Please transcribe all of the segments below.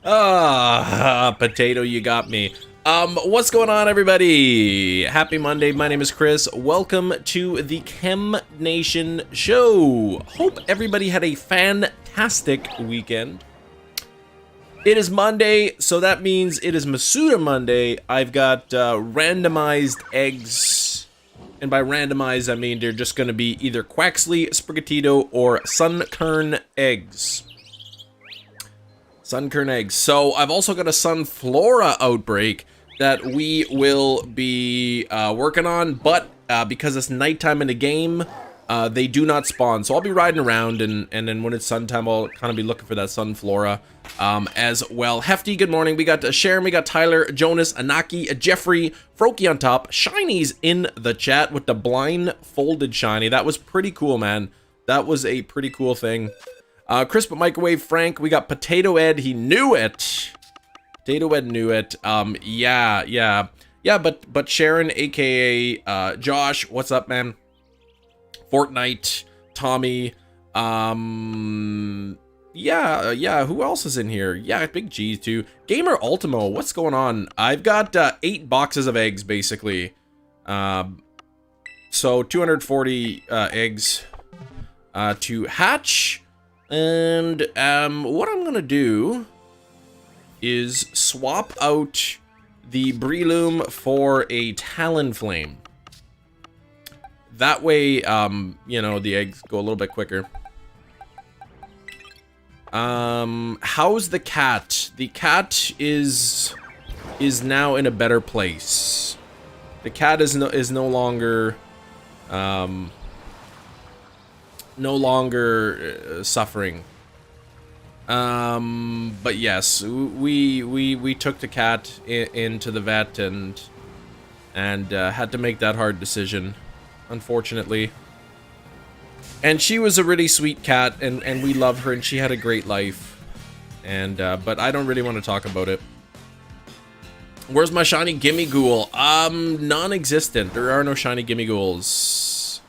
Ah, potato, you got me. What's going on, everybody? Happy Monday. My name is Chris. Welcome to the Chem Nation show. Hope everybody had a fantastic weekend. It is Monday, so that means it is Masuda Monday. I've got randomized eggs. And by randomized, I mean they're just going to be either Quaxley, Sprigatito, or Sunkern eggs. Sunkern eggs. So I've also got a Sunflora outbreak that we will be working on, but because it's nighttime in the game, they do not spawn. So I'll be riding around, and then when it's sun time, I'll kind of be looking for that Sunflora as well. Hefty, good morning. We got Sharon, we got Tyler, Jonas, Anaki, Jeffrey, Froki on top, Shiny's in the chat with the blindfolded Shiny. That was pretty cool, man. That was a pretty cool thing. Crisp Microwave Frank, we got Potato Ed, he knew it. Potato Ed knew it. Yeah, but Sharon, aka Josh, what's up, man? Fortnite, Tommy, yeah, who else is in here? Yeah, Big G too. Gamer Ultimo, what's going on? I've got 8 boxes of eggs, basically. So 240 eggs to hatch. And what I'm gonna do is swap out the Breloom for a Talonflame. That way, you know, the eggs go a little bit quicker. How's the cat? The cat is now in a better place. The cat is no longer suffering. But yes, we took the cat into the vet and had to make that hard decision, unfortunately. And she was a really sweet cat, and we love her, and she had a great life. And but I don't really want to talk about it. Where's my shiny Gimme Ghoul? Non-existent. There are no shiny Gimme Ghouls.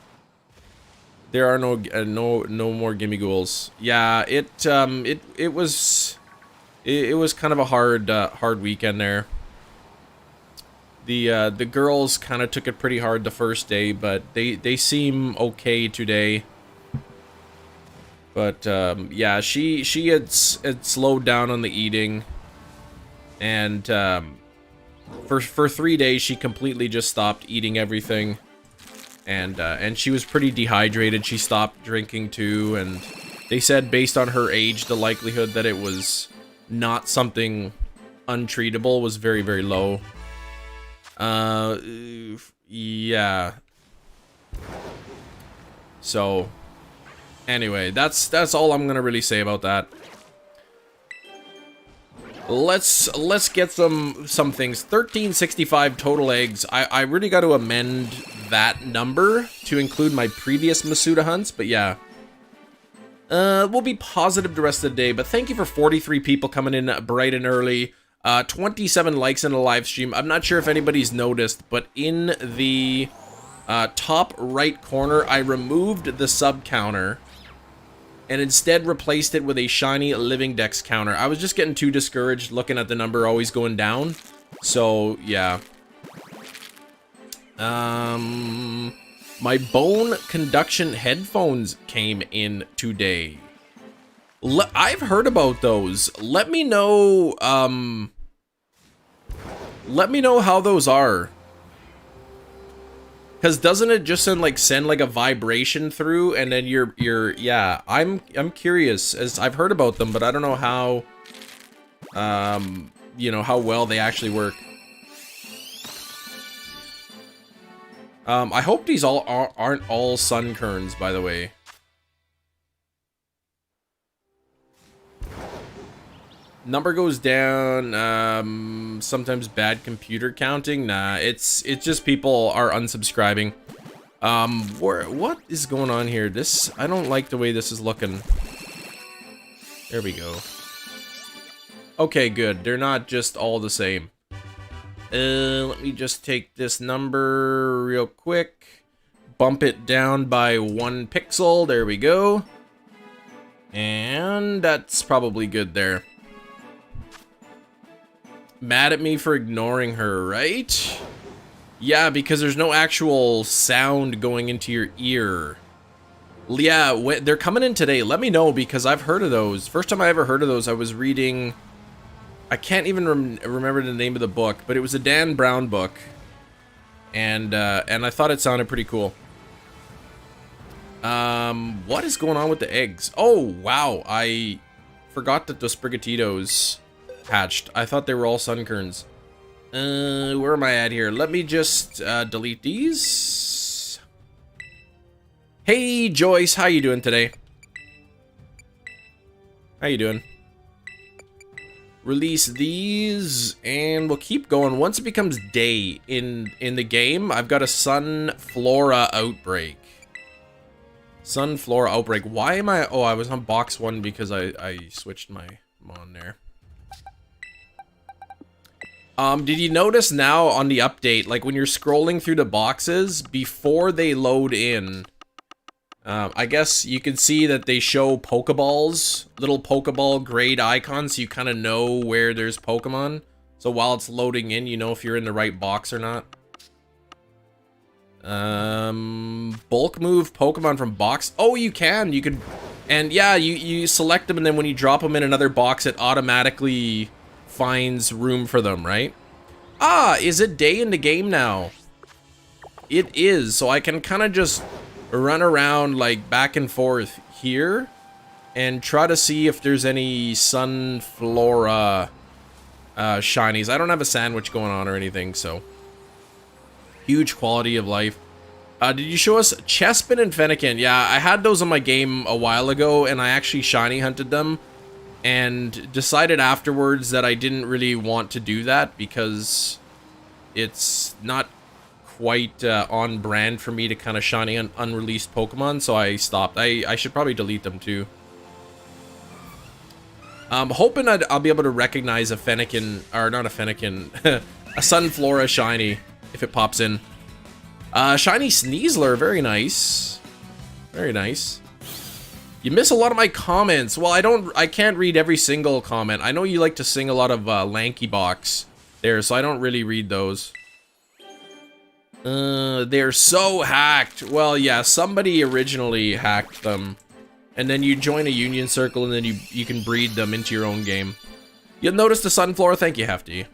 There are no more Gimme Ghouls. Yeah, it was kind of a hard weekend there. The girls kind of took it pretty hard the first day, but they seem okay today. But yeah, she had slowed down on the eating, and for 3 days she completely just stopped eating everything. And she was pretty dehydrated. She stopped drinking too, and they said based on her age, the likelihood that it was not something untreatable was very, very low. Yeah. So, anyway, that's all I'm gonna really say about that. Let's get some things. 1365 total eggs. I really got to amend that number to include my previous Masuda hunts, but yeah. We'll be positive the rest of the day, but thank you for 43 people coming in bright and early. 27 likes in a live stream. I'm not sure if anybody's noticed, but in the top right corner, I removed the sub counter and instead replaced it with a shiny living dex counter. I was just getting too discouraged looking at the number always going down. So, yeah. My bone conduction headphones came in today. I've heard about those. Let me know how those are. Because doesn't it just send like a vibration through, and then yeah, I'm curious, as I've heard about them, but I don't know how you know, how well they actually work. I hope these aren't all Sunkerns, by the way. Number goes down, sometimes bad computer counting. Nah, it's just people are unsubscribing. What is going on here? I don't like the way this is looking. There we go. Okay, good. They're not just all the same. Let me just take this number real quick. Bump it down by 1 pixel. There we go. And that's probably good there. Mad at me for ignoring her, right? Yeah, because there's no actual sound going into your ear. Yeah, they're coming in today. Let me know, because I've heard of those. First time I ever heard of those, I was reading... I can't even remember the name of the book, but it was a Dan Brown book. And I thought it sounded pretty cool. What is going on with the eggs? Oh, wow. I forgot that the Sprigatitos hatched. I thought they were all Sunkerns. Where am I at here? Let me just delete these. Hey, Joyce, how you doing today? How you doing? Release these, and we'll keep going. Once it becomes day in the game, I've got a Sunflora Outbreak. Sunflora Outbreak. Why am I... Oh, I was on box 1 because I switched my mon there. Did you notice now on the update, like when you're scrolling through the boxes, before they load in, I guess you can see that they show Pokeballs, little Pokeball grade icons, so you kind of know where there's Pokemon. So while it's loading in, you know if you're in the right box or not. Bulk move Pokemon from box. Oh, you can. You could, and yeah, you select them, and then when you drop them in another box, it automatically finds room for them, right? Ah, is it day in the game now? It is, so I can kind of just run around like back and forth here and try to see if there's any Sunflora shinies. I don't have a sandwich going on or anything, so huge quality of life. Did you show us Chespin and Fennekin? Yeah, I had those on my game a while ago, and I actually shiny hunted them and decided afterwards that I didn't really want to do that because it's not quite on brand for me to kind of shiny an unreleased Pokemon, so I stopped. I should probably delete them too. I'm hoping I'll be able to recognize a Fennekin, or not a Fennekin, a Sunflora shiny if it pops in. Shiny Sneasler, very nice. Very nice. You miss a lot of my comments. Well, I can't read every single comment. I know you like to sing a lot of Lanky Box there, so I don't really read those. They're so hacked. Well, yeah, somebody originally hacked them. And then you join a union circle, and then you can breed them into your own game. You'll notice the Sunflora. Thank you, Hefty.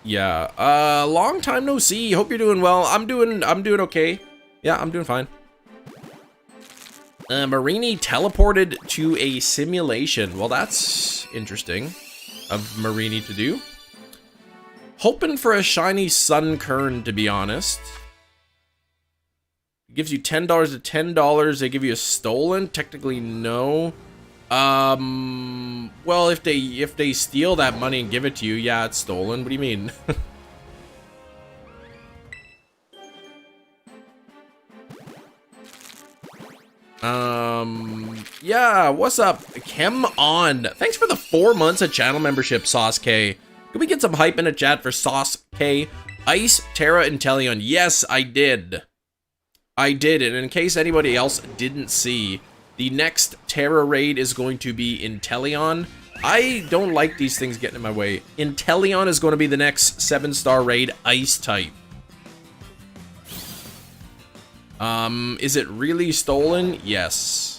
Yeah, long time no see. Hope you're doing well. I'm doing okay. Yeah, I'm doing fine. Marini teleported to a simulation. Well, that's interesting of Marini to do. Hoping for a shiny Sunkern, to be honest. It gives you $10 to $10. They give you a stolen. Technically, no. Well, if they steal that money and give it to you, yeah, it's stolen. What do you mean? Yeah, what's up? Chem on. Thanks for the 4 months of channel membership, Sauce K. Can we get some hype in the chat for Sauce K? Ice, Terra, and Teleon. Yes, I did. I did, and in case anybody else didn't see, the next Terra raid is going to be Inteleon. I don't like these things getting in my way. Inteleon is going to be the next 7-star raid, Ice type. Is it really stolen? Yes.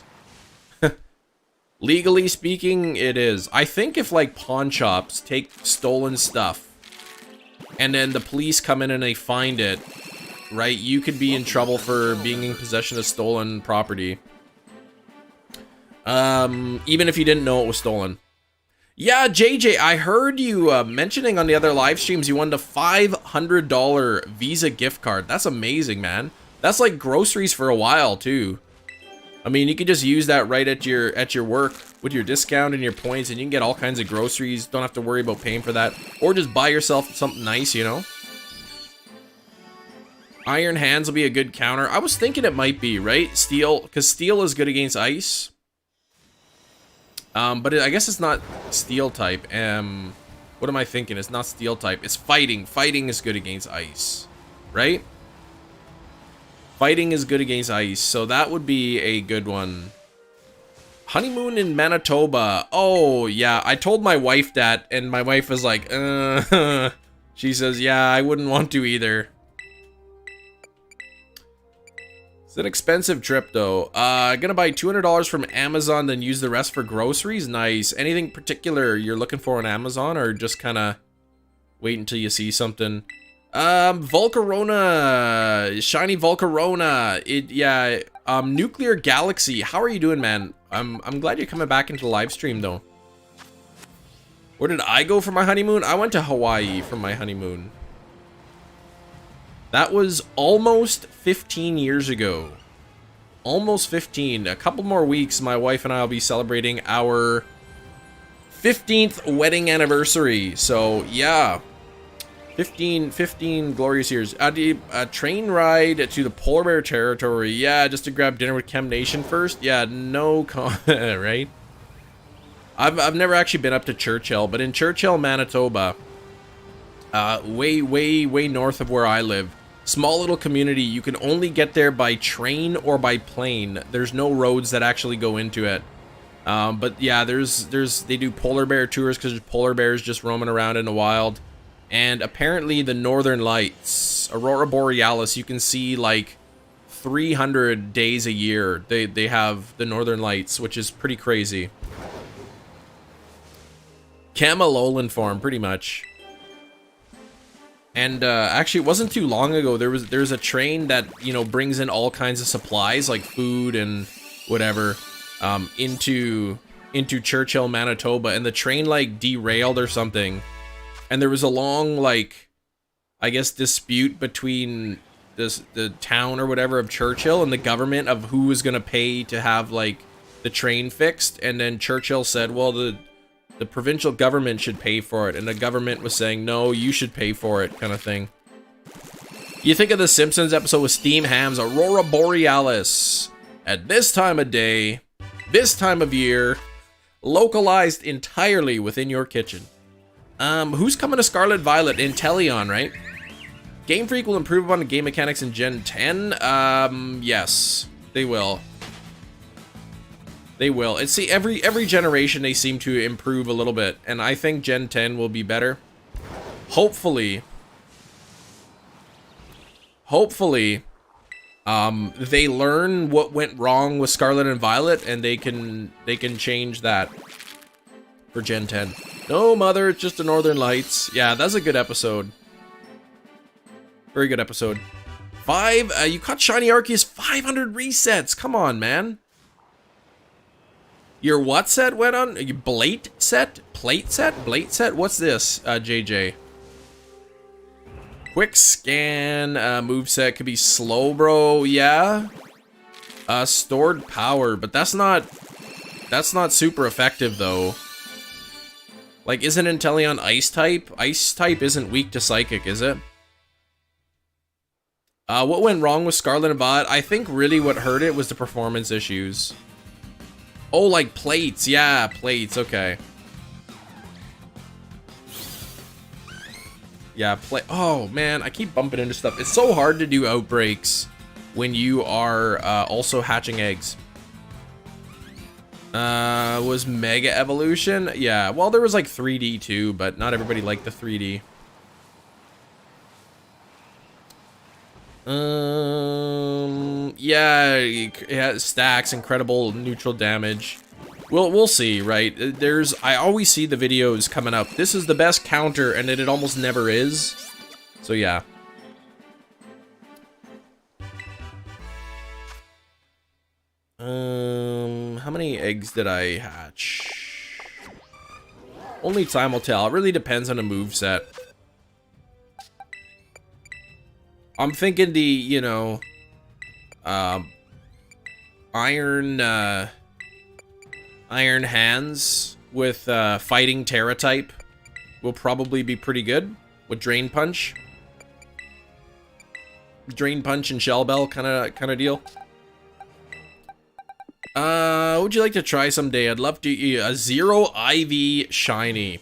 Legally speaking, it is. I think if, like, pawn shops take stolen stuff, and then the police come in and they find it, right, you could be in trouble for being in possession of stolen property. Even if you didn't know it was stolen. Yeah, JJ, I heard you mentioning on the other live streams you won the $500 Visa gift card. That's amazing, man. That's like groceries for a while, too. I mean, you could just use that right at your work with your discount and your points, and you can get all kinds of groceries. Don't have to worry about paying for that. Or just buy yourself something nice, you know? Iron Hands will be a good counter. I was thinking it might be, right? Steel, because Steel is good against Ice. But I guess it's not Steel type. What am I thinking? It's not steel type. It's fighting. Fighting is good against ice, right? Fighting is good against ice, so that would be a good one. Honeymoon in Manitoba. Oh, yeah. I told my wife that, and my wife was like, She says, yeah, I wouldn't want to either. It's an expensive trip, though. Gonna buy $200 from Amazon, then use the rest for groceries. Nice. Anything particular you're looking for on Amazon, or just kind of wait until you see something? Volcarona. Shiny Volcarona. Nuclear Galaxy. How are you doing, man? I'm glad you're coming back into the live stream, though. Where did I go for my honeymoon? I went to Hawaii for my honeymoon. That was almost 15 years ago. Almost 15. A couple more weeks, my wife and I will be celebrating our 15th wedding anniversary. So, yeah. 15 glorious years. A train ride to the polar bear territory. Yeah, just to grab dinner with Chem Nation first. Yeah, no comment, right? I've never actually been up to Churchill, but in Churchill, Manitoba, way north of where I live, small little community. You can only get there by train or by plane. There's no roads that actually go into it. But yeah, they do polar bear tours because there's polar bears just roaming around in the wild. And apparently the Northern Lights, Aurora Borealis, you can see like 300 days a year. They have the Northern Lights, which is pretty crazy. Camelolan farm, pretty much. And actually, it wasn't too long ago. There's a train that, you know, brings in all kinds of supplies like food and whatever into Churchill, Manitoba, and the train like derailed or something. And there was a long, like, I guess, dispute between the town or whatever of Churchill and the government of who was gonna pay to have like the train fixed. And then Churchill said, well, the provincial government should pay for it, and the government was saying, no, you should pay for it, kind of thing. You think of the Simpsons episode with Steam Ham's Aurora Borealis. At this time of day, this time of year, localized entirely within your kitchen. Who's coming to Scarlet Violet? Inteleon, right? Game Freak will improve upon the game mechanics in Gen 10. Yes, they will. They will. And see, every generation they seem to improve a little bit, and I think Gen 10 will be better. Hopefully, they learn what went wrong with Scarlet and Violet, and they can change that for Gen 10. No, mother, it's just the Northern Lights. Yeah, that's a good episode. Very good episode. 5. You caught Shiny Arceus 500 resets. Come on, man. Your what set went on? Your Blate set? Plate set? Blate set? What's this, JJ? Quick scan, moveset could be slow, bro. Yeah. Stored power, but that's not super effective, though. Like, isn't Inteleon ice type? Ice type isn't weak to psychic, is it? What went wrong with Scarlet and Violet? I think really what hurt it was the performance issues. Oh, like plates. Yeah, plates. Okay. Yeah, oh, man. I keep bumping into stuff. It's so hard to do outbreaks when you are also hatching eggs. Was Mega Evolution? Yeah, well, there was like 3D too, but not everybody liked the 3D. Yeah, it stacks, incredible neutral damage. We'll see, right? I always see the videos coming up. This is the best counter, and it almost never is. So yeah. How many eggs did I hatch? Only time will tell. It really depends on the moveset. I'm thinking the, you know, iron hands with fighting Terra type will probably be pretty good with Drain Punch. Drain Punch and Shell Bell kind of deal. Would you like to try someday? I'd love to eat a Zero IV Shiny.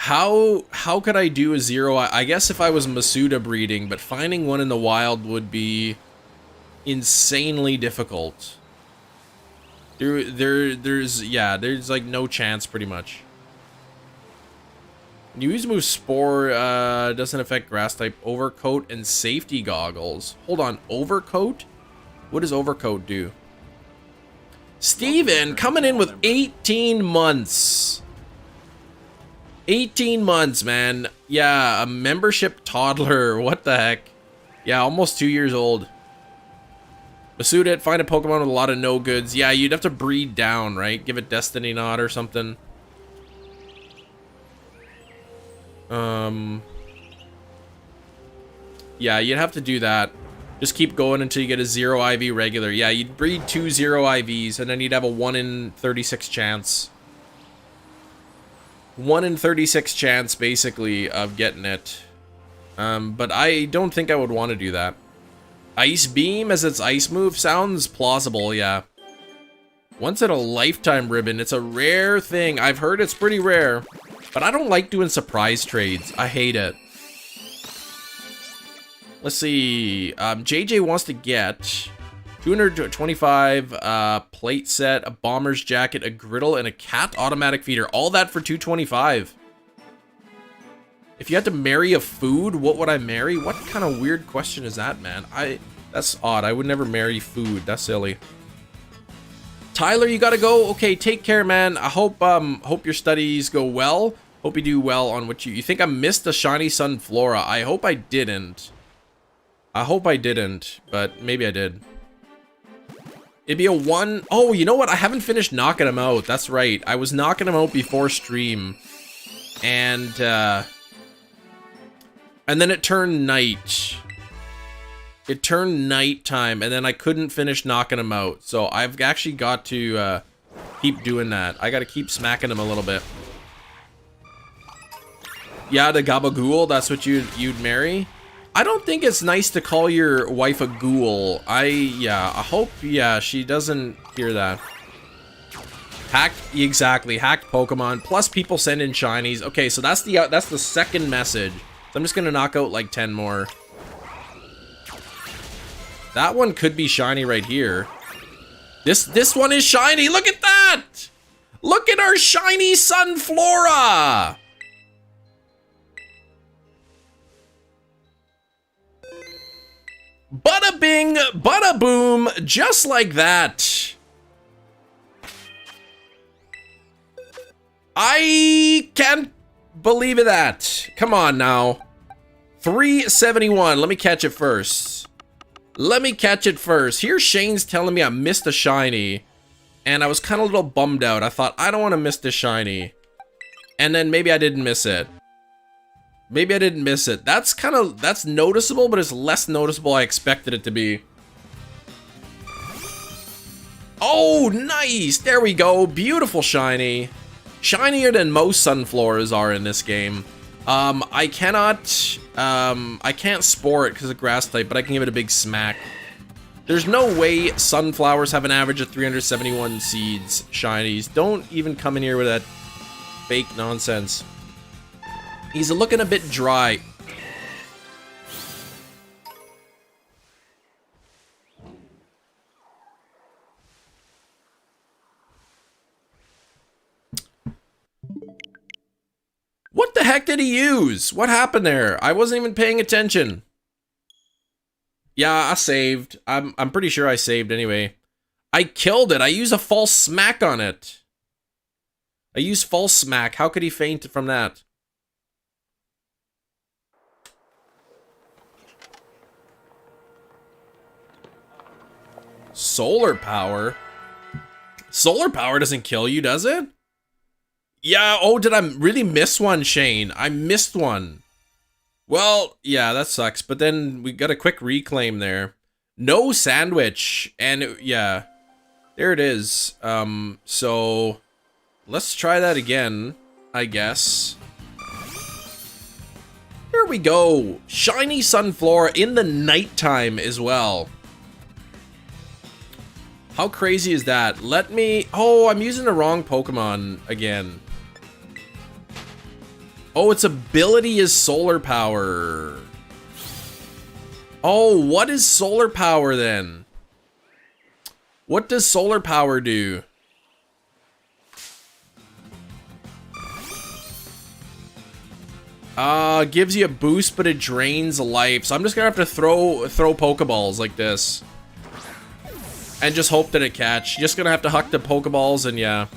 How could I do a 0? I guess if I was Masuda breeding, but finding one in the wild would be insanely difficult. There's like no chance pretty much. Use move Spore doesn't affect grass type. Overcoat and safety goggles. Hold on, overcoat? What does overcoat do? Steven coming in with 18 months. 18 months, man. Yeah, a membership toddler. What the heck? Yeah, almost 2 years old. Masuda, find a Pokemon with a lot of no goods. Yeah, you'd have to breed down, right? Give it Destiny Knot or something. Yeah, you'd have to do that. Just keep going until you get a 0 IV regular. Yeah, you'd breed 2 0 IVs, and then you'd have a 1 in 36 chance. 1 in 36 chance, basically, of getting it. But I don't think I would want to do that. Ice Beam as its ice move sounds plausible, yeah. Once in a lifetime ribbon, it's a rare thing. I've heard it's pretty rare, but I don't like doing surprise trades. I hate it. Let's see. JJ wants to get 225 plate set, a bomber's jacket, a griddle, and a cat automatic feeder. All that for 225. If you had to marry a food, what would I marry? What kind of weird question is that, man? That's odd. I would never marry food. That's silly. Tyler, you gotta go. Okay, take care, man. I hope your studies go well. Hope you do well on what you think. I missed the shiny Sunflora. I hope I didn't. I hope I didn't, but maybe I did. It'd be a 1. Oh, you know what? I haven't finished knocking him out. That's right. I was knocking him out before stream. And then it turned night. It turned nighttime, and then I couldn't finish knocking him out. So I've actually got to keep doing that. I got to keep smacking him a little bit. Yeah, the Gabagool, that's what you'd marry? I don't think it's nice to call your wife a ghoul. I hope, she doesn't hear that. Hacked, exactly, hacked Pokemon, plus people send in shinies. Okay, so that's the second message. So I'm just gonna knock out like 10 more. That one could be shiny right here. This one is shiny, look at that! Look at our shiny Sunflora! Bada bing, bada boom, just like that. I can't believe that. Come on now. 371. Let me catch it first. Here Shane's telling me I missed a shiny. And I was kind of a little bummed out. I thought, I don't want to miss this shiny. And then maybe I didn't miss it. That's noticeable, but it's less noticeable I expected it to be. Oh, nice! There we go. Beautiful shiny. Shinier than most Sunfloras are in this game. I can't spore it because of grass type, but I can give it a big smack. There's no way sunflowers have an average of 371 seeds, shinies. Don't even come in here with that fake nonsense. He's looking a bit dry. What the heck did he use? What happened there? I wasn't even paying attention. Yeah, I saved. I'm pretty sure I saved anyway. I killed it. I used a false smack on it. I used false smack. How could he faint from that? Solar power? Solar power doesn't kill you, does it? Yeah, oh, did I really miss one, Shane? I missed one. Well, yeah, that sucks, but then we got a quick reclaim there. No sandwich, and yeah, there it is. So let's try that again, I guess. Here we go. Shiny Sunflora in the nighttime as well. How crazy is that? Let me... Oh, I'm using the wrong Pokemon again. Oh, its ability is solar power. Oh, what is solar power then? What does solar power do? Gives you a boost, but it drains life. So I'm just gonna have to throw Pokeballs like this. And just hope that it catch. Just gonna have to huck the Pokeballs and yeah.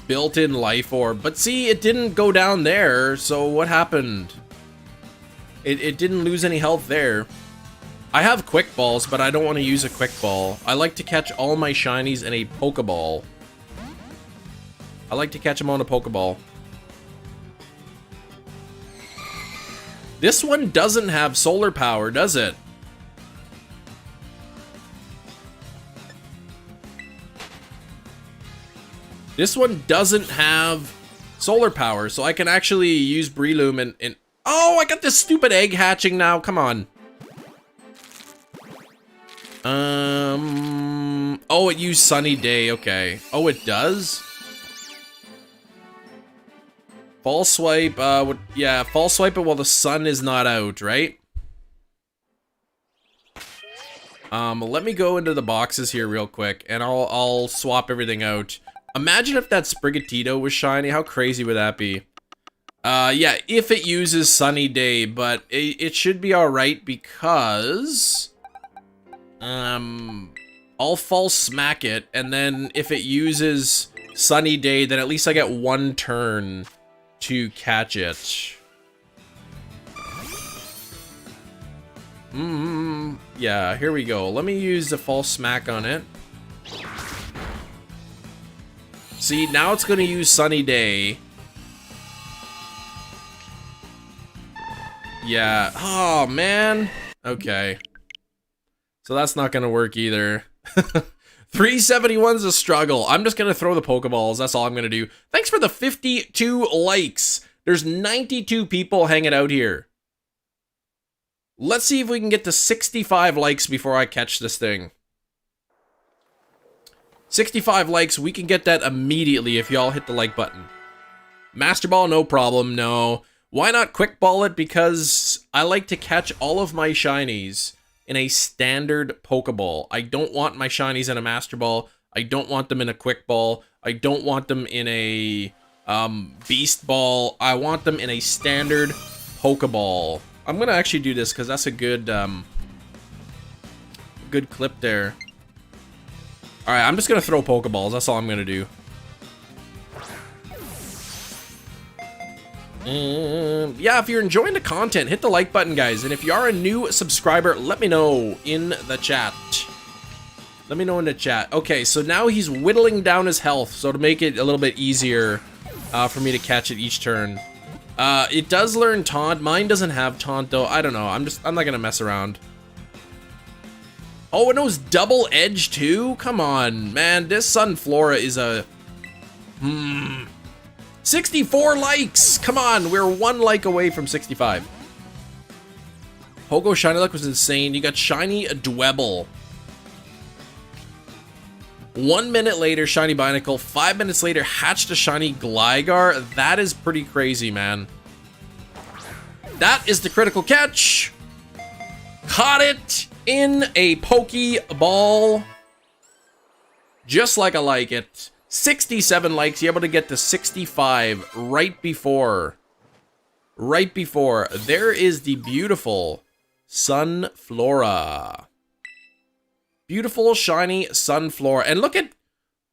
Built-in life orb. But see, it didn't go down there, so what happened? It didn't lose any health there. I have quick balls, but I don't want to use a quick ball. I like to catch all my shinies in a Pokeball. I like to catch them on a Pokeball. This one doesn't have solar power, does it? This one doesn't have solar power, so I can actually use Breloom and... Oh, I got this stupid egg hatching now. Come on. Oh, it used Sunny Day. Okay. Oh, it does? False swipe. Yeah, false swipe it while the sun is not out, right? Let me go into the boxes here real quick, and I'll swap everything out. Imagine if that Sprigatito was shiny. How crazy would that be? Yeah, if it uses Sunny Day, but it should be alright because... I'll false smack it, and then if it uses Sunny Day, then at least I get one turn to catch it. Yeah, here we go. Let me use the false smack on it. See, now it's gonna use Sunny Day. Yeah. Oh, man. Okay. So that's not gonna work either. 371's a struggle. I'm just gonna throw the Pokeballs. That's all I'm gonna do. Thanks for the 52 likes. There's 92 people hanging out here. Let's see if we can get to 65 likes before I catch this thing. 65 likes, we can get that immediately if y'all hit the like button. Master Ball, no problem, no. Why not Quick Ball it? Because I like to catch all of my shinies in a standard Pokeball. I don't want my shinies in a Master Ball. I don't want them in a Quick Ball. I don't want them in a Beast Ball. I want them in a standard Pokeball. I'm gonna actually do this because that's a good good clip there. All right, I'm just gonna throw Pokeballs. That's all I'm gonna do. Yeah, if you're enjoying the content, hit the like button, guys. And if you are a new subscriber, let me know in the chat. Let me know in the chat. Okay, so now he's whittling down his health, so to make it a little bit easier for me to catch it each turn. It does learn Taunt. Mine doesn't have Taunt, though. I don't know. I'm not gonna mess around. Oh, it knows Double Edge, too? Come on, man. This Sunflora is a... 64 likes! Come on, we're 1 like away from 65. Pogo Shiny Luck was insane. You got Shiny Dwebble. 1 minute later, Shiny Binacle. 5 minutes later, hatched a Shiny Gligar. That is pretty crazy, man. That is the critical catch. Caught it in a Pokeball. Just like I like it. 67 likes, you're able to get to 65 right before. There is the beautiful Sunflora. Beautiful, shiny Sunflora. And look at,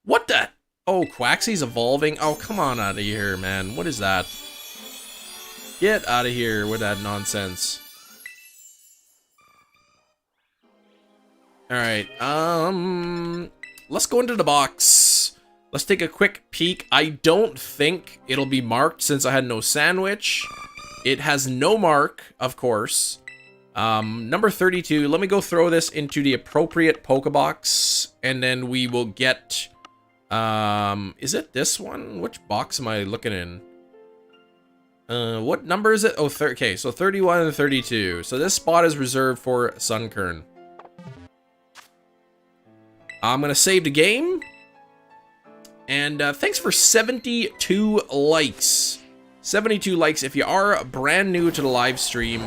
what the? Oh, Quaxly's evolving. Oh, come on out of here, man. What is that? Get out of here with that nonsense. All right, let's go into the box. Let's take a quick peek. I don't think it'll be marked since I had no sandwich. It has no mark, of course. Number 32. Let me go throw this into the appropriate Pokebox, and then we will get... is it this one? Which box am I looking in? What number is it? Oh, okay, so 31 and 32. So this spot is reserved for Sunkern. I'm going to save the game. And thanks for 72 likes. 72 likes. If you are brand new to the live stream,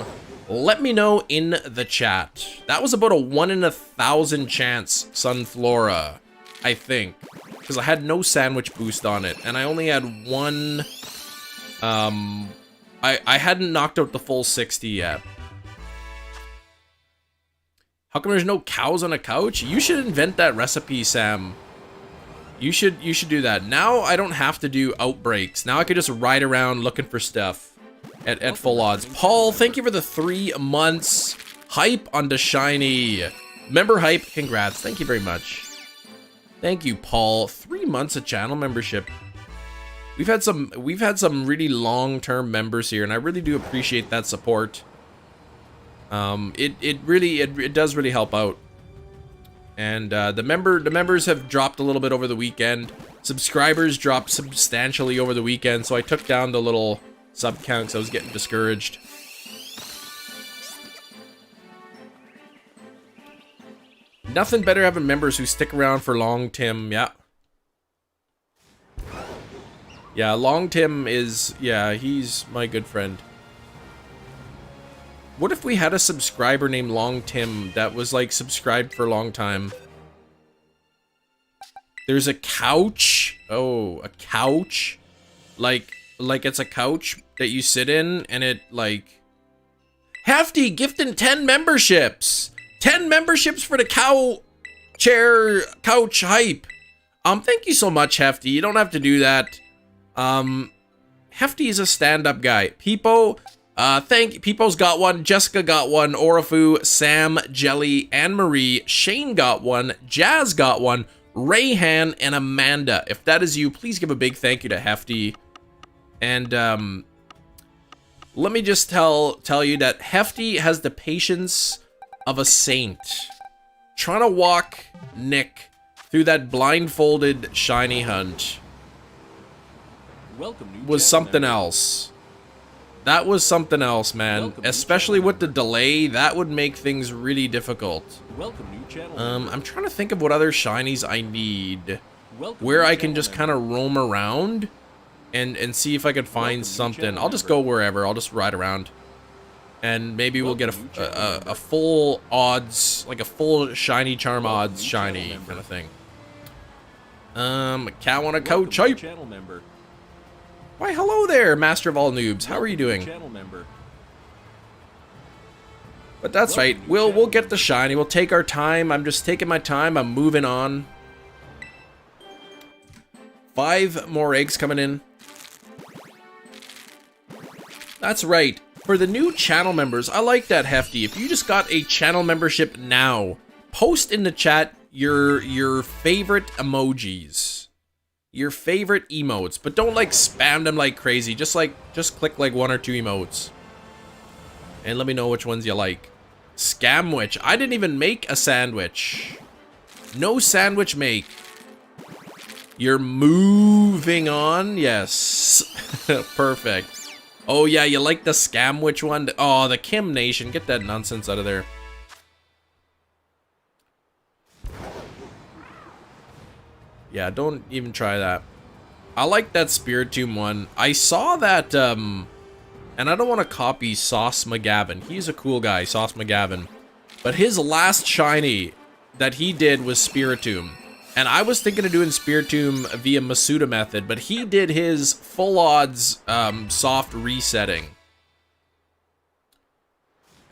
let me know in the chat. That was about a 1 in 1,000 chance Sunflora, I think. Because I had no sandwich boost on it. And I only had one... I hadn't knocked out the full 60 yet. How come there's no cows on a couch? You should invent that recipe, Sam. You should do that. Now I don't have to do outbreaks. Now I could just ride around looking for stuff at full odds. Paul, thank you for the 3 months. Hype on the shiny. Member hype, congrats. Thank you very much. Thank you, Paul. 3 months of channel membership. We've had some really long-term members here, and I really do appreciate that support. It does really help out. And the members have dropped a little bit over the weekend. Subscribers dropped substantially over the weekend, so I took down the little sub count because I was getting discouraged. Nothing better having members who stick around for long, Tim. Yeah. Yeah, Long Tim is, yeah, he's my good friend. What if we had a subscriber named Long Tim that was, like, subscribed for a long time? There's a couch. Oh, a couch? Like it's a couch that you sit in, and it, like... Hefty gifting 10 memberships! 10 memberships for the couch hype! Thank you so much, Hefty. You don't have to do that. Hefty is a stand-up guy. Peepo, Peepo's got one, Jessica got one, Orafu, Sam, Jelly, Anne-Marie, Shane got one, Jazz got one, Rayhan, and Amanda. If that is you, please give a big thank you to Hefty. And, let me just tell you that Hefty has the patience of a saint. Trying to walk Nick through that blindfolded shiny hunt was something else. That was something else, man. Especially with the delay, that would make things really difficult. I'm trying to think of what other shinies I need. Where I can just kind of roam around and see if I could find something. I'll just go wherever. I'll just ride around. And maybe we'll get a full odds, like a full shiny charm odds shiny kind of thing. Cat on a couch hype. Why, hello there, Master of All Noobs. How are you doing? But that's right. We'll get the shiny. We'll take our time. I'm just taking my time. I'm moving on. 5 more eggs coming in. That's right. For the new channel members, I like that, Hefty. If you just got a channel membership now, post in the chat your favorite emojis. Your favorite emotes, but don't like spam them like crazy. Just click like 1 or 2 emotes. And let me know which ones you like. Scamwich. I didn't even make a sandwich. No sandwich make. You're moving on? Yes. Perfect. Oh yeah, you like the Scamwich one? Oh, the Kim Nation. Get that nonsense out of there. Yeah, don't even try that. I like that Spiritomb one. I saw that, and I don't want to copy Sauce McGavin. He's a cool guy, Sauce McGavin. But his last shiny that he did was Spiritomb. And I was thinking of doing Spiritomb via Masuda method, but he did his full odds soft resetting.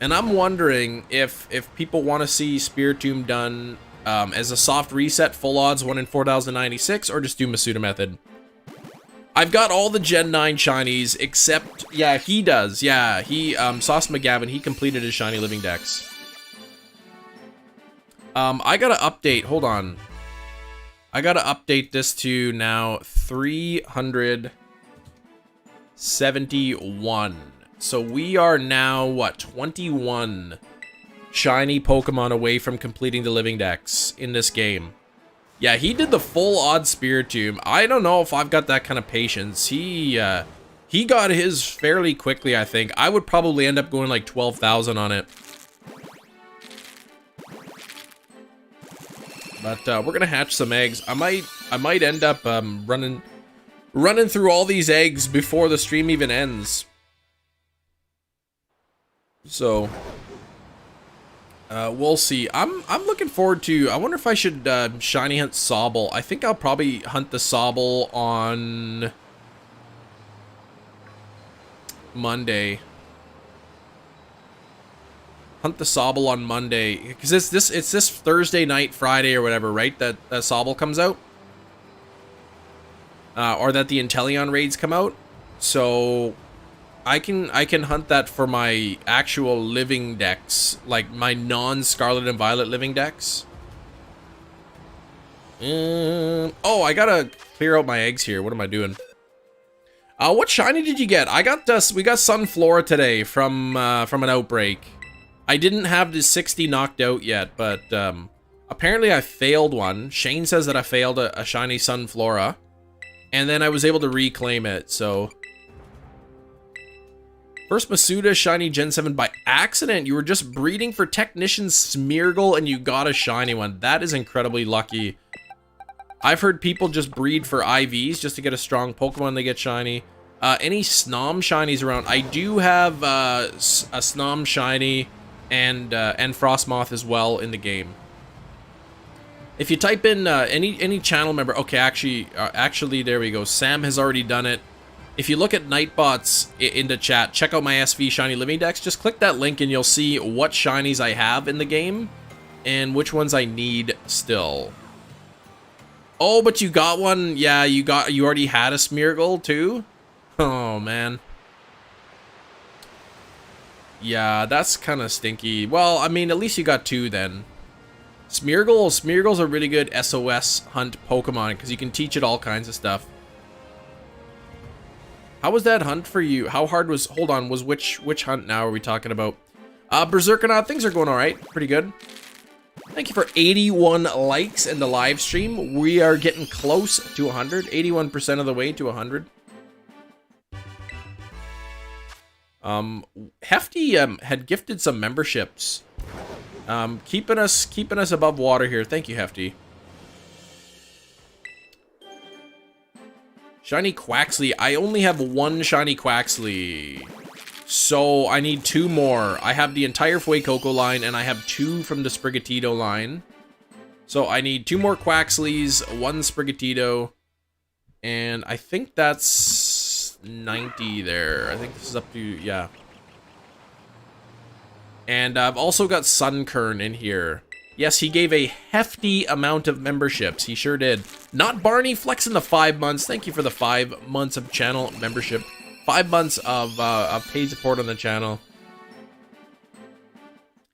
And I'm wondering if people want to see Spiritomb done as a soft reset, full odds, 1 in 4,096, or just do Masuda method. I've got all the Gen 9 shinies, except, yeah, he does. Yeah, he, Sauce McGavin, he completed his shiny living dex. I gotta update, hold on. I gotta update this to now 371. So we are now, what, 21 shiny Pokemon away from completing the living dex in this game. Yeah, he did the full odd Spiritomb. I don't know if I've got that kind of patience. He got his fairly quickly, I think. I would probably end up going like 12,000 on it. But we're gonna hatch some eggs. I might end up running through all these eggs before the stream even ends. So we'll see. I'm looking forward to. I wonder if I should shiny hunt Sobble. I think I'll probably hunt the Sobble on Monday. Hunt the Sobble on Monday, because it's this Thursday night, Friday or whatever, right? That Sobble comes out, or that the Inteleon raids come out. So I can hunt that for my actual living decks, like my non-Scarlet and Violet living decks. Oh, I gotta clear out my eggs here. What am I doing? What shiny did you get? We got Sunflora today from an Outbreak. I didn't have the 60 knocked out yet, but apparently I failed one. Shane says that I failed a shiny Sunflora, and then I was able to reclaim it, so. First Masuda shiny Gen 7 by accident. You were just breeding for Technician Smeargle and you got a shiny one. That is incredibly lucky. I've heard people just breed for IVs just to get a strong Pokemon they get shiny. Any Snom shinies around? I do have a Snom shiny and Frostmoth as well in the game. If you type in any channel member, okay, actually there we go. Sam has already done it. If you look at Nightbots in the chat, check out my SV Shiny Living Dex. Just click that link and you'll see what shinies I have in the game and which ones I need still. Oh, but you got one. Yeah, you already had a Smeargle too. Oh man. Yeah, that's kind of stinky. Well, I mean, at least you got two then. Smeargle's a really good SOS hunt Pokemon because you can teach it all kinds of stuff. How was that hunt for you? How hard was... Hold on, was which hunt now are we talking about? Berserkernaut, things are going alright. Pretty good. Thank you for 81 likes in the live stream. We are getting close to 100. 81% of the way to 100. Hefty had gifted some memberships. Keeping us above water here. Thank you, Hefty. Shiny Quaxley. I only have one shiny Quaxley. So I need two more. I have the entire Fuecoco line and I have two from the Sprigatito line. So I need two more Quaxleys, one Sprigatito, and I think that's 90 there. I think this is up to, yeah. And I've also got Sunkern in here. Yes, he gave a hefty amount of memberships. He sure did. Not Barney flexing the 5 months. Thank you for the 5 months of channel membership. 5 months of paid support on the channel.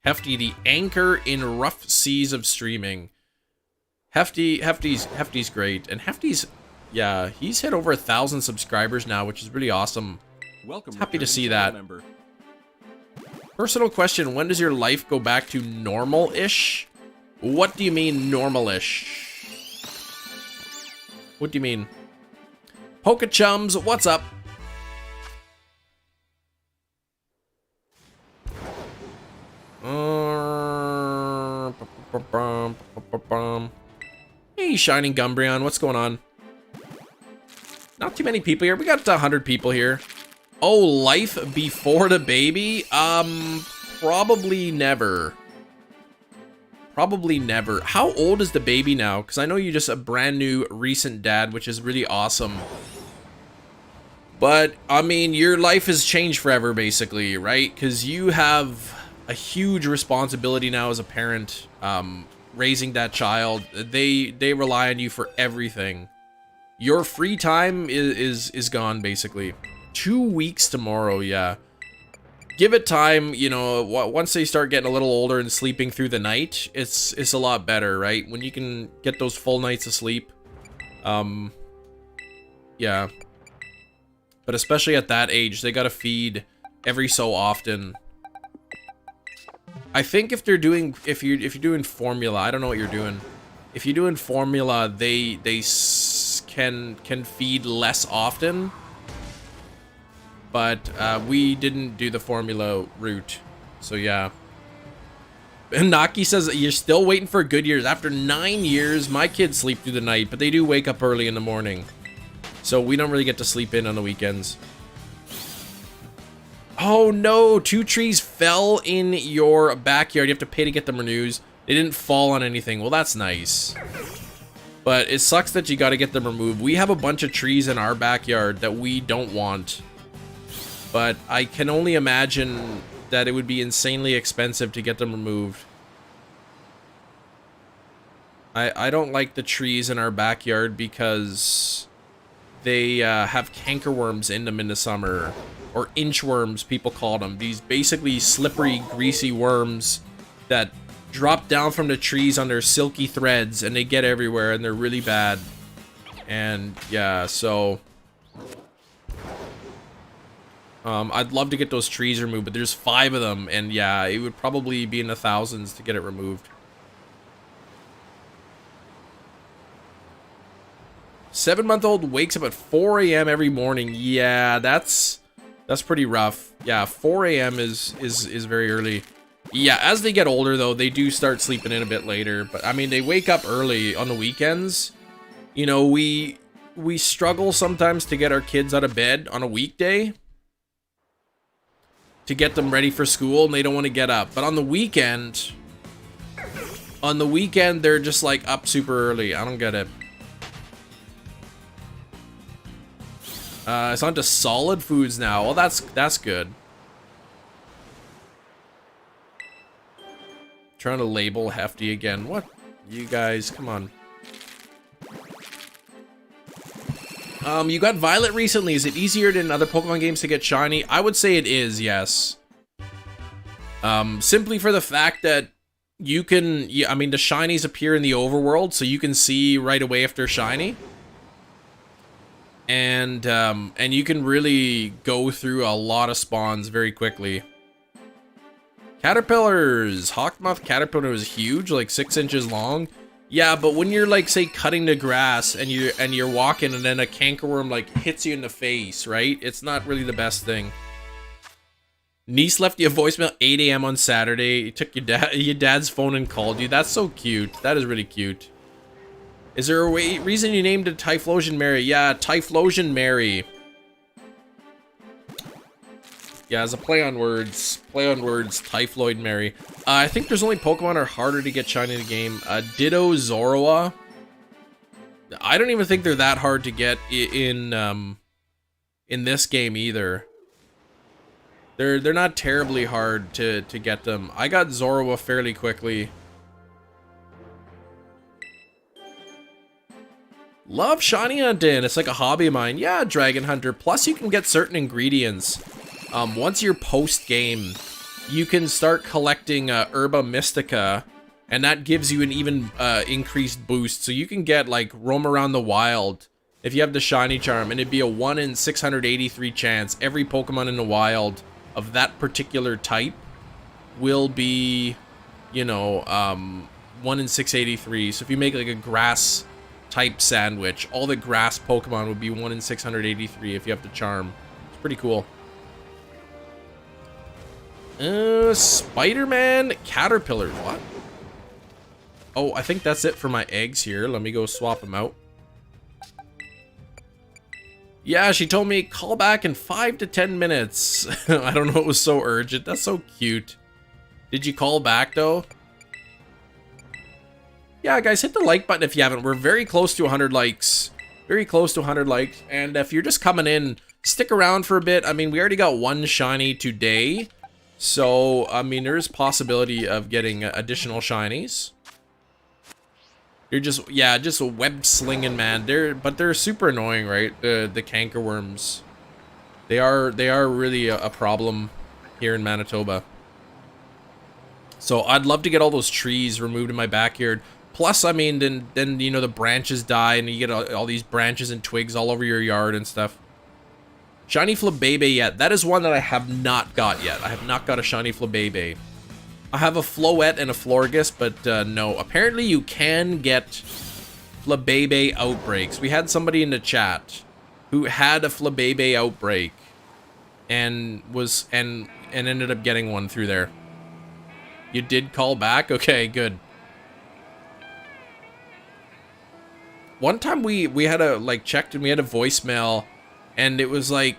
Hefty, the anchor in rough seas of streaming. Hefty's great. And Hefty's, yeah, he's hit over 1,000 subscribers now, which is really awesome. Welcome. Happy to see that. Personal question, when does your life go back to normal-ish? What do you mean normal-ish? What do you mean? Pokechums, what's up? Hey, Shining Gumbrion, what's going on? Not too many people here. We got 100 people here. Oh, life before the baby? Probably never. Probably never. How old is the baby now? Because I know you're just a brand new recent dad, which is really awesome. But, I mean, your life has changed forever, basically, right? Because you have a huge responsibility now as a parent, raising that child. They rely on you for everything. Your free time is gone, basically. 2 weeks tomorrow, yeah. Give it time, you know, once they start getting a little older and sleeping through the night, it's a lot better, right? When you can get those full nights of sleep. Yeah. But especially at that age, they gotta feed every so often. I think if you're doing formula, I don't know what you're doing. If you're doing formula, they can feed less often. But we didn't do the formula route, so yeah. And Naki says, you're still waiting for good years. After 9 years, my kids sleep through the night, but they do wake up early in the morning. So we don't really get to sleep in on the weekends. Oh no, 2 trees fell in your backyard. You have to pay to get them renewed. They didn't fall on anything. Well, that's nice. But it sucks that you got to get them removed. We have a bunch of trees in our backyard that we don't want. But I can only imagine that it would be insanely expensive to get them removed. I don't like the trees in our backyard because they have cankerworms in them in the summer. Or inchworms, people call them. These basically slippery, greasy worms that drop down from the trees on their silky threads, and they get everywhere, and they're really bad. And yeah, so I'd love to get those trees removed, but there's 5 of them, and yeah, it would probably be in the thousands to get it removed. 7-month-old wakes up at 4 a.m. every morning. Yeah, that's pretty rough. Yeah, 4 a.m. is very early. Yeah, as they get older, though, they do start sleeping in a bit later. But, I mean, they wake up early on the weekends. You know, we struggle sometimes to get our kids out of bed on a weekday to get them ready for school, and they don't want to get up. But on the weekend, they're just, like, up super early. I don't get it. It's on to solid foods now. Well, that's good. Trying to label hefty again. What? You guys, come on. You got Violet recently. Is it easier than other Pokemon games to get shiny? I would say it is, yes. Simply for the fact that you can, I mean, the shinies appear in the overworld, so you can see right away if they're shiny. And you can really go through a lot of spawns very quickly. Caterpillars! Hawkmoth caterpillar is huge, like 6 inches long. Yeah, but when you're like, say, cutting the grass and you're walking and then a cankerworm like hits you in the face, right? It's not really the best thing. Niece left you a voicemail 8 a.m. on Saturday. You took your dad's phone and called you. That's so cute. That is really cute. Is there a reason you named it Typhlosion Mary? Yeah, Typhlosion Mary. Yeah, as a play on words, Typhloid Mary. I think there's only Pokemon are harder to get shiny in the game. Ditto Zoroa. I don't even think they're that hard to get in this game either. They're not terribly hard to get them. I got Zoroa fairly quickly. Love shiny hunting. It's like a hobby of mine. Yeah, Dragon Hunter. Plus, you can get certain ingredients. Once you're post-game, you can start collecting Herba Mystica, and that gives you an even increased boost. So you can get, like, roam around the wild if you have the shiny charm, and it'd be a 1 in 683 chance. Every Pokemon in the wild of that particular type will be, you know, 1 in 683. So if you make, like, a grass type sandwich, all the grass Pokemon would be 1 in 683 if you have the charm. It's pretty cool. Spider-Man Caterpillar. What? Oh, I think that's it for my eggs here. Let me go swap them out. Yeah, she told me call back in 5 to 10 minutes. I don't know, it was so urgent. That's so cute. Did you call back though? Yeah, guys, hit the like button if you haven't. We're very close to 100 likes. Very close to 100 likes. And if you're just coming in, stick around for a bit. I mean, we already got 1 shiny today. So, I mean, there's possibility of getting additional shinies. You're just, yeah, just a web slinging, man. They're super annoying, right? The cankerworms. They are really a problem here in Manitoba. So I'd love to get all those trees removed in my backyard. Plus, I mean, then you know, the branches die and you get all these branches and twigs all over your yard and stuff. Shiny Flabébé yet. That is one that I have not got yet. I have not got a shiny Flabébé. I have a Floette and a Florges, but no. Apparently you can get Flabébé outbreaks. We had somebody in the chat who had a Flabébé outbreak and ended up getting one through there. You did call back? Okay, good. One time we had a, like, checked and we had a voicemail, and it was like,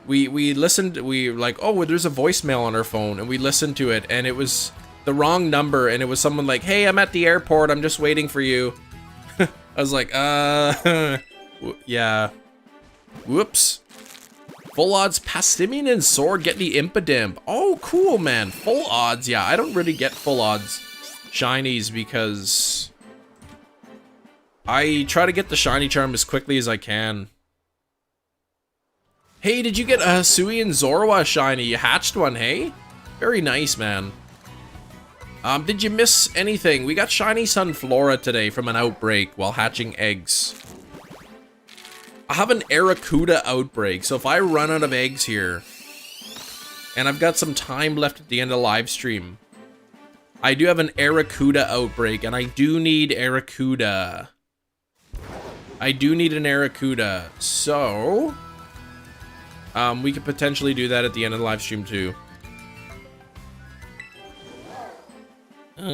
we listened, we like, oh, well, there's a voicemail on our phone, and we listened to it, and it was the wrong number, and it was someone like, hey, I'm at the airport, I'm just waiting for you. I was like, yeah. Whoops. Full odds, Passimian and Sword get the Impidimp. Oh, cool, man. Full odds, yeah. I don't really get full odds shinies because I try to get the shiny charm as quickly as I can. Hey, did you get a Sui and Zorua shiny? You hatched one, hey? Very nice, man. Did you miss anything? We got shiny Sunflora today from an outbreak while hatching eggs. I have an Arracuda outbreak, so if I run out of eggs here, and I've got some time left at the end of the live stream, I do have an Arracuda outbreak, and I do need Arracuda. I do need an Arracuda, so we could potentially do that at the end of the live stream too. I'm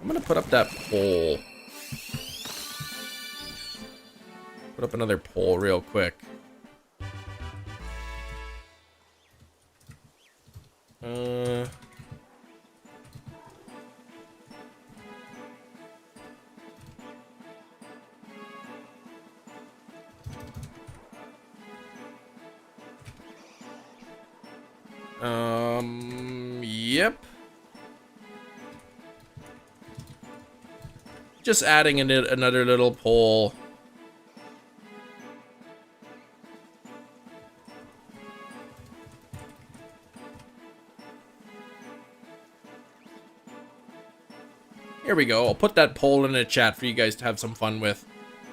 gonna put up that poll. Put up another poll real quick. Yep. Just adding in another little poll. Here we go. I'll put that poll in the chat for you guys to have some fun with.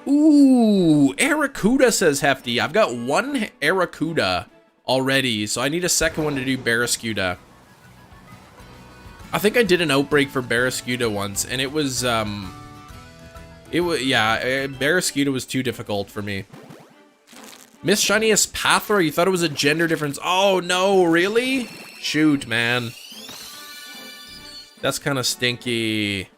Ooh, Arracuda, says Hefty. I've got one Arracuda already, so I need a second one to do Barraskewda. I think I did an outbreak for Barraskewda once, and it was, yeah, Barraskewda was too difficult for me. Miss Shiniest Pathra, you thought it was a gender difference. Oh, no, really? Shoot, man. That's kind of stinky.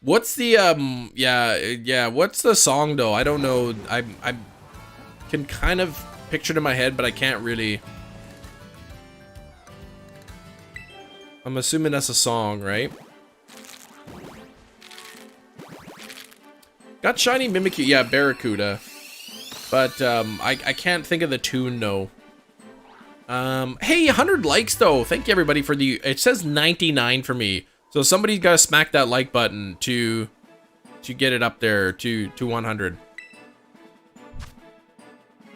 What's the, yeah, what's the song, though? I don't know. I can kind of picture it in my head, but I can't really. I'm assuming that's a song, right? Got shiny Mimikyu, yeah, Barracuda. But, I can't think of the tune, though. Hey, 100 likes, though. Thank you, everybody, for the... It says 99 for me. So somebody's got to smack that like button to get it up there to 100.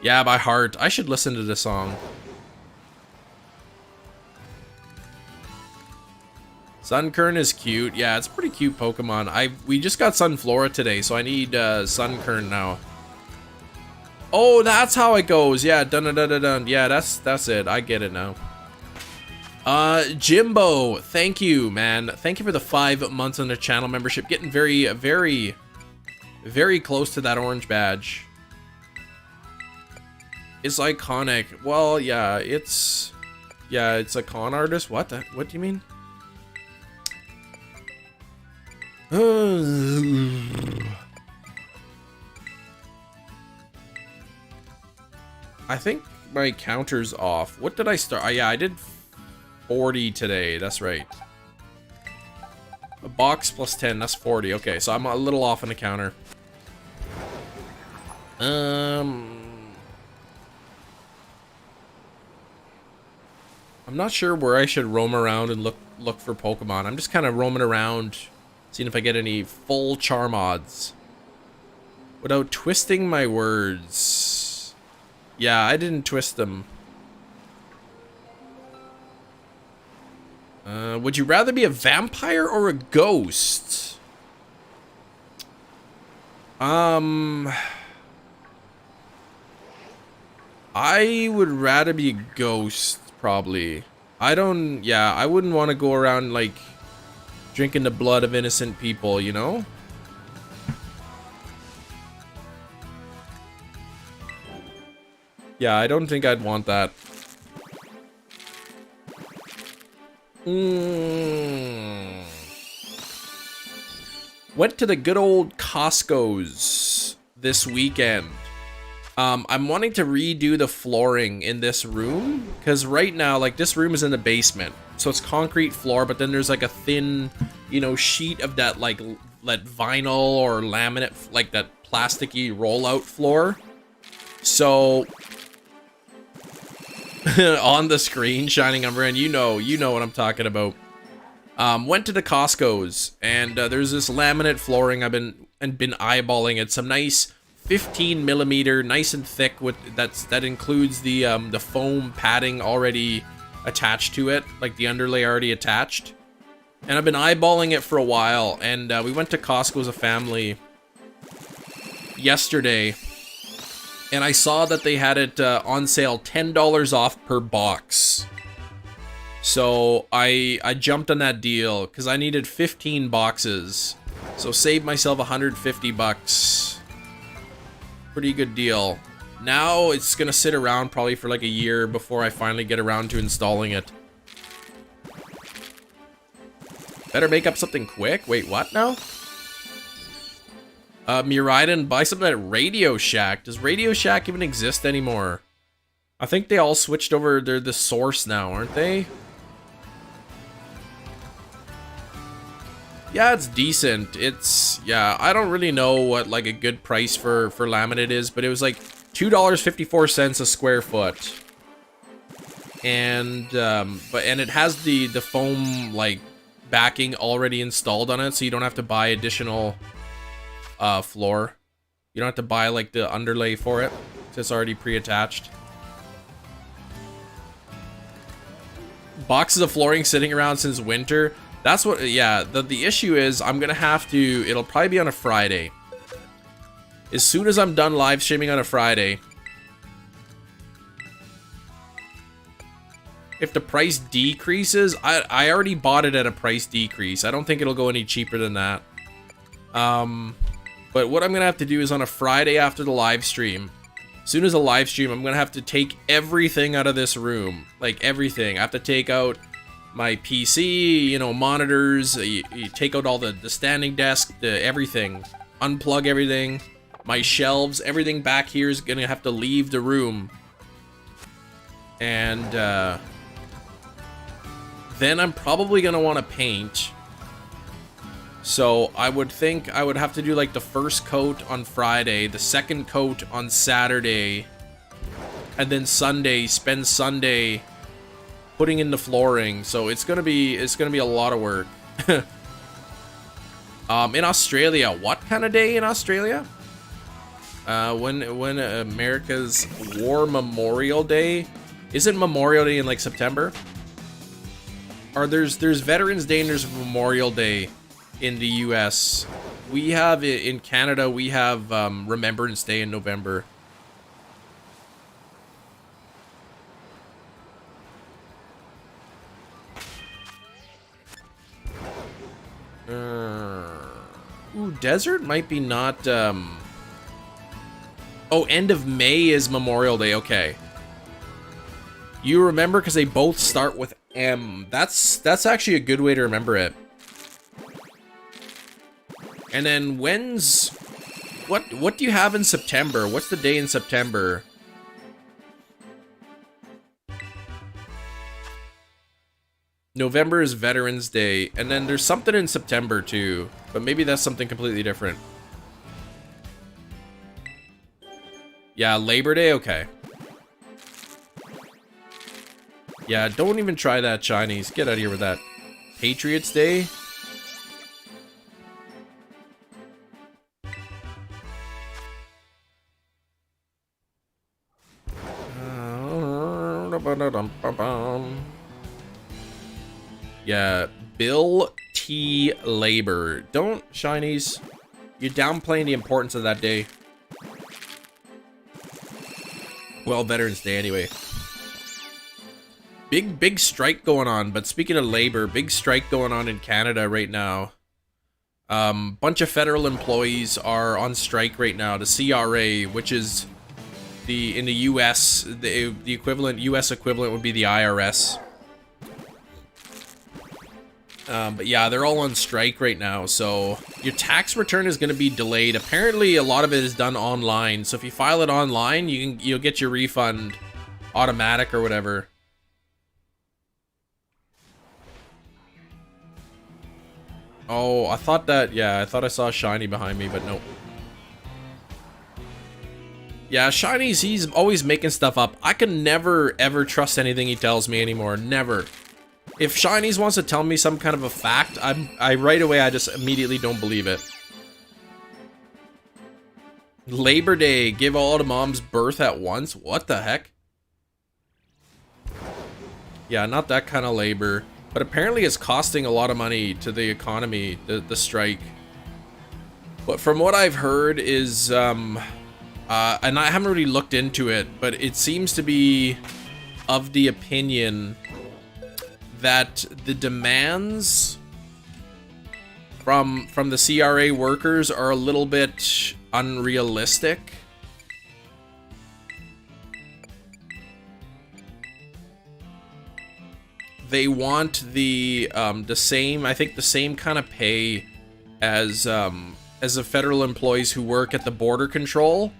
Yeah, by heart. I should listen to this song. Sunkern is cute. Yeah, it's a pretty cute Pokemon. We just got Sunflora today, so I need Sunkern now. Oh, that's how it goes. Yeah, dun dun dun dun dun. Yeah, that's it. I get it now. Jimbo, thank you, man. Thank you for the 5 months on the channel membership. Getting very, very, very close to that orange badge. It's iconic. Well, yeah, it's a con artist. What do you mean? I think my counter's off. What did I start? Yeah, I did 40 today. That's right. A box plus 10. That's 40. Okay, so I'm a little off on the counter. I'm not sure where I should roam around and look for Pokemon. I'm just kind of roaming around, seeing if I get any full charm odds without twisting my words. Yeah, I didn't twist them. Would you rather be a vampire or a ghost? I would rather be a ghost, probably. I wouldn't want to go around, like, drinking the blood of innocent people, you know? Yeah, I don't think I'd want that. Went to the good old Costco's this weekend. I'm wanting to redo the flooring in this room, because right now, like, this room is in the basement. So it's concrete floor, but then there's like a thin, you know, sheet of that, like, that vinyl or laminate, like that plasticky rollout floor. So on the screen, Shining Umber, and you know what I'm talking about. Went to the Costco's, and there's this laminate flooring I've been eyeballing. It's some nice 15 millimeter, nice and thick, with that includes the foam padding already attached to it, like the underlay already attached. And I've been eyeballing it for a while, and we went to Costco as a family yesterday, and I saw that they had it on sale, $10 off per box. So I jumped on that deal because I needed 15 boxes, so saved myself 150 bucks. Pretty good deal. Now it's gonna sit around probably for like a year before I finally get around to installing it. Better make up something quick. Wait, what now? Miraiden, buy something at Radio Shack. Does Radio Shack even exist anymore? I think they all switched over. They're the source now, aren't they? Yeah, it's decent. It's, yeah, I don't really know what like a good price for laminate is, but it was like $2.54 a square foot. And and it has the foam like backing already installed on it, so you don't have to buy additional floor. You don't have to buy like the underlay for it. It's already pre-attached. Boxes of flooring sitting around since winter. That's what, yeah, the issue is I'm gonna have to, it'll probably be on a Friday. As soon as I'm done live streaming on a Friday, if the price decreases, I already bought it at a price decrease. I don't think it'll go any cheaper than that. But what I'm gonna have to do is on a Friday after the live stream, as soon as the live stream, I'm gonna have to take everything out of this room. Like everything. I have to take out my PC, you know, monitors, you take out all the standing desk, everything. Unplug everything. My shelves, everything back here is gonna have to leave the room. And then I'm probably gonna want to paint. So I would think I would have to do like the first coat on Friday, the second coat on Saturday, and then Sunday, spend Sunday putting in the flooring. So it's gonna be a lot of work. In Australia, what kind of day in Australia? When America's War Memorial Day? Isn't Memorial Day in like September? Or there's Veterans Day and there's Memorial Day in the US. We have in Canada, we have Remembrance Day in November. Ooh, desert might be not, oh, end of May is Memorial Day, okay. You remember because they both start with M. That's actually a good way to remember it. And then when's, what do you have in September? What's the day in September? November is Veterans Day, and then there's something in September too, but maybe that's something completely different. Yeah, Labor Day, okay. Yeah, don't even try that, Chinese. Get out of here with that. Patriots Day? Yeah, Bill T. Labor. Don't, Shinies. You're downplaying the importance of that day. Well, Veterans Day anyway. Big strike going on. But speaking of labor, big strike going on in Canada right now. Bunch of federal employees are on strike right now. The CRA, which is in the US, the equivalent, US equivalent would be the IRS. But yeah, they're all on strike right now, so your tax return is going to be delayed. Apparently, a lot of it is done online, so if you file it online, you'll get your refund automatic or whatever. Oh, I thought that, yeah, I thought I saw Shiny behind me, but nope. Yeah, Shiny's, he's always making stuff up. I can never, ever trust anything he tells me anymore. Never. If Shinies wants to tell me some kind of a fact, I right away, I just immediately don't believe it. Labor Day, give all the moms birth at once? What the heck? Yeah, not that kind of labor. But apparently it's costing a lot of money to the economy, the strike. But from what I've heard is, and I haven't really looked into it, but it seems to be of the opinion that the demands from the CRA workers are a little bit unrealistic. They want the same, I think the same kind of pay as the federal employees who work at the border control,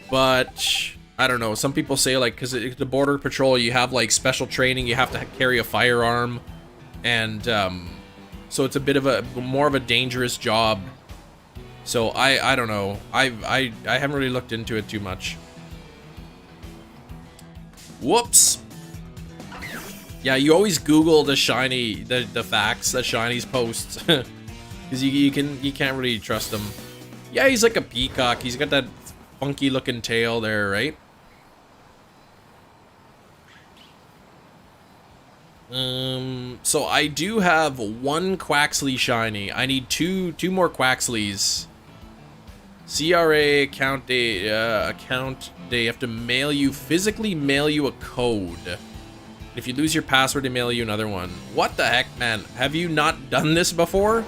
but I don't know. Some people say like because the border patrol, you have like special training, you have to carry a firearm, and so it's a bit of a more of a dangerous job. So I don't know. I haven't really looked into it too much. Whoops. Yeah, you always Google the shiny, the facts that Shinies post, because you can't really trust them. Yeah, he's like a peacock. He's got that funky looking tail there, right? So I do have one Quaxley shiny. I need two more Quaxleys. CRA account they have to physically mail you a code. If you lose your password, they mail you another one. What the heck, man? Have you not done this before? Do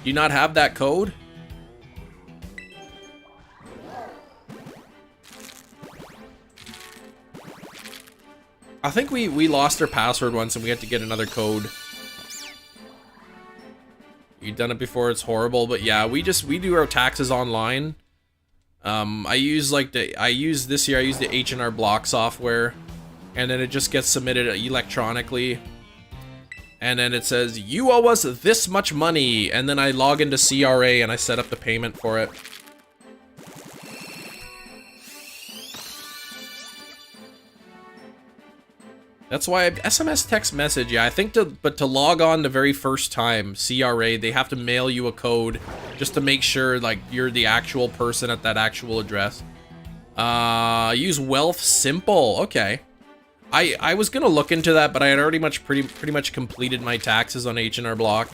you not have that code? I think we lost our password once and we had to get another code. You've done it before, it's horrible, but yeah, we do our taxes online. I use this year I use the H&R Block software, and then it just gets submitted electronically, and then it says you owe us this much money, and then I log into CRA and I set up the payment for it. That's why SMS text message, yeah, I think to log on the very first time, CRA, they have to mail you a code just to make sure, like, you're the actual person at that actual address. Use Wealth Simple, okay. I was gonna look into that, but I had already pretty much completed my taxes on H&R Block.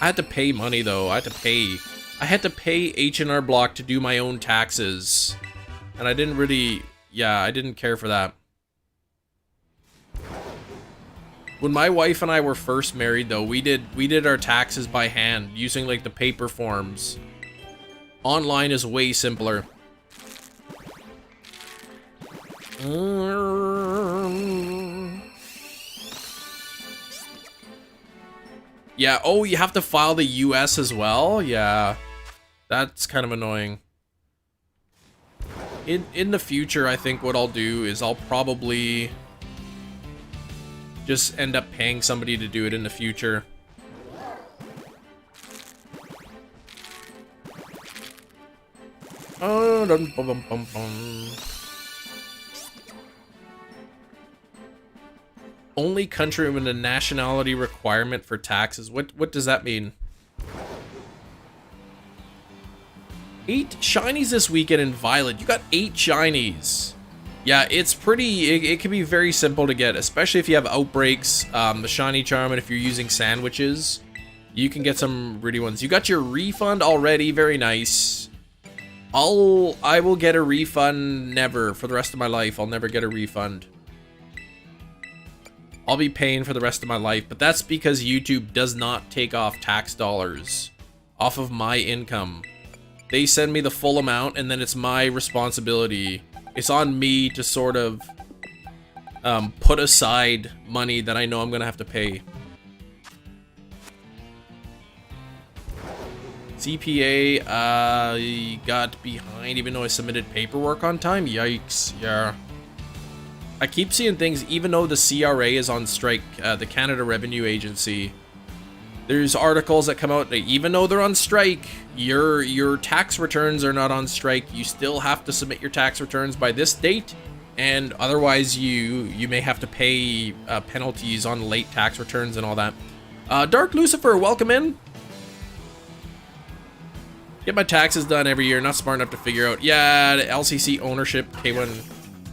I had to pay money, though, I had to pay H&R Block to do my own taxes. And I didn't really, yeah, I didn't care for that. When my wife and I were first married, though, we did our taxes by hand, using, like, the paper forms. Online is way simpler. Yeah, oh, you have to file the US as well? Yeah, that's kind of annoying. In the future, I think what I'll do is I'll probably just end up paying somebody to do it in the future. Oh, dum, bum, bum, bum. Only country with a nationality requirement for taxes. What does that mean? 8 shinies this weekend in Violet. You got 8 shinies. Yeah, it's pretty, it can be very simple to get, especially if you have outbreaks, the shiny charm, and if you're using sandwiches, you can get some really ones. You got your refund already, very nice. I will get a refund never, for the rest of my life, I'll never get a refund. I'll be paying for the rest of my life, but that's because YouTube does not take off tax dollars off of my income. they send me the full amount, and then it's my responsibility. It's on me to sort of put aside money that I know I'm gonna have to pay. CPA got behind even though I submitted paperwork on time. Yikes. Yeah. I keep seeing things even though the CRA is on strike, the Canada Revenue Agency. There's articles that come out that even though they're on strike, your tax returns are not on strike. You still have to submit your tax returns by this date, and otherwise you may have to pay penalties on late tax returns and all that. Dark Lucifer, welcome in. Get my taxes done every year. Not smart enough to figure out. Yeah, the LCC ownership K1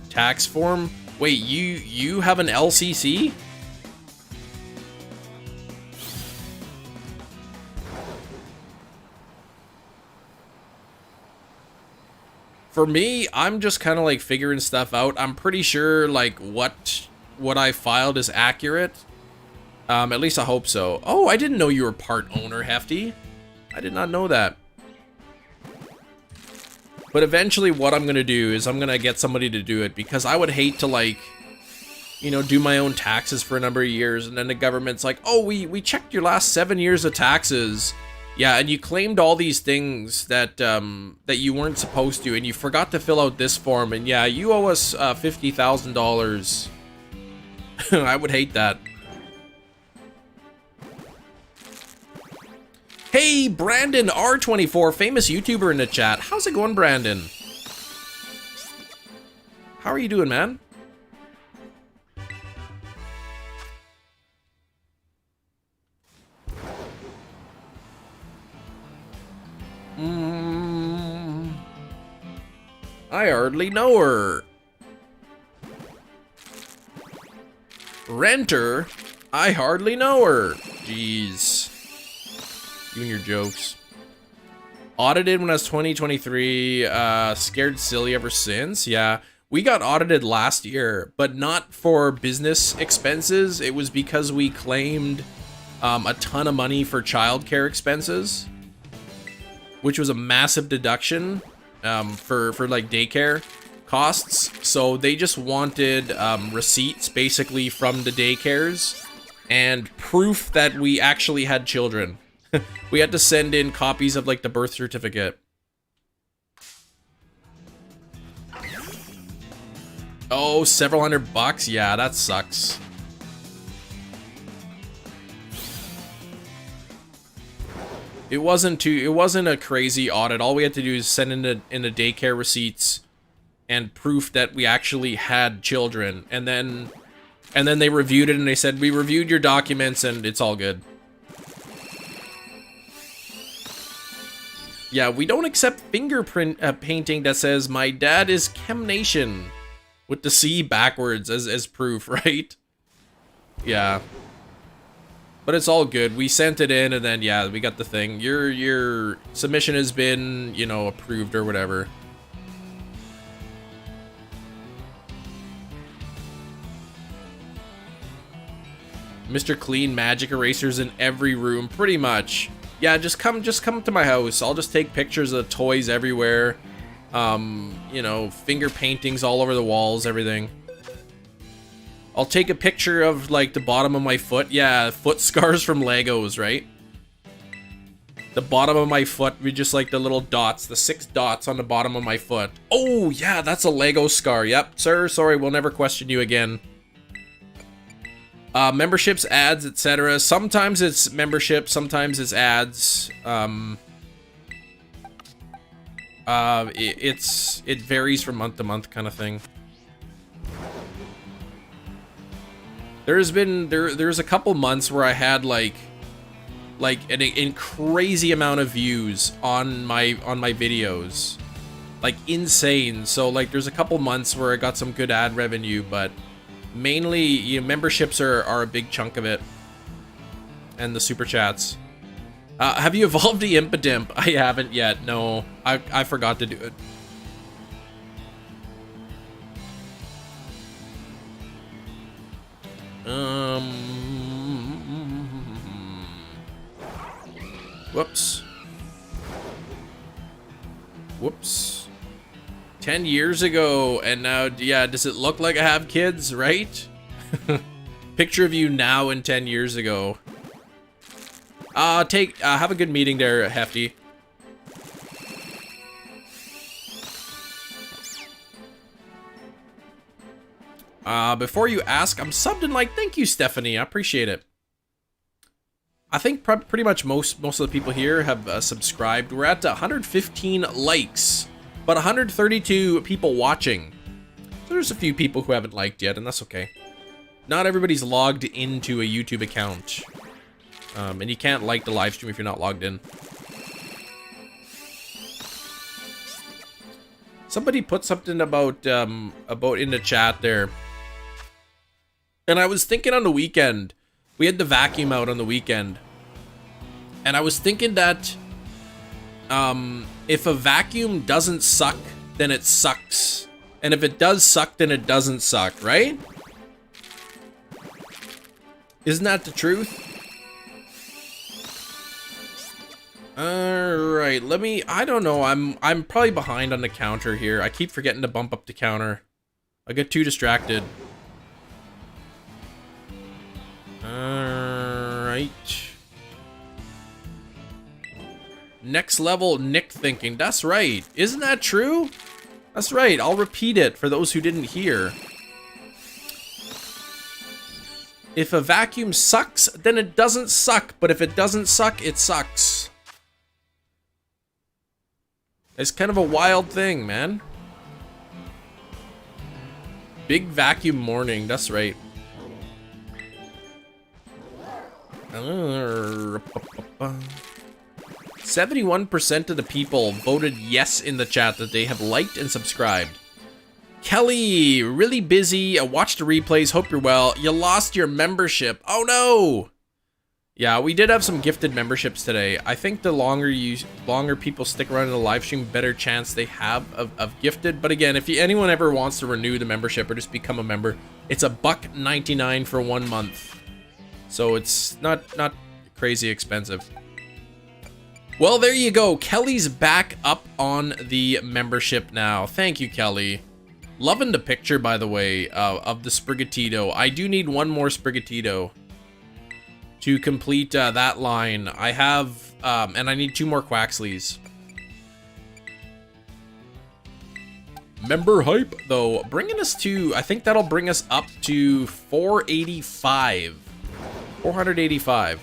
tax form. Wait, you have an LCC? For me, I'm just kind of like figuring stuff out. I'm pretty sure like what I filed is accurate. At least I hope so. Oh, I didn't know you were part owner, Hefty. I did not know that. But eventually what I'm going to do is I'm going to get somebody to do it, because I would hate to, like, you know, do my own taxes for a number of years and then the government's like, oh, we checked your last 7 years of taxes. Yeah, and you claimed all these things that that you weren't supposed to, and you forgot to fill out this form, and yeah, you owe us $50,000. I would hate that. Hey, Brandon R24, famous YouTuber in the chat. How's it going, Brandon? How are you doing, man? I hardly know her. Renter? I hardly know her. Jeez. You and your jokes. Audited when I was 23, scared silly ever since. Yeah, we got audited last year, but not for business expenses. It was because we claimed a ton of money for childcare expenses, which was a massive deduction for like daycare costs. So they just wanted receipts basically from the daycares and proof that we actually had children. We had to send in copies of like the birth certificate. Oh, several $100. Yeah, that sucks. It wasn't a crazy audit. All we had to do is send in the daycare receipts and proof that we actually had children. And then they reviewed it and they said, we reviewed your documents and it's all good. Yeah, we don't accept fingerprint painting that says my dad is Chem Nation with the C backwards as proof, right? Yeah. But it's all good. We sent it in and then yeah, we got the thing. Your submission has been, you know, approved or whatever. Mr. Clean magic erasers in every room, pretty much. Yeah, just come to my house. I'll just take pictures of toys everywhere. You know, finger paintings all over the walls, everything. I'll take a picture of like the bottom of my foot. Yeah, foot scars from Legos, right? The bottom of my foot, we just like the little dots, the 6 dots on the bottom of my foot. Oh yeah, that's a Lego scar. Yep, sir, sorry, we'll never question you again. Memberships, ads, etc. Sometimes it's membership, sometimes it's ads. It varies from month to month, kind of thing. There's a couple months where I had like an crazy amount of views on my videos, like insane. So like there's a couple months where I got some good ad revenue, but mainly, you know, memberships are a big chunk of it, and the super chats. Have you evolved the Impidimp? I haven't yet. No, I forgot to do it. Whoops. Whoops. 10 years ago, and now, yeah, does it look like I have kids, right? Picture of you now and 10 years ago. Have a good meeting there, Hefty. Before you ask, I'm subbed and like, thank you, Stephanie. I appreciate it. I think pretty much most of the people here have subscribed. We're at 115 likes. But 132 people watching. So there's a few people who haven't liked yet, and that's okay. Not everybody's logged into a YouTube account. And you can't like the live stream if you're not logged in. Somebody put something about in the chat there. And I was thinking on the weekend, we had the vacuum out on the weekend. And I was thinking that if a vacuum doesn't suck, then it sucks. And if it does suck, then it doesn't suck, right? Isn't that the truth? Alright, I don't know, I'm probably behind on the counter here. I keep forgetting to bump up the counter. I get too distracted. Alright. Next level Nick thinking. That's right. Isn't that true? That's right. I'll repeat it for those who didn't hear. If a vacuum sucks, then it doesn't suck. But if it doesn't suck, it sucks. It's kind of a wild thing, man. Big vacuum morning. That's right. 71% of the people voted yes in the chat that they have liked and subscribed. Kelly, really busy. Watch the replays. Hope you're well. You lost your membership. Oh no! Yeah, we did have some gifted memberships today. I think the longer people stick around in the live stream, better chance they have of gifted. But again, if anyone ever wants to renew the membership or just become a member, it's $1.99 for 1 month. So it's not crazy expensive. Well, there you go. Kelly's back up on the membership now. Thank you, Kelly. Loving the picture, by the way, of the Sprigatito. I do need one more Sprigatito to complete that line. I have, and I need 2 more Quaxleys. Member hype, though, bringing us to, I think that'll bring us up to 485. 485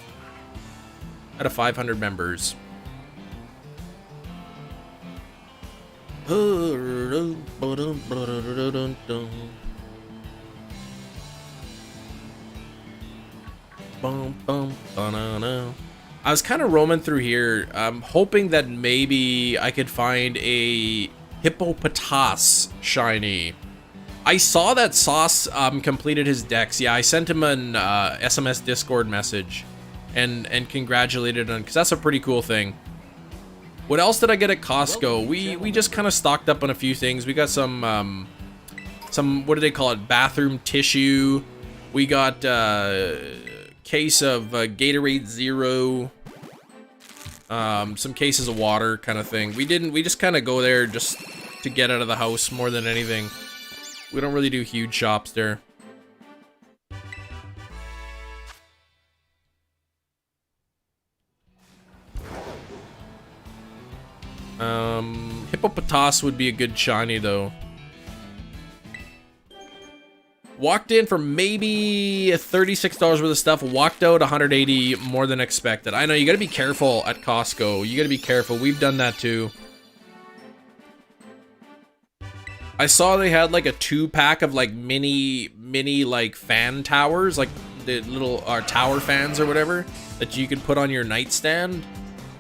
out of 500 members. I was kind of roaming through here, hoping that maybe I could find a Hippopotas shiny. I saw that Sauce completed his dex. Yeah, I sent him an SMS Discord message and congratulated him, because that's a pretty cool thing. What else did I get at Costco? We just kind of stocked up on a few things. We got some what do they call it? Bathroom tissue. We got case of Gatorade Zero. Some cases of water kind of thing. We just kind of go there just to get out of the house more than anything. We don't really do huge shops there. Hippopotas would be a good shiny though. Walked in for maybe $36 worth of stuff, walked out 180 more than expected. I know, you gotta be careful at Costco. You gotta be careful. We've done that too. I saw they had like a 2-pack of like mini like fan towers, like the little tower fans or whatever that you could put on your nightstand.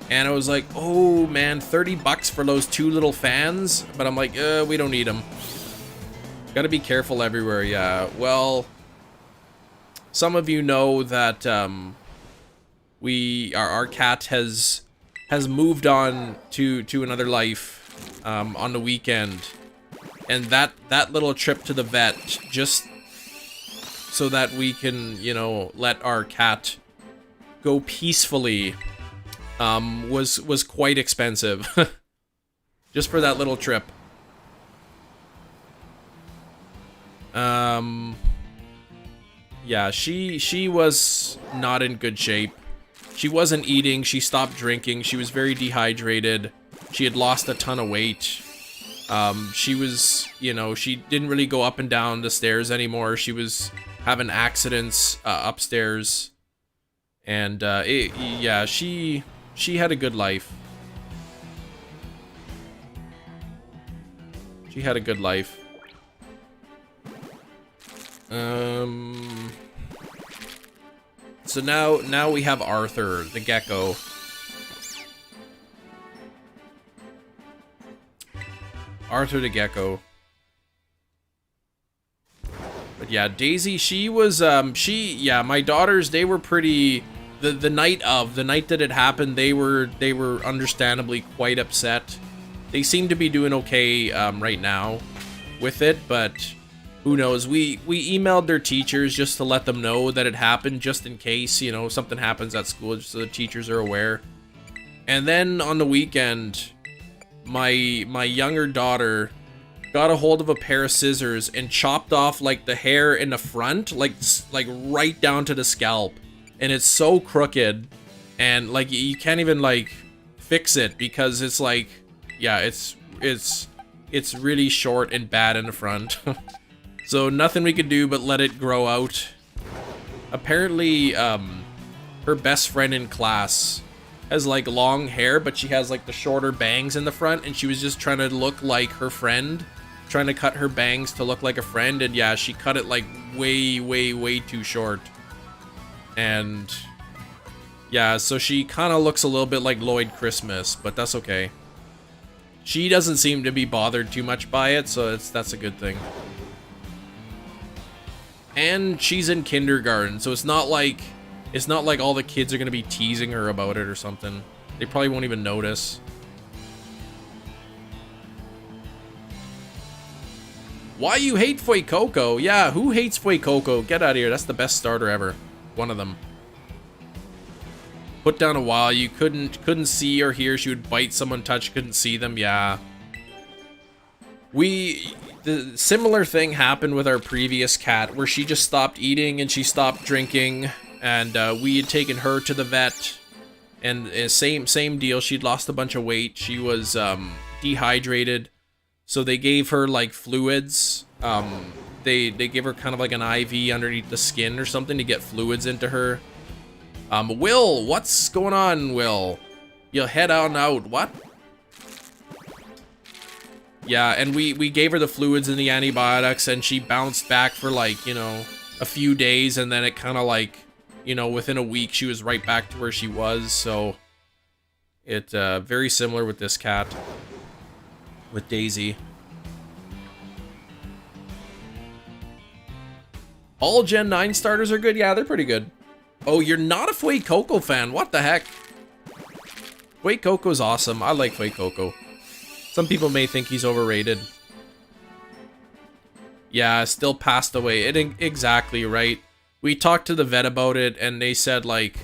And I was like, oh man, 30 bucks for those 2 little fans. But I'm like, we don't need them. Gotta be careful everywhere, yeah. Well, some of you know that our cat has moved on to another life on the weekend. And that little trip to the vet, just so that we can, you know, let our cat go peacefully, was quite expensive. Just for that little trip. Yeah, she was not in good shape. She wasn't eating, she stopped drinking, she was very dehydrated. She had lost a ton of weight. She was, you know, she didn't really go up and down the stairs anymore. She was having accidents upstairs. And yeah, she had a good life. She had a good life. So now we have Arthur, the gecko. Arthur the gecko. But yeah, Daisy, she was, yeah, my daughters, they were pretty, the night that it happened, they were understandably quite upset. They seem to be doing okay, right now with it, but who knows? We emailed their teachers just to let them know that it happened, just in case, you know, something happens at school, just so the teachers are aware. And then on the weekend, my younger daughter got a hold of a pair of scissors and chopped off like the hair in the front, like right down to the scalp, and it's so crooked, and like you can't even like fix it because it's like, yeah, it's really short and bad in the front. So nothing we could do but let it grow out. Apparently, her best friend in class has like long hair, but she has like the shorter bangs in the front, and she was just trying to look like her friend, trying to cut her bangs to look like a friend, and yeah, she cut it like way too short. And yeah, so she kind of looks a little bit like Lloyd Christmas, but that's okay. She doesn't seem to be bothered too much by it, so that's a good thing. And she's in kindergarten, so it's not like all the kids are gonna be teasing her about it or something. They probably won't even notice. Why you hate Fuecoco? Yeah, who hates Fuecoco? Get out of here. That's the best starter ever. One of them. Put down a while. You couldn't see or hear. She would bite someone, touch, couldn't see them. Yeah. The similar thing happened with our previous cat, where she just stopped eating and she stopped drinking, and we had taken her to the vet, and same deal. She'd lost a bunch of weight. She was dehydrated, so they gave her like fluids. They gave her kind of like an IV underneath the skin or something to get fluids into her. Will, what's going on, Will? You'll head on out. What? Yeah, and we gave her the fluids and the antibiotics, and she bounced back for like, you know, a few days, and then it kind of like, you know, within a week she was right back to where she was. So it very similar with this cat, with Daisy. All Gen 9 starters are good. Yeah, they're pretty good. Oh, you're not a Fuecoco fan. What the heck? Fuecoco's awesome. I like Fuecoco. Some people may think he's overrated. Yeah, still passed away. Exactly, right? We talked to the vet about it, and they said, like,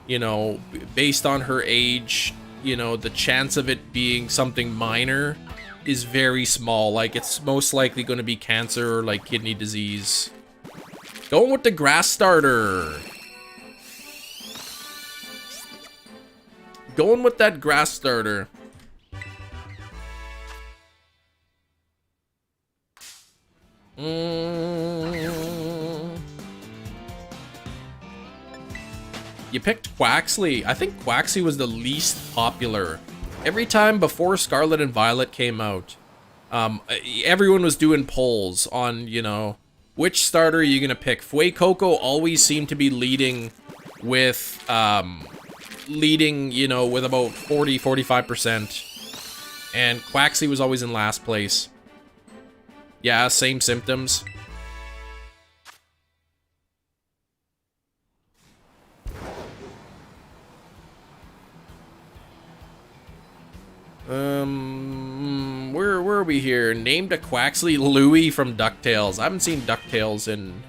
you know, based on her age, you know, the chance of it being something minor is very small. Like, it's most likely going to be cancer or, like, kidney disease. Going with the grass starter. Going with that grass starter. You picked Quaxley. I think Quaxley was the least popular. Every time before Scarlet and Violet came out, everyone was doing polls on, you know, which starter are you gonna pick. Fuecoco always seemed to be leading with, you know, with about 40-45%. And Quaxley was always in last place. Yeah, same symptoms. Where are we here? Named a Quaxley. Louie from DuckTales. I haven't seen DuckTales in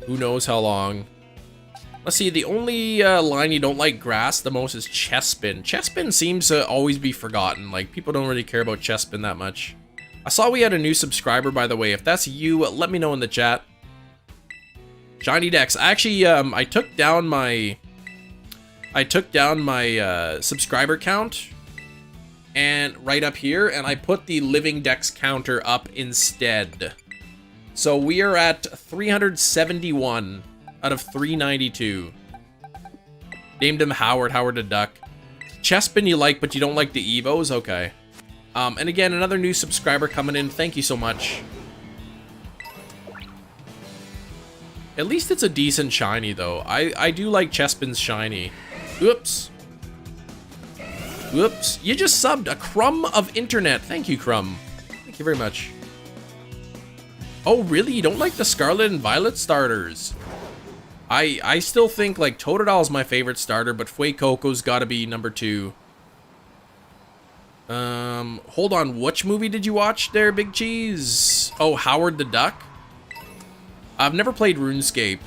who knows how long. Let's see, the only line you don't like grass the most is Chespin. Chespin seems to always be forgotten. Like, people don't really care about Chespin that much. I saw we had a new subscriber, by the way. If that's you, let me know in the chat. Shiny Dex. Actually, I took down my subscriber count and right up here, and I put the living Dex counter up instead. So we are at 371 out of 392. Named him Howard the Duck. Chespin you like, but you don't like the Evos? Okay. And again, another new subscriber coming in. Thank you so much. At least it's a decent shiny, though. I do like Chespin's shiny. Oops. Whoops. You just subbed a crumb of internet. Thank you, Crumb. Thank you very much. Oh, really? You don't like the Scarlet and Violet starters? I still think, like, Totodile is my favorite starter, but Fuecoco's gotta be number 2. Hold on. Which movie did you watch there, Big Cheese? Oh, Howard the Duck? I've never played RuneScape.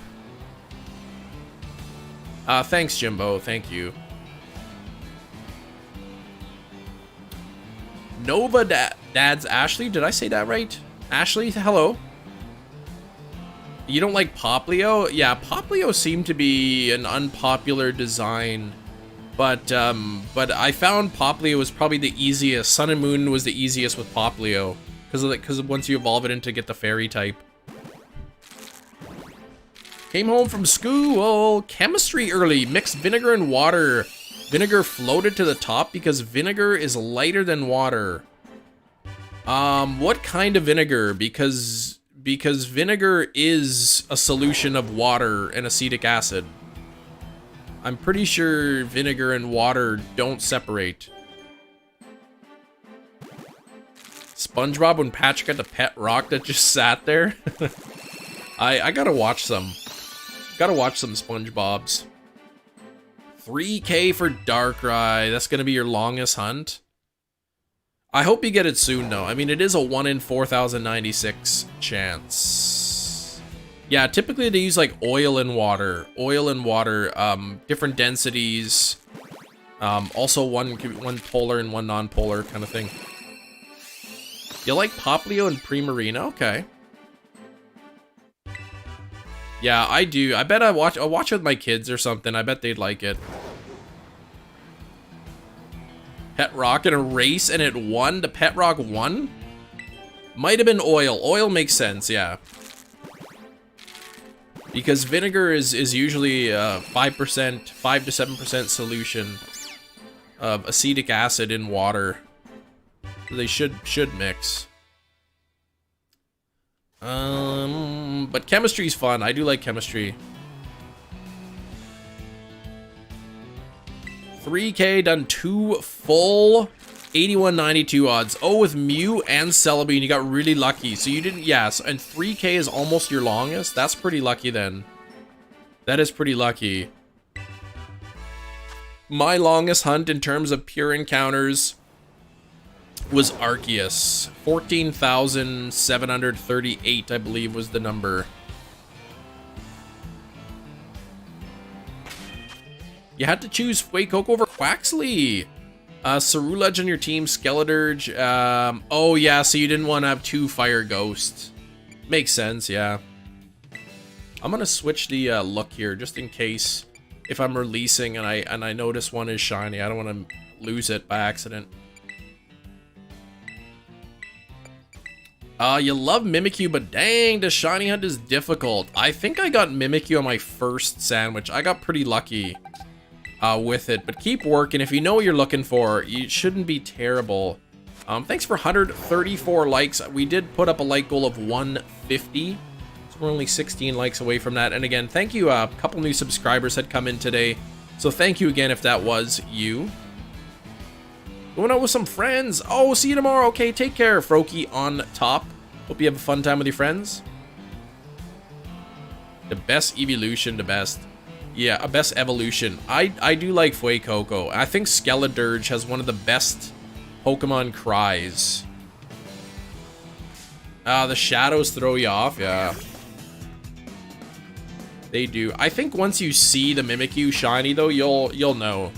Thanks, Jimbo. Thank you. Nova Dad's Ashley? Did I say that right? Ashley, hello. You don't like Poplio? Yeah, Poplio seemed to be an unpopular design. But I found Poplio was probably the easiest. Sun and Moon was the easiest with Poplio. Because once you evolve it into get the fairy type. Came home from school. Chemistry early. Mixed vinegar and water. Vinegar floated to the top because vinegar is lighter than water. What kind of vinegar? Because vinegar is a solution of water and acetic acid. I'm pretty sure vinegar and water don't separate. SpongeBob when Patrick had the pet rock that just sat there. I gotta watch some. Gotta watch some SpongeBob's. 3K for Darkrai. That's gonna be your longest hunt. I hope you get it soon, though. I mean, it is a 1 in 4,096 chance. Yeah, typically they use like oil and water. Oil and water, different densities. Also one polar and one non-polar kind of thing. You like Poplio and Primarina? Okay. Yeah, I do. I bet I'll watch it with my kids or something. I bet they'd like it. Pet Rock in a race and it won? The Pet Rock won? Might have been oil. Oil makes sense, yeah. Because vinegar is usually 5%, 5 to 7% solution of acetic acid in water. So they should mix. But chemistry's fun. I do like chemistry. 3K done 2 full 81.92 odds. Oh, with Mew and Celebi, and you got really lucky. So you didn't, yes, and 3K is almost your longest. That's pretty lucky then. That is pretty lucky. My longest hunt in terms of pure encounters was Arceus. 14,738, I believe, was the number. You had to choose Fuecoco over Quaxley. Cerulege on your team, Skeledirge. Oh yeah, so you didn't want to have 2 Fire Ghosts. Makes sense, yeah. I'm gonna switch the look here just in case if I'm releasing and I notice one is shiny. I don't want to lose it by accident. You love Mimikyu, but dang, the shiny hunt is difficult. I think I got Mimikyu on my first sandwich. I got pretty lucky with it, but keep working. If you know what you're looking for, you shouldn't be terrible. Thanks for 134 likes. We did put up a like goal of 150, so we're only 16 likes away from that. And again, thank you. A couple new subscribers had come in today, so thank you again if that was you. Going out with some friends. Oh, see you tomorrow. Okay, take care, Froakie on top. Hope you have a fun time with your friends. The best evolution, the best. Yeah, a best evolution. I do like Fuecoco. I think Skeledirge has one of the best Pokemon cries. The shadows throw you off, yeah. They do. I think once you see the Mimikyu shiny, though, you'll know.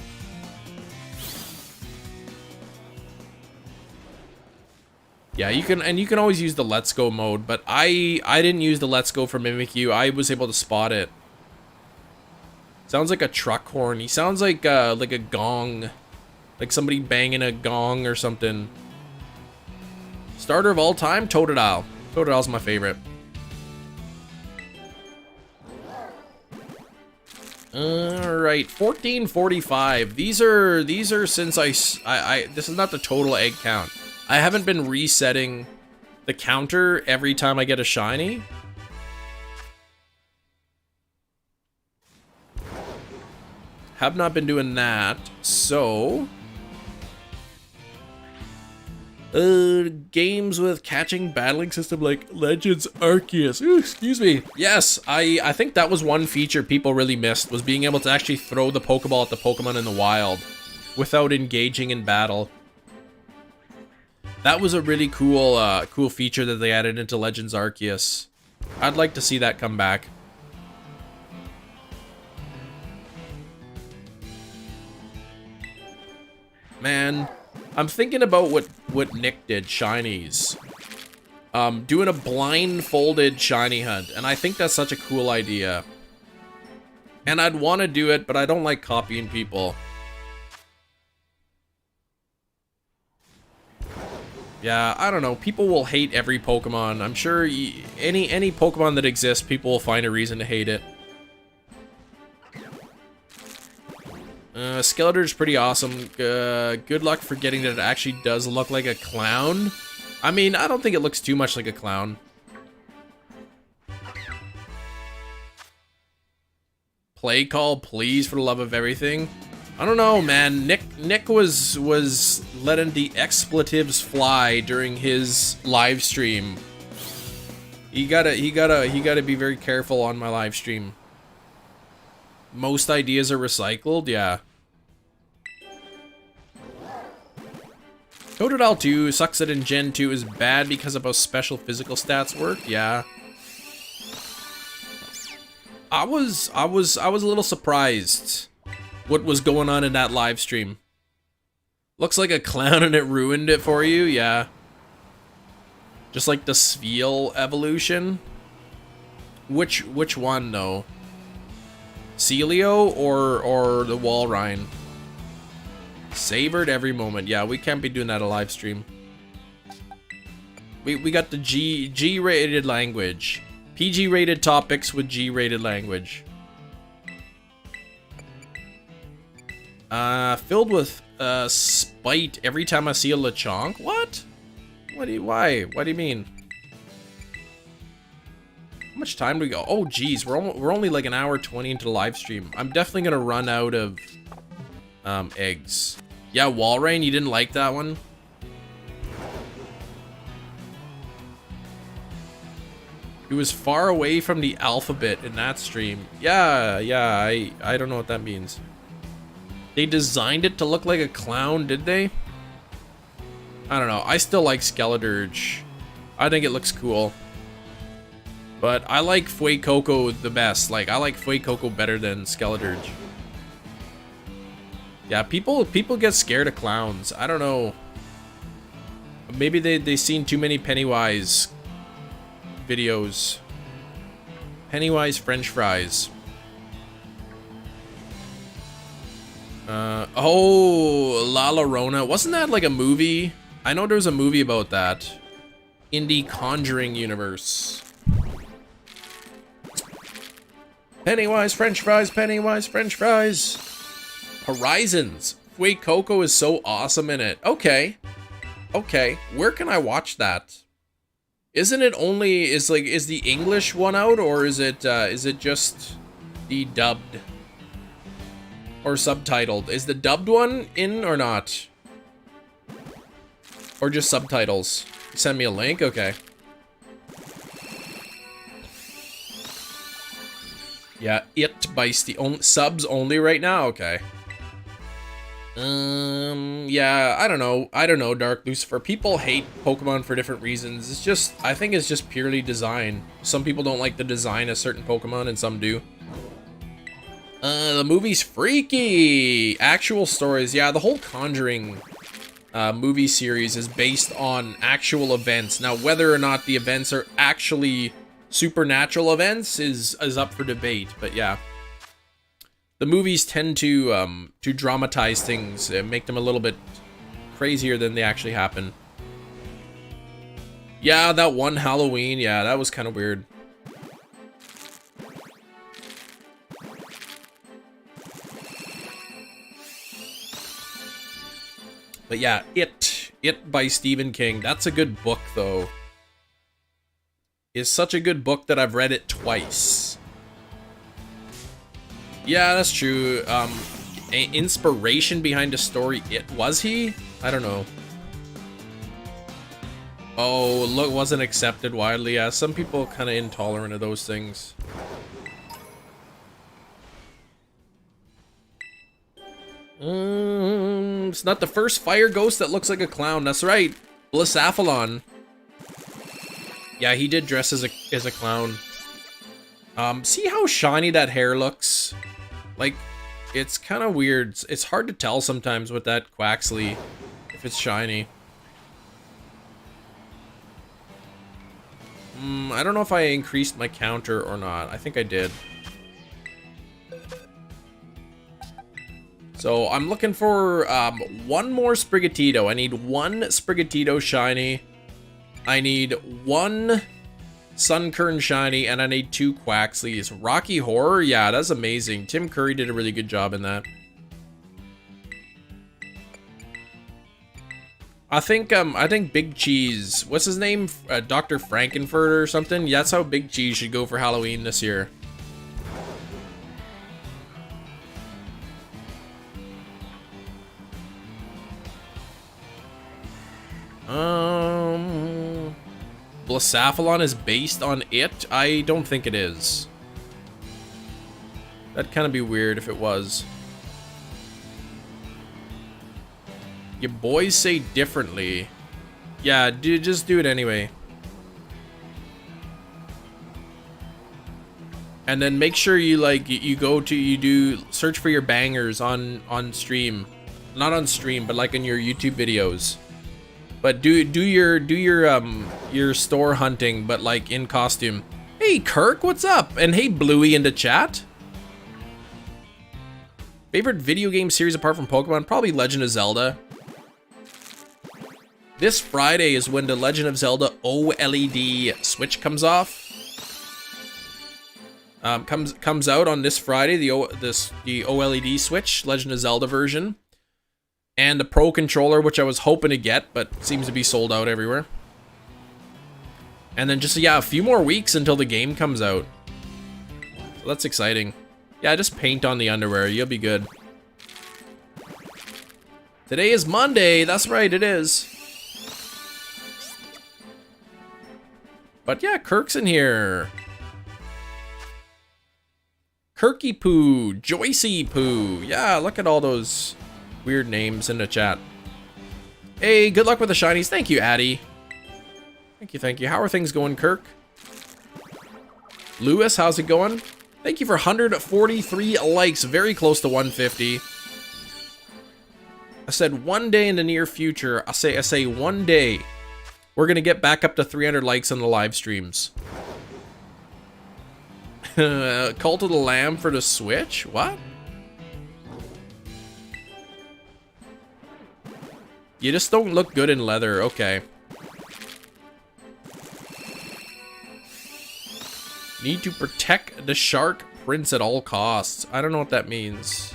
Yeah, you can always use the Let's Go mode, but I didn't use the Let's Go for Mimikyu. I was able to spot it. Sounds like a truck horn. He sounds like a gong, like somebody banging a gong or something. Starter of all time, Totodile. Totodile's my favorite. All right, 1445. These are since I this is not the total egg count. I haven't been resetting the counter every time I get a shiny. Have not been doing that, so... games with catching battling system like Legends Arceus. Ooh, excuse me. Yes, I think that was one feature people really missed, was being able to actually throw the Pokeball at the Pokemon in the wild without engaging in battle. That was a really cool, cool feature that they added into Legends Arceus. I'd like to see that come back. Man, I'm thinking about what Nick did, shinies. Doing a blindfolded shiny hunt, and I think that's such a cool idea. And I'd want to do it, but I don't like copying people. Yeah, I don't know. People will hate every Pokemon. I'm sure any Pokemon that exists, people will find a reason to hate it. Skeletor's pretty awesome. Good luck for getting that it actually does look like a clown. I mean, I don't think it looks too much like a clown. Play call, please, for the love of everything. I don't know, man. Nick was letting the expletives fly during his live stream. He gotta be very careful on my live stream. Most ideas are recycled, yeah. Totodile 2 sucks that in Gen 2 is bad because of how special physical stats work, yeah. I was a little surprised what was going on in that live stream. Looks like a clown and it ruined it for you, yeah. Just like the Spheal evolution. Which one though? Celio or the Walrein? Savored every moment. Yeah, we can't be doing that a live stream. We got the G-rated language. PG-rated topics with G-rated language. Filled with spite every time I see a Lechonk. What? Why? What do you mean? How much time do we go? Oh, geez, we're only like an hour 20 into the live stream. I'm definitely gonna run out of eggs. Yeah, Walrein, you didn't like that one? He was far away from the alphabet in that stream. Yeah, I don't know what that means. They designed it to look like a clown, did they? I don't know. I still like Skeledirge. I think it looks cool. But I like Fuecoco the best. Like, I like Fuecoco better than Skeledirge. Yeah, people get scared of clowns. I don't know. Maybe they seen too many Pennywise videos. Pennywise French fries. Oh, La Llorona. Wasn't that like a movie? I know there was a movie about that. In the Conjuring universe. Pennywise French fries, Pennywise French fries. Horizons. Fuecoco is so awesome in it. Okay. Okay. Where can I watch that? Isn't it only, is the English one out, or is it just the dubbed? Or subtitled? Is the dubbed one in or not? Or just subtitles? Send me a link? Okay. Yeah, it bites the only subs only right now. Okay. Yeah, I don't know, Dark Lucifer. People hate Pokemon for different reasons. It's just, I think it's just purely design. Some people don't like the design of certain Pokemon, and some do. The movie's freaky. Actual stories. Yeah, the whole Conjuring movie series is based on actual events. Now, whether or not the events are actually supernatural events is up for debate. But yeah, the movies tend to dramatize things and make them a little bit crazier than they actually happen. Yeah, that one Halloween. Yeah, that was kind of weird. But yeah, It by Stephen King. That's a good book, though. It's such a good book that I've read it twice. Yeah, that's true. Inspiration behind the story, was he? I don't know. Oh, look, wasn't accepted widely. Yeah, some people kind of intolerant of those things. It's not the first fire ghost that looks like a clown. That's right, Blissaphalon. Yeah, he did dress as a clown. See how shiny that hair looks? Like, it's kind of weird. It's hard to tell sometimes with that Quaxley if it's shiny. I don't know if I increased my counter or not. I think I did. So I'm looking for one more Sprigatito. I need one Sprigatito shiny. I need one Sunkern shiny, and I need 2 Quaxleys. Rocky Horror, yeah, that's amazing. Tim Curry did a really good job in that. I think Big Cheese, what's his name? Dr. Frankenfurter or something? Yeah, that's how Big Cheese should go for Halloween this year. Blissaphalon is based on it? I don't think it is. That'd kind of be weird if it was. Your boys say differently. Yeah, dude, just do it anyway. And then make sure you do search for your bangers on stream. Not on stream, but like in your YouTube videos. But do your store hunting, but like in costume. Hey Kirk, what's up? And hey Bluey in the chat. Favorite video game series apart from Pokemon? Probably Legend of Zelda. This Friday is when the Legend of Zelda OLED Switch comes off. Comes out on this Friday, the OLED Switch, Legend of Zelda version. And the Pro Controller, which I was hoping to get, but seems to be sold out everywhere. And then just, yeah, a few more weeks until the game comes out. So that's exciting. Yeah, just paint on the underwear, you'll be good. Today is Monday, that's right, it is. But yeah, Kirk's in here. Kirky Poo, Joycey Poo. Yeah, look at all those weird names in the chat. Hey, good luck with the shinies. Thank you, Addy. Thank you. How are things going, Kirk? Lewis, how's it going? Thank you for 143 likes. Very close to 150. I said one day in the near future. I say one day. We're gonna get back up to 300 likes on the live streams. Cult of the Lamb for the Switch? What? You just don't look good in leather. Okay. Need to protect the Shark Prince at all costs. I don't know what that means.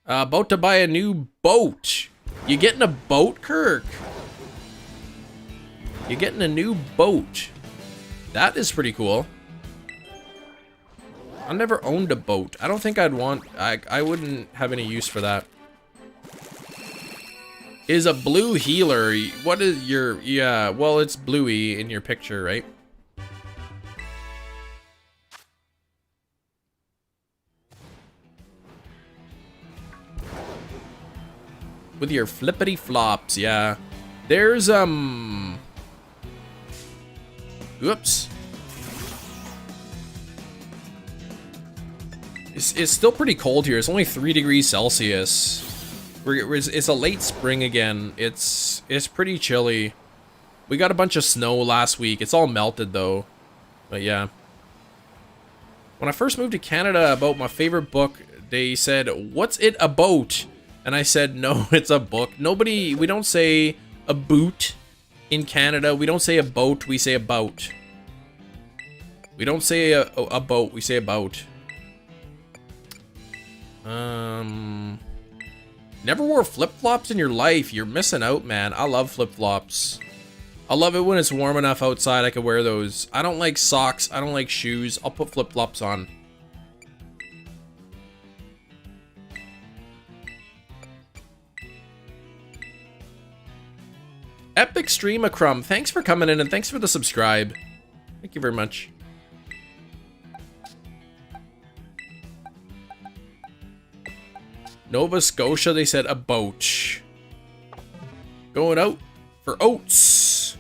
About to buy a new boat. You getting a boat, Kirk? You're getting a new boat. That is pretty cool. I never owned a boat. I don't think I'd want... I wouldn't have any use for that. Is a blue healer... What is your... Yeah, well, it's Bluey in your picture, right? With your flippity flops, yeah. There's, Oops. It's still pretty cold here. It's only 3 degrees Celsius. It's a late spring again. It's pretty chilly. We got a bunch of snow last week. It's all melted though. But yeah. When I first moved to Canada about my favorite book, they said, "What's it about?" And I said, "No, it's a book." We don't say a boot in Canada. We don't say a boat, we say about. We don't say a boat, we say about. Never wore flip-flops in your life. You're missing out, man. I love flip-flops. I love it when it's warm enough outside I can wear those. I don't like socks. I don't like shoes. I'll put flip-flops on. Epic Stream a Crumb. Thanks for coming in and thanks for the subscribe. Thank you very much. Nova Scotia, they said a boat. Going out for oats.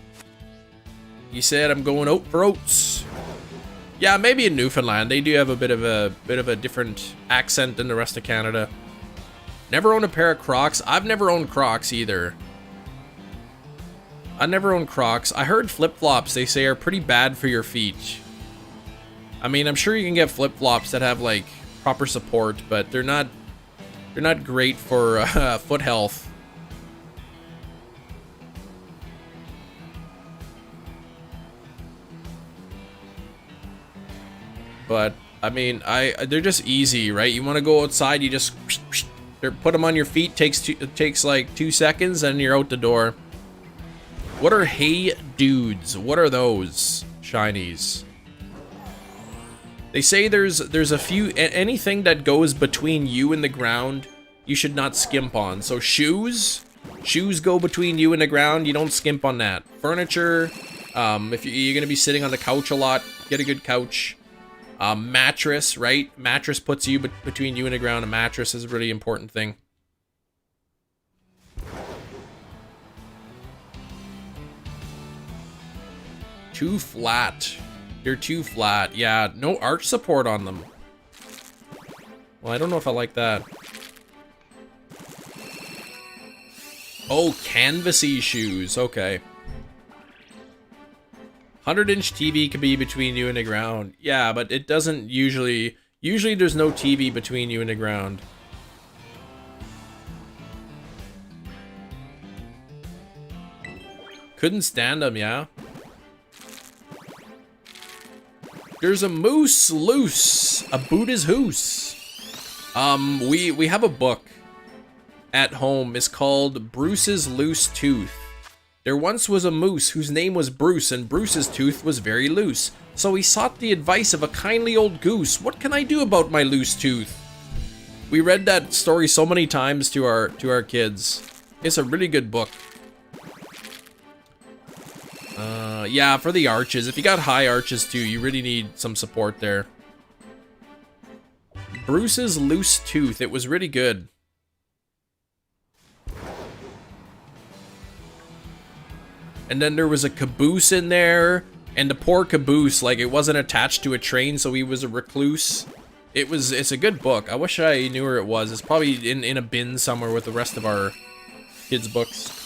He said I'm going out for oats. Yeah, maybe in Newfoundland they do have a bit of a different accent than the rest of Canada. Never owned a pair of Crocs. I've never owned Crocs either. I never owned Crocs. I heard flip-flops they say are pretty bad for your feet. I mean, I'm sure you can get flip-flops that have like proper support, but they're not great for foot health. But I mean, they're just easy, right? You want to go outside, you just put them on your feet. Takes like 2 seconds, and you're out the door. What are Hey Dudes? What are those shinies? They say there's a few, anything that goes between you and the ground, you should not skimp on. So shoes go between you and the ground, you don't skimp on that. Furniture, if you're gonna be sitting on the couch a lot, get a good couch. Mattress, right? Mattress puts you between you and the ground. A mattress is a really important thing. Too flat. They're too flat. Yeah, no arch support on them. Well, I don't know if I like that. Oh, canvasy shoes. Okay. 100-inch TV can be between you and the ground. Yeah, but it doesn't usually... Usually there's no TV between you and the ground. Couldn't stand them, yeah? There's a moose loose. A boot is hoose. We have a book at home. It's called Bruce's Loose Tooth. There once was a moose whose name was Bruce, and Bruce's tooth was very loose. So he sought the advice of a kindly old goose. What can I do about my loose tooth? We read that story so many times to our kids. It's a really good book. Yeah, for the arches. If you got high arches too, you really need some support there. Bruce's Loose Tooth. It was really good. And then there was a caboose in there, and the poor caboose, like, it wasn't attached to a train, so he was a recluse. It's a good book. I wish I knew where it was. It's probably in a bin somewhere with the rest of our kids' books.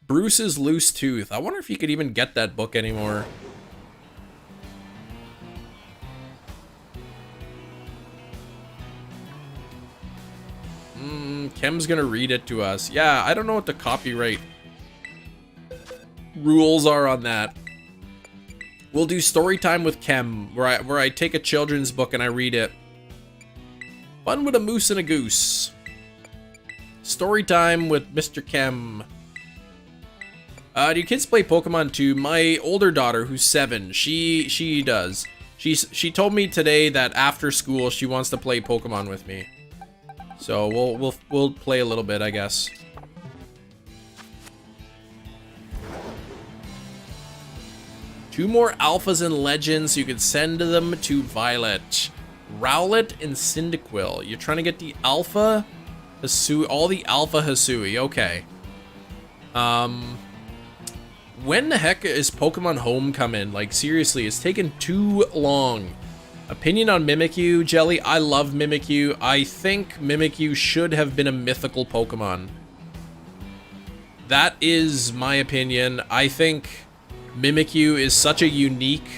Bruce's Loose Tooth. I wonder if you could even get that book anymore. Kem's gonna read it to us. Yeah, I don't know what the copyright rules are on that. We'll do story time with Kem, where I take a children's book and I read it. Fun with a moose and a goose. Story time with Mr. Kem. Do your kids play Pokemon too? My older daughter, who's 7, she does. She told me today that after school she wants to play Pokemon with me. So we'll play a little bit, I guess. Two more alphas and legends, so you can send them to Violet. Rowlet and Cyndaquil. You're trying to get the alpha Hisui, all the alpha Hisui. Okay. When the heck is Pokemon Home coming? Like, seriously, it's taken too long. Opinion on Mimikyu, Jelly. I love Mimikyu. I think Mimikyu should have been a mythical Pokemon. That is my opinion. I think Mimikyu is such a unique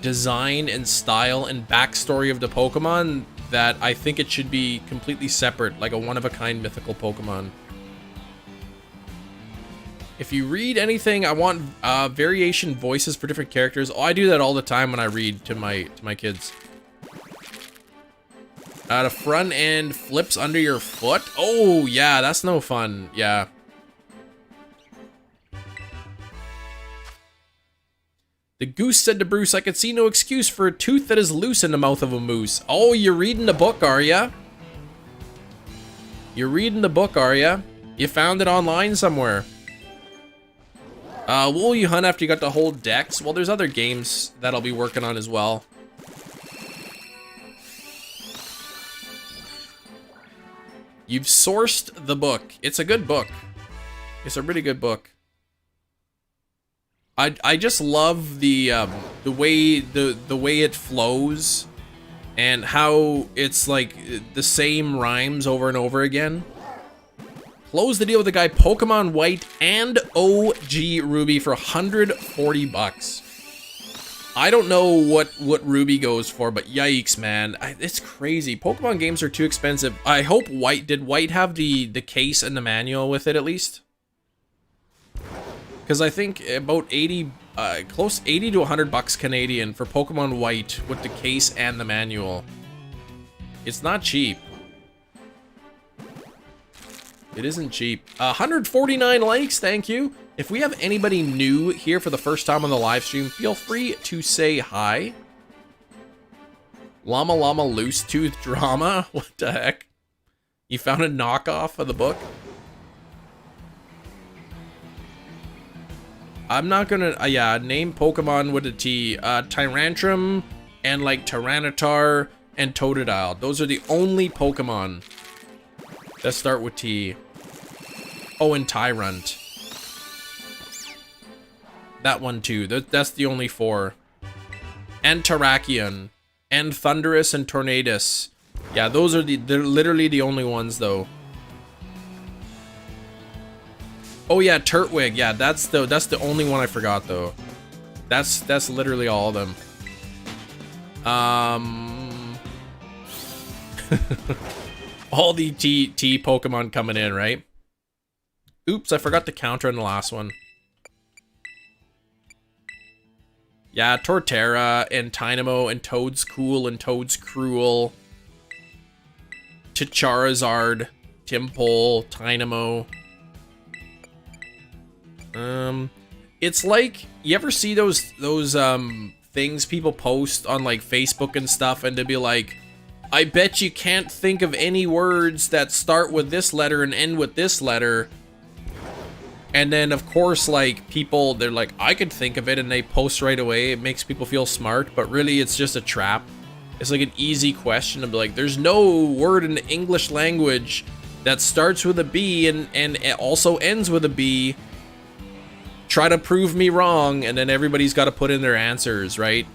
design and style and backstory of the Pokemon that I think it should be completely separate, like a one-of-a-kind mythical Pokemon. If you read anything, I want variation voices for different characters. Oh, I do that all the time when I read to my kids. The front end flips under your foot. Oh, yeah, that's no fun. Yeah. The goose said to Bruce, I could see no excuse for a tooth that is loose in the mouth of a moose. Oh, you're reading the book, are ya? You're reading the book, are ya? You found it online somewhere. What will you hunt after you got the whole Dex? Well, there's other games that I'll be working on as well. You've sourced the book. It's a good book. It's a really good book. I just love the way it flows and how it's like the same rhymes over and over again. Close the deal with the guy Pokemon White and OG Ruby for 140 bucks. I don't know what Ruby goes for, but yikes, man. It's crazy. Pokemon games are too expensive. I hope White... Did White have the case and the manual with it at least? Because I think about 80... close 80 to 100 bucks Canadian for Pokemon White with the case and the manual. It's not cheap. It isn't cheap. 149 likes, thank you. If we have anybody new here for the first time on the live stream, feel free to say hi. Llama Llama Loose Tooth Drama? What the heck? You found a knockoff of the book? I'm not gonna, yeah, name Pokemon with a T. Tyrantrum and like Tyranitar and Totodile. Those are the only Pokemon that start with T. Oh, and Tyrant. That one too. That's the only 4. And Terrakion. And Thundurus and Tornadus. Yeah, those are they're literally the only ones though. Oh yeah, Turtwig. Yeah, that's the only one I forgot though. That's literally all of them. All the T Pokemon coming in, right? Oops, I forgot the counter on the last one. Yeah, Torterra and Tynamo and Toad's Cool and Toad's Cruel. Charizard, Timpole, Tynamo. It's like, you ever see those things people post on like Facebook and stuff, and to be like, I bet you can't think of any words that start with this letter and end with this letter. And then of course, like, people, they're like, I could think of it, and they post right away. It makes people feel smart, but really it's just a trap. It's like an easy question to be like, there's no word in the English language that starts with a B and it also ends with a B. Try to prove me wrong, and then everybody's got to put in their answers, right?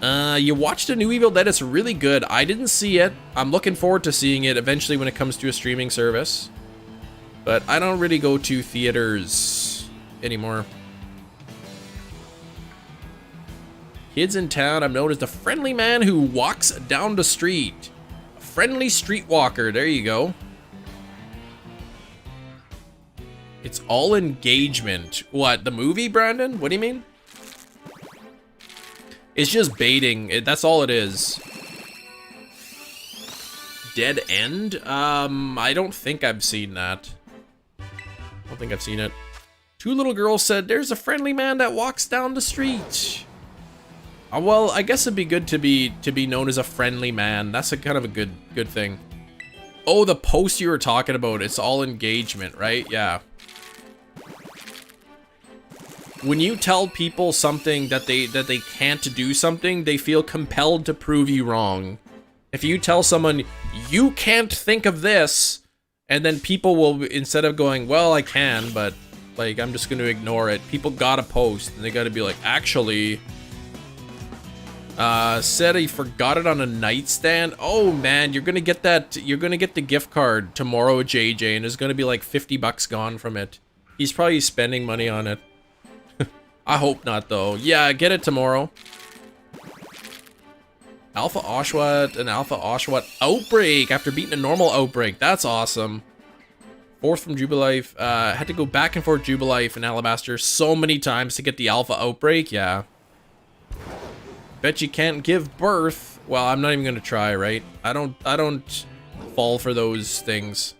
You watched a new Evil Dead. It's really good. I didn't see it. I'm looking forward to seeing it eventually when it comes to a streaming service. But I don't really go to theaters anymore. Kids in town, I'm known as the friendly man who walks down the street. A friendly streetwalker, there you go. It's all engagement. What, the movie, Brandon? What do you mean? It's just baiting. That's all it is. Dead End? I don't think I've seen that. I don't think I've seen it. Two little girls said, there's a friendly man that walks down the street. Well, I guess it'd be good to be known as a friendly man. That's a kind of a good thing. Oh, the post you were talking about. It's all engagement, right? Yeah. When you tell people something that they can't do something, they feel compelled to prove you wrong. If you tell someone, you can't think of this, and then people will, instead of going, well, I can, but Like, I'm just gonna ignore it. People gotta post, and they gotta be like, actually, said he forgot it on a nightstand. Oh man, you're gonna get that. You're gonna get the gift card tomorrow, JJ, and there's gonna be like 50 bucks gone from it. He's probably spending money on it. I hope not, though. Yeah, get it tomorrow. Alpha Oshawott and Alpha Oshawott Outbreak after beating a normal Outbreak. That's awesome. Fourth from Jubilife. Had to go back and forth Jubilife and Alabaster so many times to get the Alpha Outbreak. Yeah. Bet you can't give birth. Well, I'm not even gonna try, right? I don't fall for those things.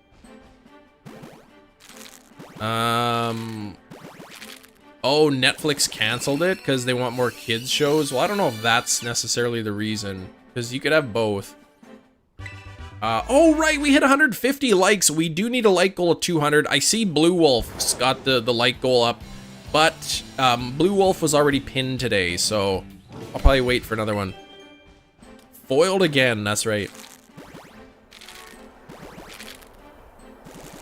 Oh, Netflix canceled it because they want more kids shows. Well, I don't know if that's necessarily the reason, because you could have both. Oh, right, we hit 150 likes. We do need a like goal of 200. I see Blue Wolf's got the like goal up, but Blue Wolf was already pinned today, so I'll probably wait for another one. Foiled again, that's right.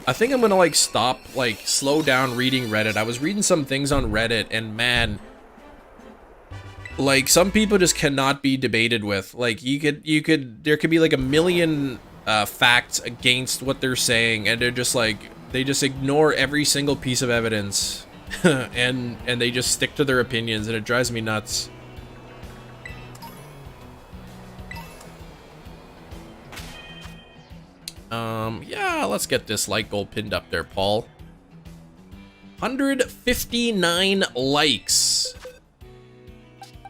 I think I'm gonna like stop, like slow down reading Reddit. I was reading some things on Reddit and man, like some people just cannot be debated with. Like there could be like a million facts against what they're saying and they're just like, they just ignore every single piece of evidence and they just stick to their opinions and it drives me nuts. Yeah, let's get this like goal pinned up there, Paul. 159 likes.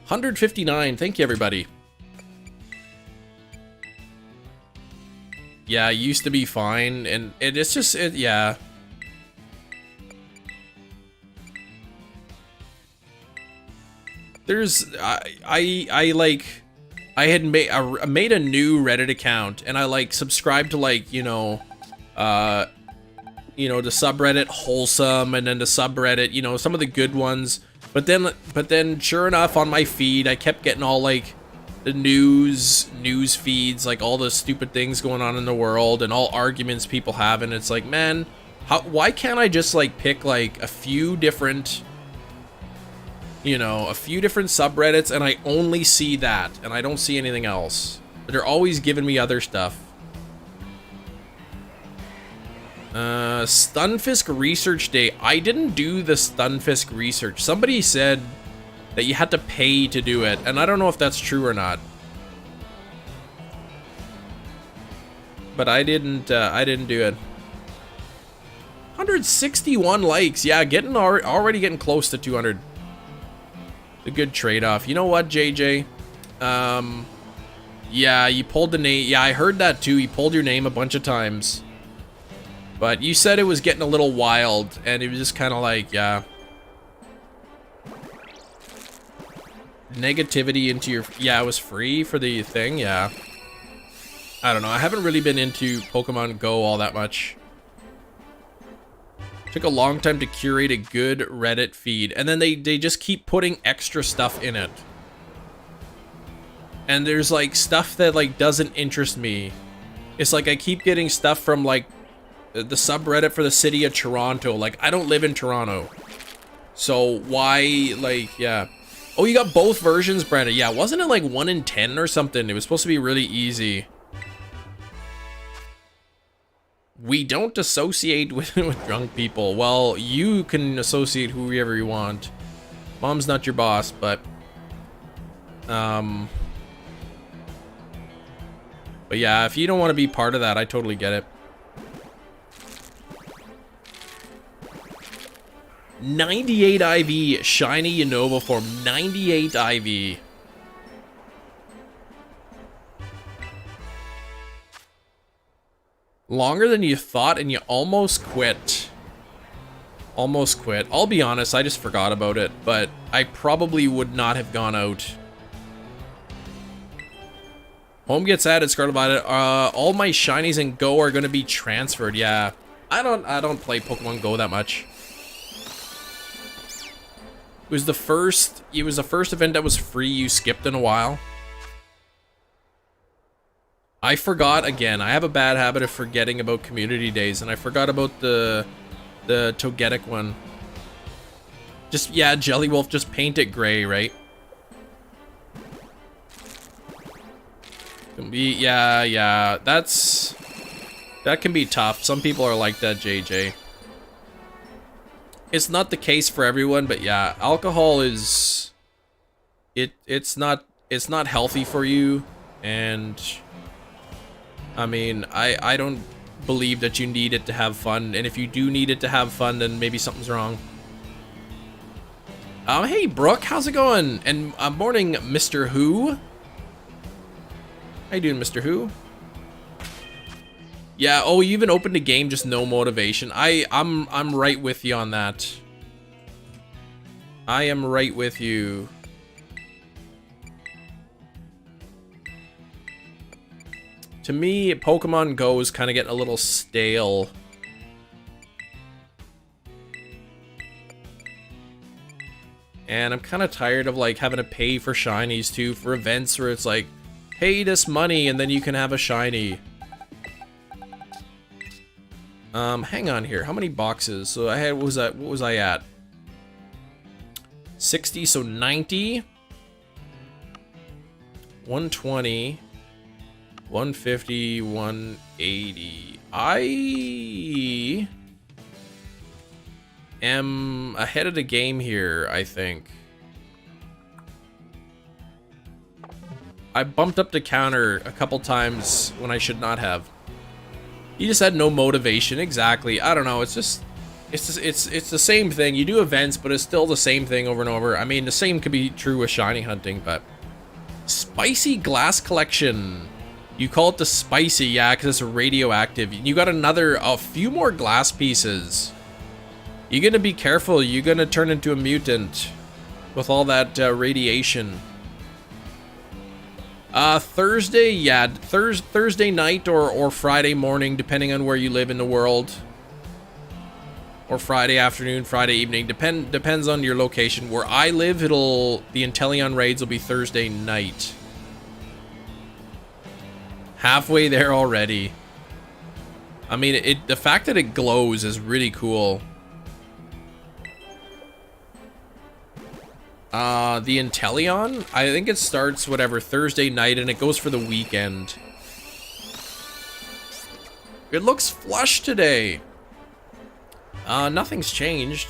159, thank you, everybody. Yeah, used to be fine, and it's just, yeah. There's, I like... I had made a new Reddit account and I like subscribed to like, you know, the subreddit Wholesome and then the subreddit, you know, some of the good ones. But then sure enough on my feed, I kept getting all like the news feeds, like all the stupid things going on in the world and all arguments people have. And it's like, man, why can't I just like pick like a few different, you know, a few different subreddits and I only see that and I don't see anything else. They're always giving me other stuff. Stunfisk Research Day. I didn't do the Stunfisk research. Somebody said that you had to pay to do it, and I don't know if that's true or not. But I didn't do it. 161 likes. Yeah, already getting close to 200. A good trade-off. You know what, JJ? Yeah, you pulled the name. Yeah, I heard that too. You pulled your name a bunch of times. But you said it was getting a little wild, and it was just kind of like, yeah. Negativity into your... Yeah, it was free for the thing, yeah. I don't know. I haven't really been into Pokemon Go all that much. Took a long time to curate a good Reddit feed, and then they just keep putting extra stuff in it. And there's like stuff that like doesn't interest me. It's like I keep getting stuff from like the subreddit for the city of Toronto. Like I don't live in Toronto. So why, like, yeah. Oh, you got both versions, Brandon. Yeah, wasn't it like 1 in 10 or something? It was supposed to be really easy. We don't associate with drunk people. Well, you can associate whoever you want. Mom's not your boss, but yeah, if you don't want to be part of that, I totally get it. 98 IV, shiny Unova form, 98 IV. Longer than you thought and you almost quit. Almost quit. I'll be honest, I just forgot about it, but I probably would not have gone out. Home gets added, Scarlet Violet. All my shinies in Go are gonna be transferred, yeah. I don't play Pokemon Go that much. It was the first event that was free you skipped in a while. I forgot again. I have a bad habit of forgetting about community days, and I forgot about the Togetic one. Just, yeah, Jelly Wolf, just paint it gray, right? Can be, yeah, that can be tough. Some people are like that, JJ. It's not the case for everyone, but yeah, alcohol is, it's not healthy for you, and I mean, I don't believe that you need it to have fun, and if you do need it to have fun, then maybe something's wrong. Hey Brooke, how's it going? And morning, Mr. Who. How you doing, Mr. Who? Yeah, oh, you even opened a game, just no motivation. I'm right with you on that. I am right with you. To me, Pokemon Go is kind of getting a little stale. And I'm kind of tired of like having to pay for shinies too, for events where it's like, pay this money and then you can have a shiny. Hang on here. How many boxes? So I had, what was I at? 60, so 90. 120. 150, 180. I am ahead of the game here, I think. I bumped up the counter a couple times when I should not have. You just had no motivation. Exactly. I don't know. It's just, it's the same thing. You do events, but it's still the same thing over and over. I mean, the same could be true with shiny hunting, but spicy glass collection. You call it the spicy, yeah, because it's radioactive. You got a few more glass pieces. You're gonna be careful. You're gonna turn into a mutant with all that radiation. Thursday, yeah, Thursday night or Friday morning, depending on where you live in the world. Or Friday afternoon, Friday evening, depends on your location. Where I live, the Inteleon raids will be Thursday night. Halfway there already. I mean, the fact that it glows is really cool. The Inteleon, I think it starts whatever Thursday night and it goes for the weekend. It looks flush today. Nothing's changed.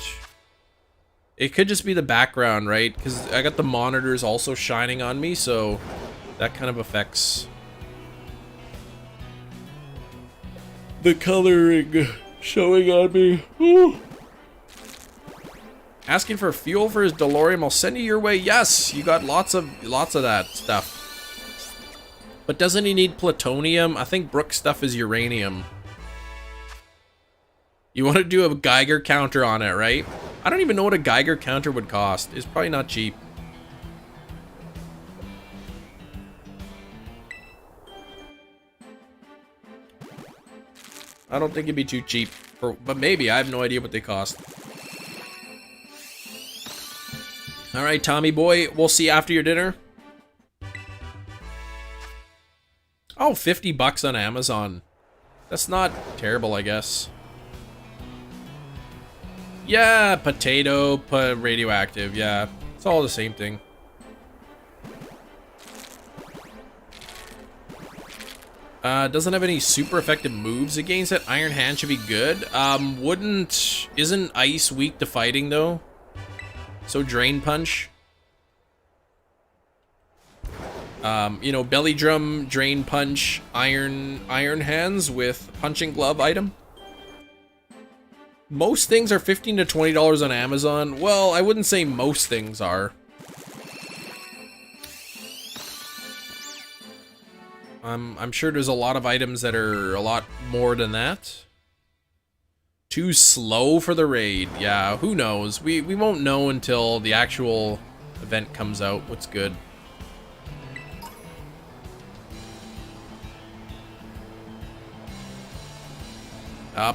It could just be the background, right? Because I got the monitors also shining on me, so that kind of affects the coloring showing on me. Ooh. Asking for fuel for his DeLorean. I'll send you your way. Yes, you got lots of that stuff. But doesn't he need plutonium? I think Brooke's stuff is uranium. You want to do a Geiger counter on it, right? I don't even know what a Geiger counter would cost. It's probably not cheap. I don't think it'd be too cheap, but maybe. I have no idea what they cost. All right, Tommy boy, we'll see you after your dinner. Oh, 50 bucks on Amazon. That's not terrible, I guess. Yeah, potato, radioactive, yeah. It's all the same thing. Doesn't have any super effective moves against it. Iron Hand should be good. Isn't Ice weak to fighting though? So Drain Punch. You know, Belly Drum, Drain Punch, Iron Hands with Punching Glove item. Most things are $15 to $20 on Amazon. Well, I wouldn't say most things are. I'm sure there's a lot of items that are a lot more than that. Too slow for the raid. Yeah, who knows? We won't know until the actual event comes out. What's good?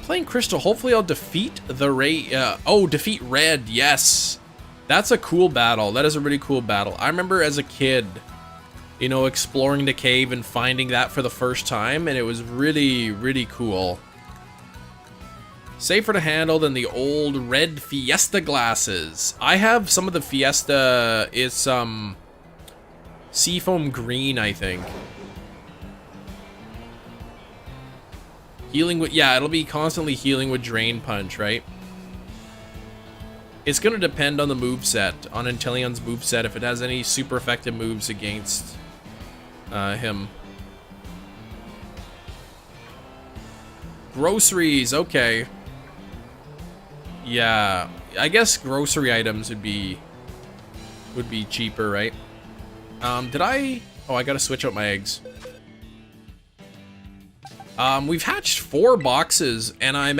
Playing Crystal. Hopefully I'll defeat the raid. Defeat Red. Yes. That's a cool battle. That is a really cool battle. I remember as a kid, you know, exploring the cave and finding that for the first time, and it was really, really cool. Safer to handle than the old red Fiesta glasses. I have some of the Fiesta. It's seafoam green, I think. Healing with, yeah, it'll be constantly healing with Drain Punch, right? It's gonna depend on the moveset, on Inteleon's moveset, if it has any super effective moves against him. Groceries, okay. Yeah, I guess grocery items would be cheaper, right? Did I? Oh, I gotta switch out my eggs. We've hatched 4 boxes, and I'm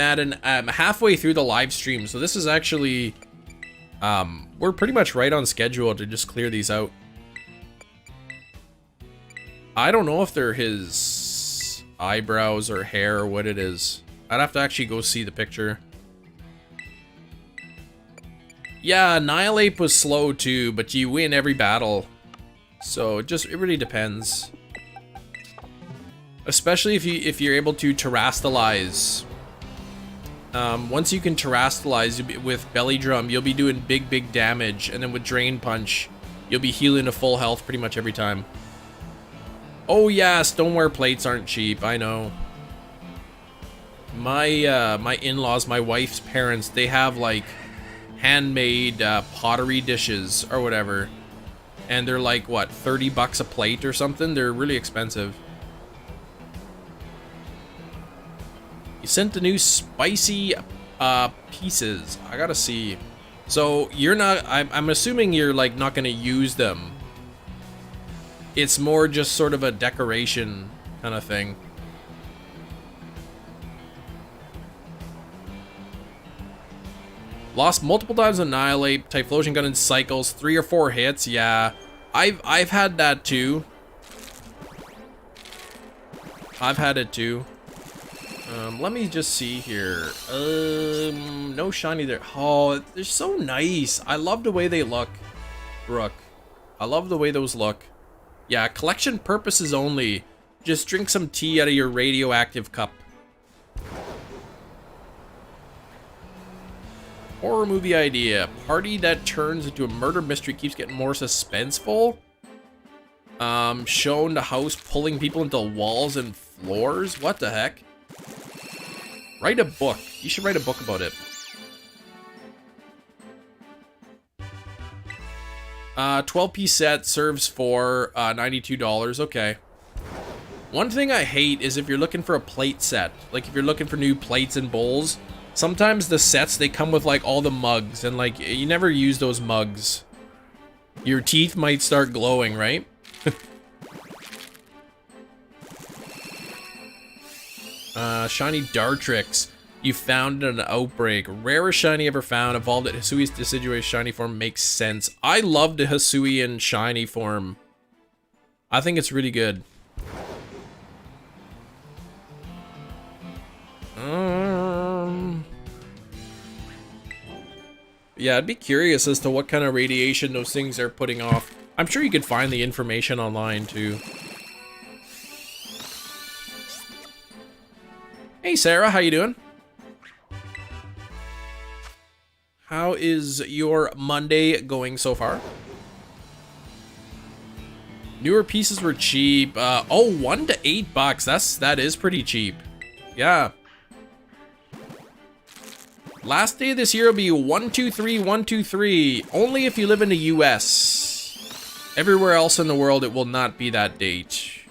halfway through the live stream, so this is actually, we're pretty much right on schedule to just clear these out. I don't know if they're his eyebrows or hair or what it is. I'd have to actually go see the picture. Yeah, Annihilate was slow too, but you win every battle. So it really depends. Especially if you're able to terrastalize. Once you can terrastalize with Belly Drum, you'll be doing big damage, and then with Drain Punch, you'll be healing to full health pretty much every time. Oh yeah, stoneware plates aren't cheap, I know. My my in-laws, my wife's parents, they have like handmade pottery dishes or whatever, and they're like what, 30 bucks a plate or something. They're really expensive. You sent the new spicy pieces. I gotta see. So you're not, I'm assuming you're like not gonna use them. It's more just sort of a decoration kind of thing. Lost multiple times on Annihilate, Typhlosion gun in cycles, 3 or 4 hits. Yeah, I've had that too. I've had it too. Let me just see here. No shiny there. Oh, they're so nice. I love the way they look, Brooke. I love the way those look. Yeah, collection purposes only. Just drink some tea out of your radioactive cup. Horror movie idea. Party that turns into a murder mystery keeps getting more suspenseful. Shown the house pulling people into walls and floors. What the heck? Write a book. You should write a book about it. 12-piece set serves for $92. Okay. One thing I hate is if you're looking for a plate set, like if you're looking for new plates and bowls, sometimes the sets, they come with like all the mugs, and like you never use those mugs. Your teeth might start glowing, right? Shiny Dartrix. You found an Outbreak. Rarest shiny ever found. Evolved at Hisui's deciduous shiny form. Makes sense. I love the Hisuian shiny form. I think it's really good. Yeah, I'd be curious as to what kind of radiation those things are putting off. I'm sure you could find the information online too. Hey Sarah, how you doing? How is your Monday going so far? Newer pieces were cheap. Oh, $1 to $8. That is pretty cheap. Yeah. Last day of this year will be 123 123. Only if you live in the US. Everywhere else in the world, it will not be that date.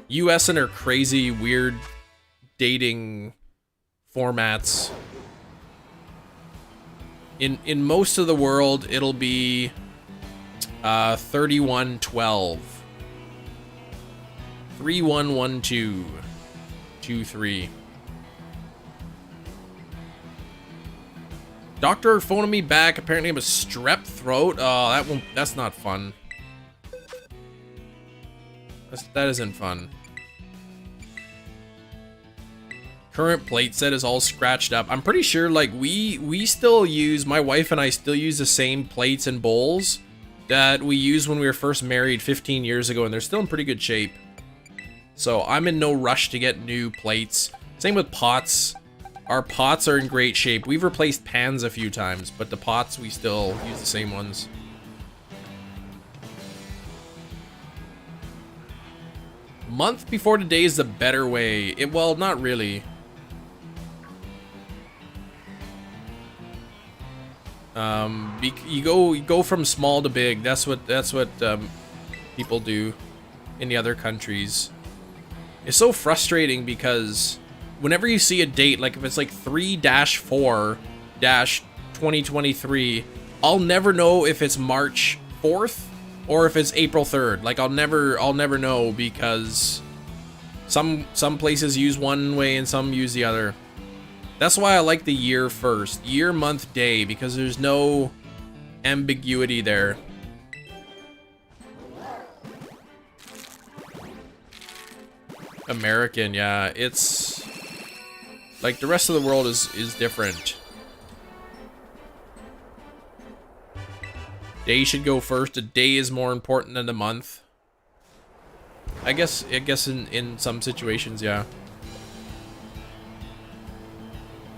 US and their crazy, weird dating formats. In most of the world, it'll be 3112. 3112 23. Doctor phoning me back. Apparently, I have a strep throat. Oh, that's not fun. That isn't fun. Current plate set is all scratched up. I'm pretty sure, like, we still use, my wife and I still use the same plates and bowls that we used when we were first married 15 years ago, and they're still in pretty good shape. So I'm in no rush to get new plates. Same with pots. Our pots are in great shape. We've replaced pans a few times, but the pots, we still use the same ones. Month before today is the better way. Well, not really. You go from small to big. That's what people do in the other countries. It's so frustrating because whenever you see a date, like if it's like 3-4-2023, I'll never know if it's March 4th or if it's April 3rd. Like I'll never know because some places use one way and some use the other. That's why I like the year first. Year, month, day, because there's no ambiguity there. American, yeah. It's like the rest of the world is different. Day should go first. A day is more important than the month. I guess in some situations, yeah.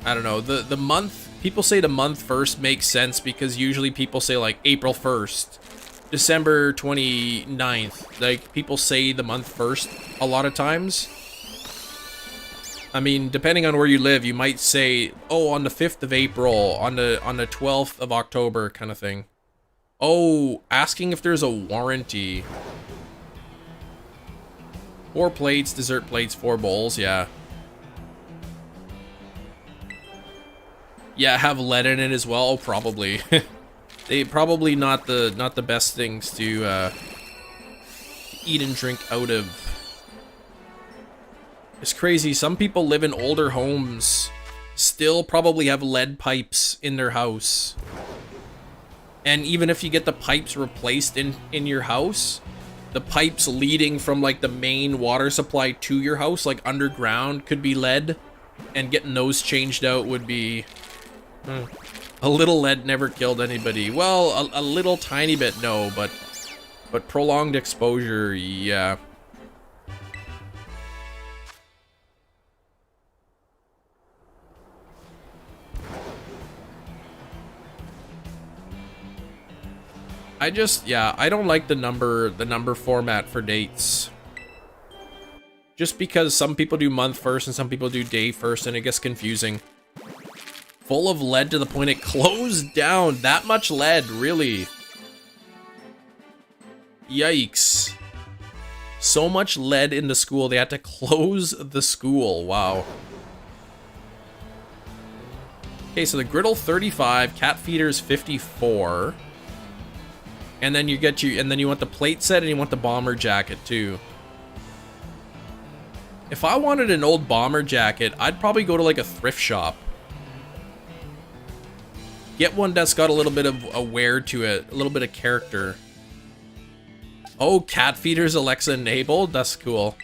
I don't know. The month, people say the month first makes sense because usually people say like April 1st, December 29th. Like people say the month first a lot of times. I mean, depending on where you live, you might say, oh, on the 5th of April, on the 12th of October kind of thing. Oh, asking if there's a warranty. 4 plates, dessert plates, 4 bowls, yeah. Yeah, have lead in it as well. Oh, probably. They probably not the best things to eat and drink out of. It's crazy. Some people live in older homes, still probably have lead pipes in their house. And even if you get the pipes replaced in your house, the pipes leading from like the main water supply to your house, like underground, could be lead, and getting those changed out would be. A little lead never killed anybody. Well, a little tiny bit, no, but prolonged exposure, yeah. I don't like the number format for dates. Just because some people do month first and some people do day first, and it gets confusing. Full of lead to the point it closed down. That much lead, really? Yikes. So much lead in the school, they had to close the school. Wow. Okay, so the griddle 35, cat feeders 54. And then you want the plate set and you want the bomber jacket too. If I wanted an old bomber jacket, I'd probably go to like a thrift shop. Get one that's got a little bit of a wear to it, a little bit of character. Oh, cat feeders Alexa enabled? That's cool.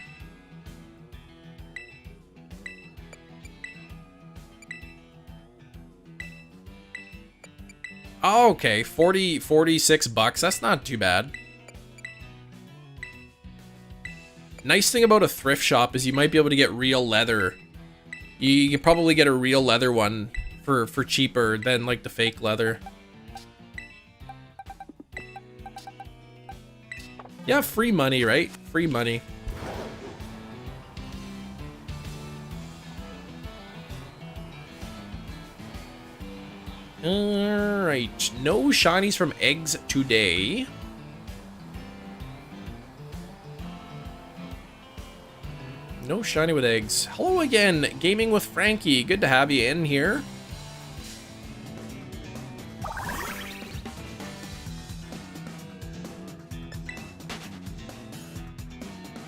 Oh, okay, 46 bucks. That's not too bad. Nice thing about a thrift shop is you might be able to get real leather. You can probably get a real leather one for cheaper than like the fake leather. Yeah, free money, right? Free money. Alright, no shinies from eggs today. No shiny with eggs. Hello again, Gaming with Frankie. Good to have you in here.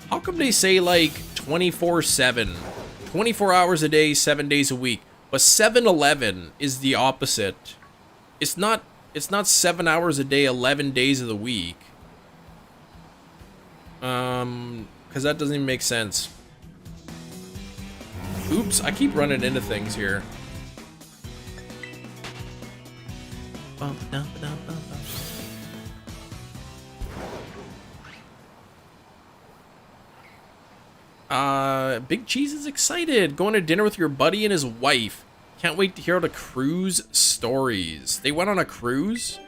How come they say like 24/7? 24 hours a day, 7 days a week. But 7-Eleven is the opposite. It's not 7 hours a day, 11 days of the week. Because that doesn't even make sense. Oops, I keep running into things here. Big Cheese is excited. Going to dinner with your buddy and his wife. Can't wait to hear the cruise stories. They went on a cruise?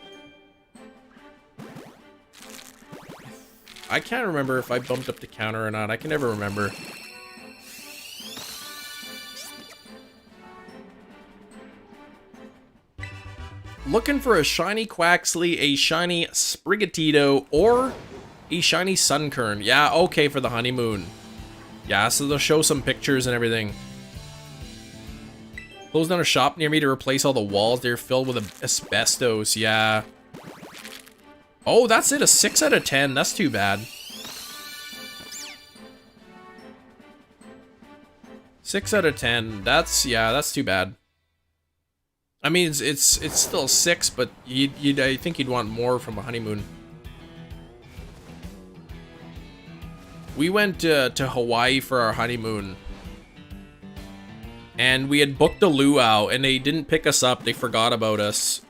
I can't remember if I bumped up the counter or not. I can never remember. Looking for a shiny Quaxley, a shiny Sprigatito, or a shiny Sunkern. Yeah, okay, for the honeymoon. Yeah, so they'll show some pictures and everything. Closed down a shop near me to replace all the walls. They're filled with asbestos. Yeah. Oh, that's it. A 6 out of 10. That's too bad. 6 out of 10. That's too bad. I mean, it's still 6, but I think you'd want more from a honeymoon. We went to Hawaii for our honeymoon. And we had booked a luau, and they didn't pick us up. They forgot about us.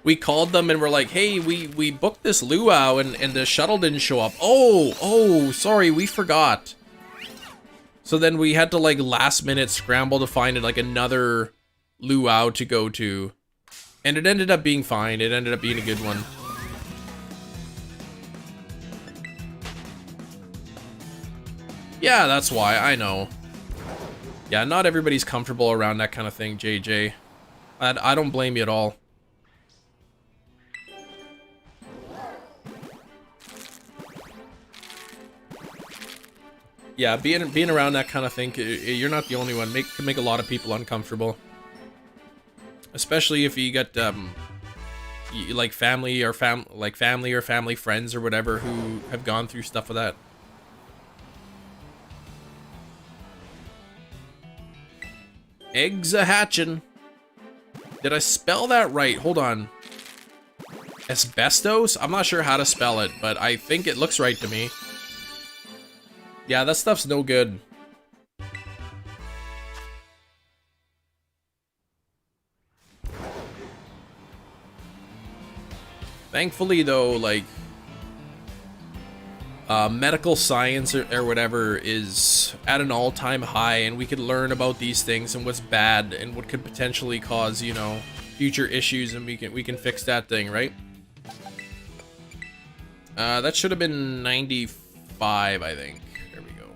We called them, and we're like, hey, we booked this luau, and the shuttle didn't show up. Oh, sorry, we forgot. So then we had to, like, last minute scramble to find, like, another luau to go to. And it ended up being fine. It ended up being a good one. Yeah, that's why. I know. Yeah, not everybody's comfortable around that kind of thing, JJ. I don't blame you at all. Yeah, being around that kind of thing, you're not the only one. Can make a lot of people uncomfortable. Especially if you got like family or family friends or whatever who have gone through stuff with that. Eggs a hatchin'. Did I spell that right? Hold on. Asbestos? I'm not sure how to spell it, but I think it looks right to me. Yeah, that stuff's no good. Thankfully, though, like, medical science or whatever is at an all-time high, and we could learn about these things and what's bad and what could potentially cause, you know, future issues, and we can fix that thing, right? That should have been 95, I think. There we go.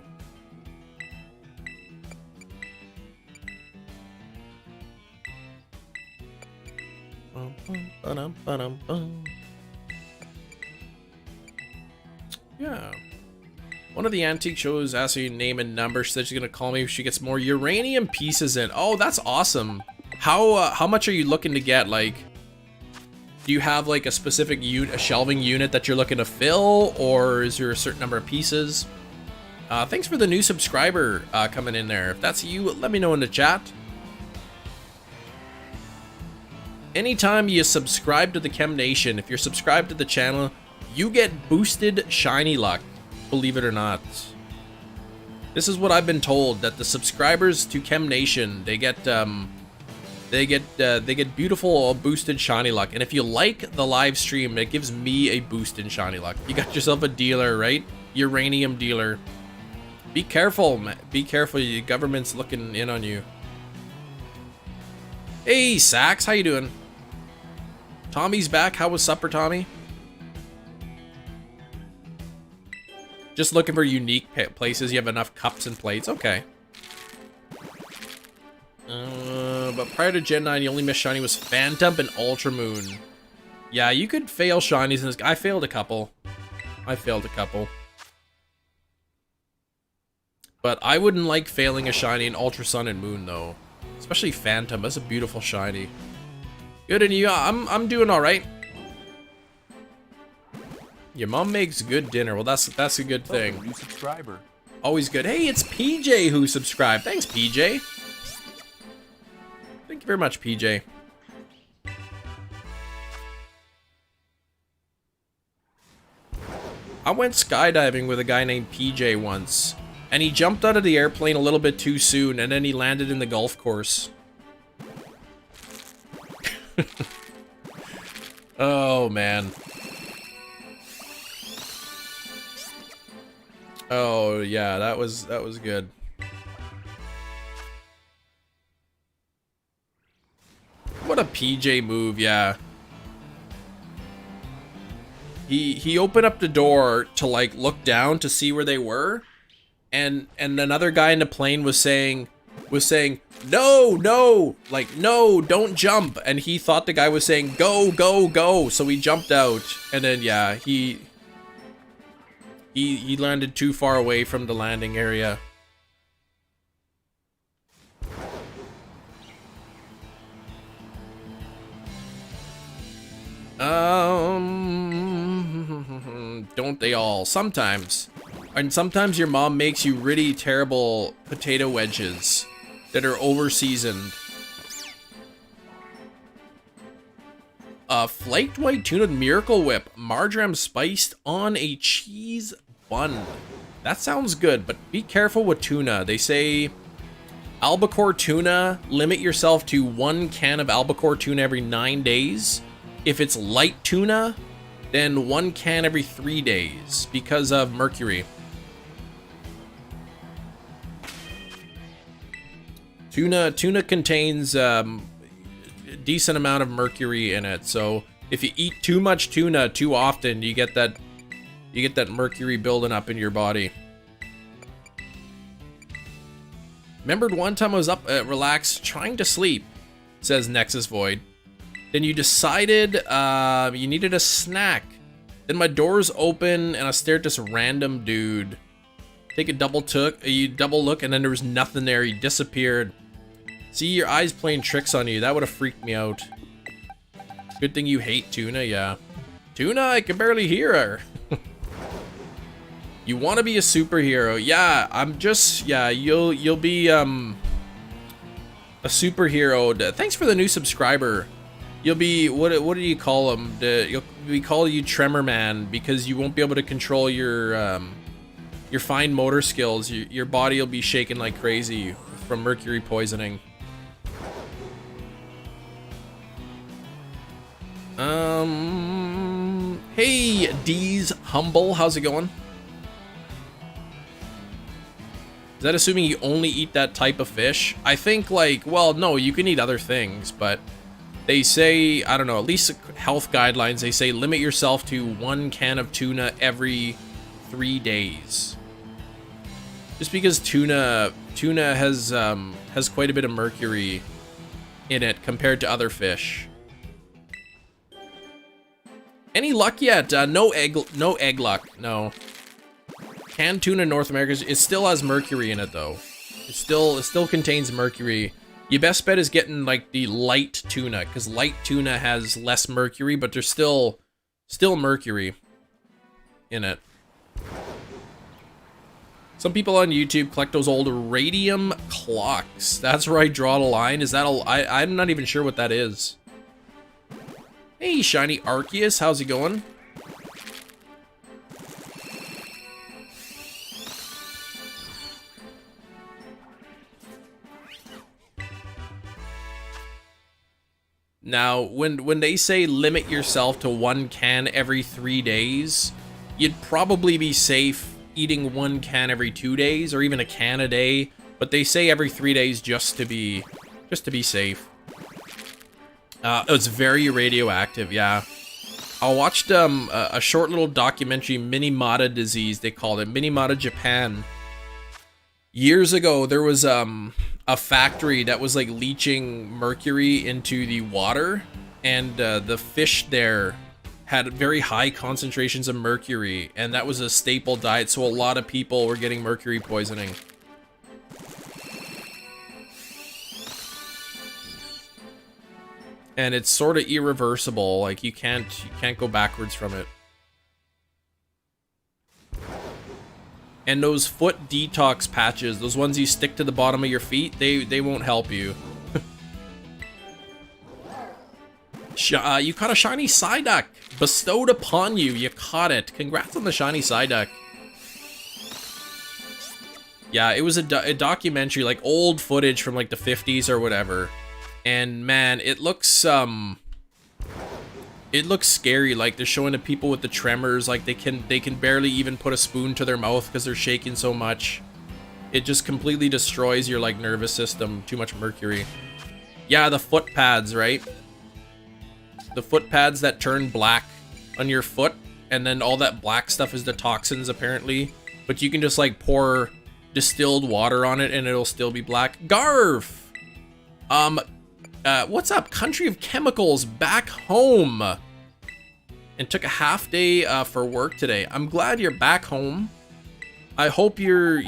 Yeah. One of the antique shows asks you name and number. She said she's gonna call me if she gets more uranium pieces in. Oh, that's awesome. How much are you looking to get? Like, do you have like a specific a shelving unit that you're looking to fill, or is there a certain number of pieces? Thanks for the new subscriber coming in there. If that's you, let me know in the chat. Anytime you subscribe to the Chem Nation, if you're subscribed to the channel, you get boosted shiny luck, believe it or not. This is what I've been told, that the subscribers to Chem Nation, they get beautiful boosted shiny luck. And if you like the live stream, it gives me a boost in shiny luck. You got yourself a dealer, right? Uranium dealer. Be careful, man. Be careful, the government's looking in on you. Hey, Sax, how you doing? Tommy's back. How was supper, Tommy? Just looking for unique places. You have enough cups and plates. Okay. But prior to Gen 9, the only missed shiny was Phantom and Ultra Moon. Yeah, you could fail shinies in this. I failed a couple. But I wouldn't like failing a shiny in Ultra Sun and Moon, though. Especially Phantom. That's a beautiful shiny. Good, and you? I'm doing all right. Your mom makes good dinner. Well, that's a good thing. New subscriber. Always good. Hey, it's PJ who subscribed. Thanks, PJ. Thank you very much, PJ. I went skydiving with a guy named PJ once, and he jumped out of the airplane a little bit too soon, and then he landed in the golf course. Oh, man. Oh, yeah, that was good. PJ move, yeah. He opened up the door to like look down to see where they were, and another guy in the plane was saying no, like no, don't jump, and he thought the guy was saying go, go, go, so he jumped out, and then yeah, he landed too far away from the landing area. Don't they all? Sometimes. And sometimes your mom makes you really terrible potato wedges that are over-seasoned. Flaked white tuna Miracle Whip. Marjoram spiced on a cheese bun. That sounds good, but be careful with tuna. They say albacore tuna, limit yourself to 1 can of albacore tuna every 9 days. If it's light tuna, then 1 can every 3 days because of mercury. Tuna contains a decent amount of mercury in it, so if you eat too much tuna too often, you get that mercury building up in your body. Remembered one time I was up relaxed trying to sleep, says Nexus Void. Then you decided you needed a snack. Then my door's open and I stared at this random dude. Take a double look, and then there was nothing there. He disappeared. See, your eyes playing tricks on you. That would have freaked me out. Good thing you hate tuna, yeah. Tuna, I can barely hear her. You want to be a superhero? Yeah, I'm just, yeah. You'll be a superhero. Thanks for the new subscriber. You'll be, what do you call him? We call you Tremor Man because you won't be able to control your fine motor skills. Your body will be shaking like crazy from mercury poisoning. Hey, D's Humble, how's it going? Is that assuming you only eat that type of fish? I think, like, well, no, you can eat other things, but they say, I don't know, at least health guidelines, they say limit yourself to 1 can of tuna every 3 days. Just because tuna has quite a bit of mercury in it compared to other fish. Any luck yet? No egg luck. No. Canned tuna in North America, it still has mercury in it though. It still contains mercury. Your best bet is getting like the light tuna, because light tuna has less mercury, but there's still mercury in it. Some people on YouTube collect those old radium clocks. That's where I draw the line. Is that I'm not even sure what that is. Hey, Shiny Arceus, how's it going? Now, when they say limit yourself to 1 can every 3 days, you'd probably be safe eating 1 can every 2 days, or even a can a day. But they say every 3 days just to be safe. It's very radioactive, yeah. I watched a short little documentary, Minamata disease, they called it, Minamata Japan. Years ago, there was a factory that was like leaching mercury into the water, and the fish there had very high concentrations of mercury, and that was a staple diet, so a lot of people were getting mercury poisoning. And it's sort of irreversible, like you can't go backwards from it. And those foot detox patches, those ones you stick to the bottom of your feet, they won't help you. You caught a shiny Psyduck! Bestowed upon you, you caught it. Congrats on the shiny Psyduck. Yeah, it was a documentary, like old footage from like the 50s or whatever. And man, it looks scary. Like they're showing the people with the tremors, like they can barely even put a spoon to their mouth because they're shaking so much. It just completely destroys your like nervous system. Too much mercury. Yeah, the foot pads, right? the foot pads that turn black on your foot, and then all that black stuff is the toxins apparently. But you can just like pour distilled water on it and it'll still be black. Garf! What's up? Country of Chemicals back home. And took a half day for work today. I'm glad you're back home. I hope your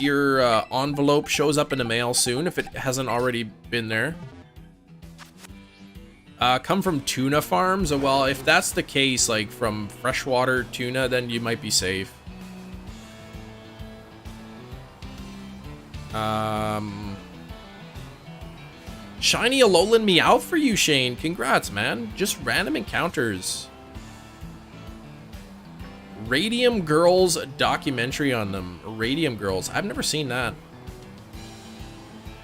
envelope shows up in the mail soon if it hasn't already been there. Come from tuna farms? Well, if that's the case, like from freshwater tuna, then you might be safe. Shiny Alolan Meowth for you, Shane. Congrats, man. Just random encounters. Radium Girls documentary on them. Radium Girls. I've never seen that.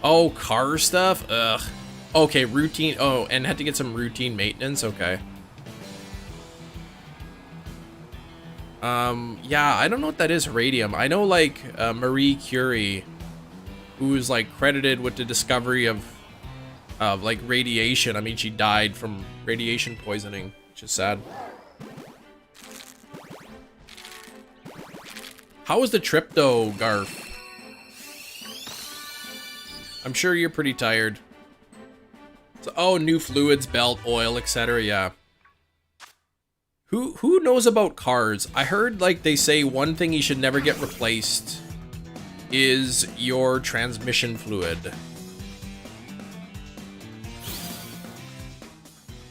Oh, car stuff? Ugh. Okay, routine. Oh, and had to get some routine maintenance. Okay. Yeah, I don't know what that is, radium. I know, like, Marie Curie, who's, like, credited with the discovery of like, radiation. I mean, she died from radiation poisoning, which is sad. How was the trip, though, Garf? I'm sure you're pretty tired. So, oh, new fluids, belt, oil, etc. Yeah. Who knows about cars? I heard, like, they say one thing you should never get replaced is your transmission fluid.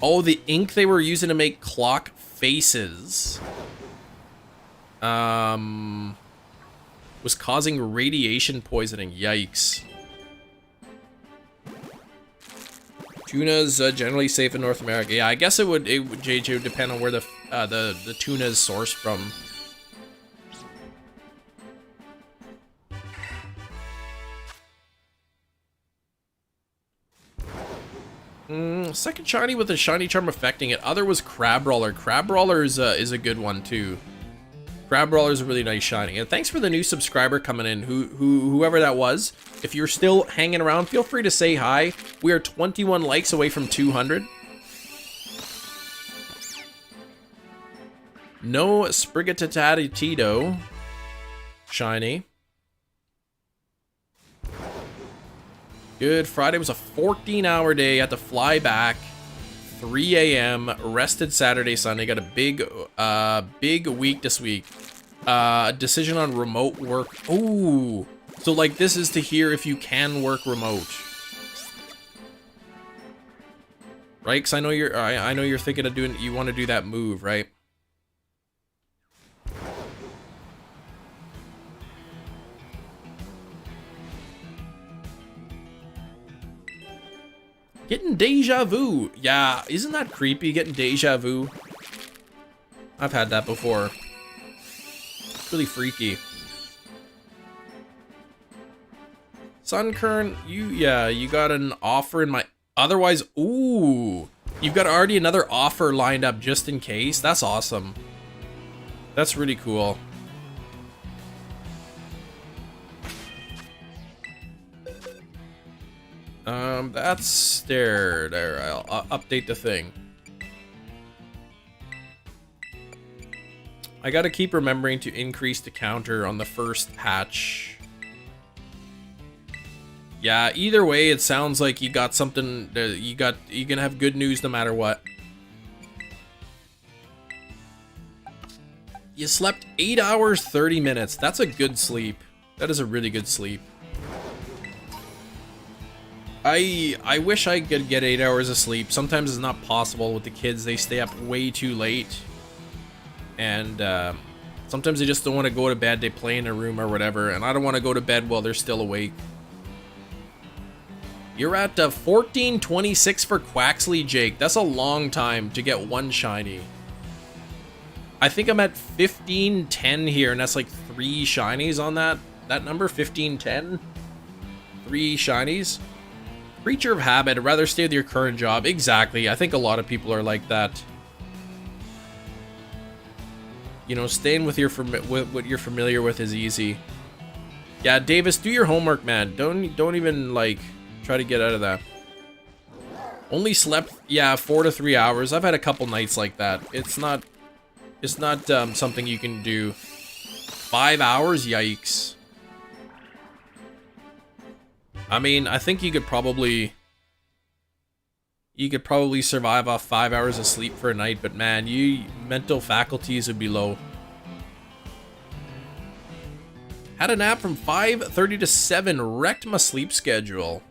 Oh, the ink they were using to make clock faces. Was causing radiation poisoning. Yikes. Tuna's generally safe in North America. Yeah, I guess it would JJ would depend on where the tuna is sourced from. Second shiny with a shiny charm affecting it. Other was Crabrawler. Crabrawler is a good one too. Crabrawler is a really nice shiny. And thanks for the new subscriber coming in. Whoever that was. If you're still hanging around, feel free to say hi. We are 21 likes away from 200. No Sprigatito shiny. Good. Friday was a 14-hour day. Had to fly back. 3 a.m. Rested Saturday, Sunday. Got a big week this week. Decision on remote work. Ooh. So like this is to hear if you can work remote. Right? Because I know you're thinking of doing. You want to do that move, right? Getting deja vu. Yeah, isn't that creepy, getting deja vu? I've had that before. It's really freaky. Sunkern, you got an offer in my... Otherwise, ooh. You've got already another offer lined up just in case. That's awesome. That's really cool. That's there. I'll update the thing. I gotta keep remembering to increase the counter on the first hatch. Yeah, either way, it sounds like you got something. You can have good news no matter what. You slept 8 hours, 30 minutes. That's a good sleep. That is a really good sleep. I wish I could get 8 hours of sleep. Sometimes it's not possible with the kids. They stay up way too late. And sometimes they just don't want to go to bed. They play in a room or whatever. And I don't want to go to bed while they're still awake. You're at 1426 for Quaxley, Jake. That's a long time to get one shiny. I think I'm at 1510 here. And that's like 3 shinies on that number. 1510. 3 shinies. Creature of habit, I'd rather stay with your current job. Exactly. I think a lot of people are like that. You know, staying with what you're familiar with is easy. Yeah, Davis, do your homework, man. Don't even like try to get out of that. Only slept, yeah, 4 to 3 hours. I've had a couple nights like that. It's not something you can do. 5 hours? Yikes. I mean, I think you could probably survive off 5 hours of sleep for a night, but man, mental faculties would be low. Had a nap from 5:30 to 7, wrecked my sleep schedule.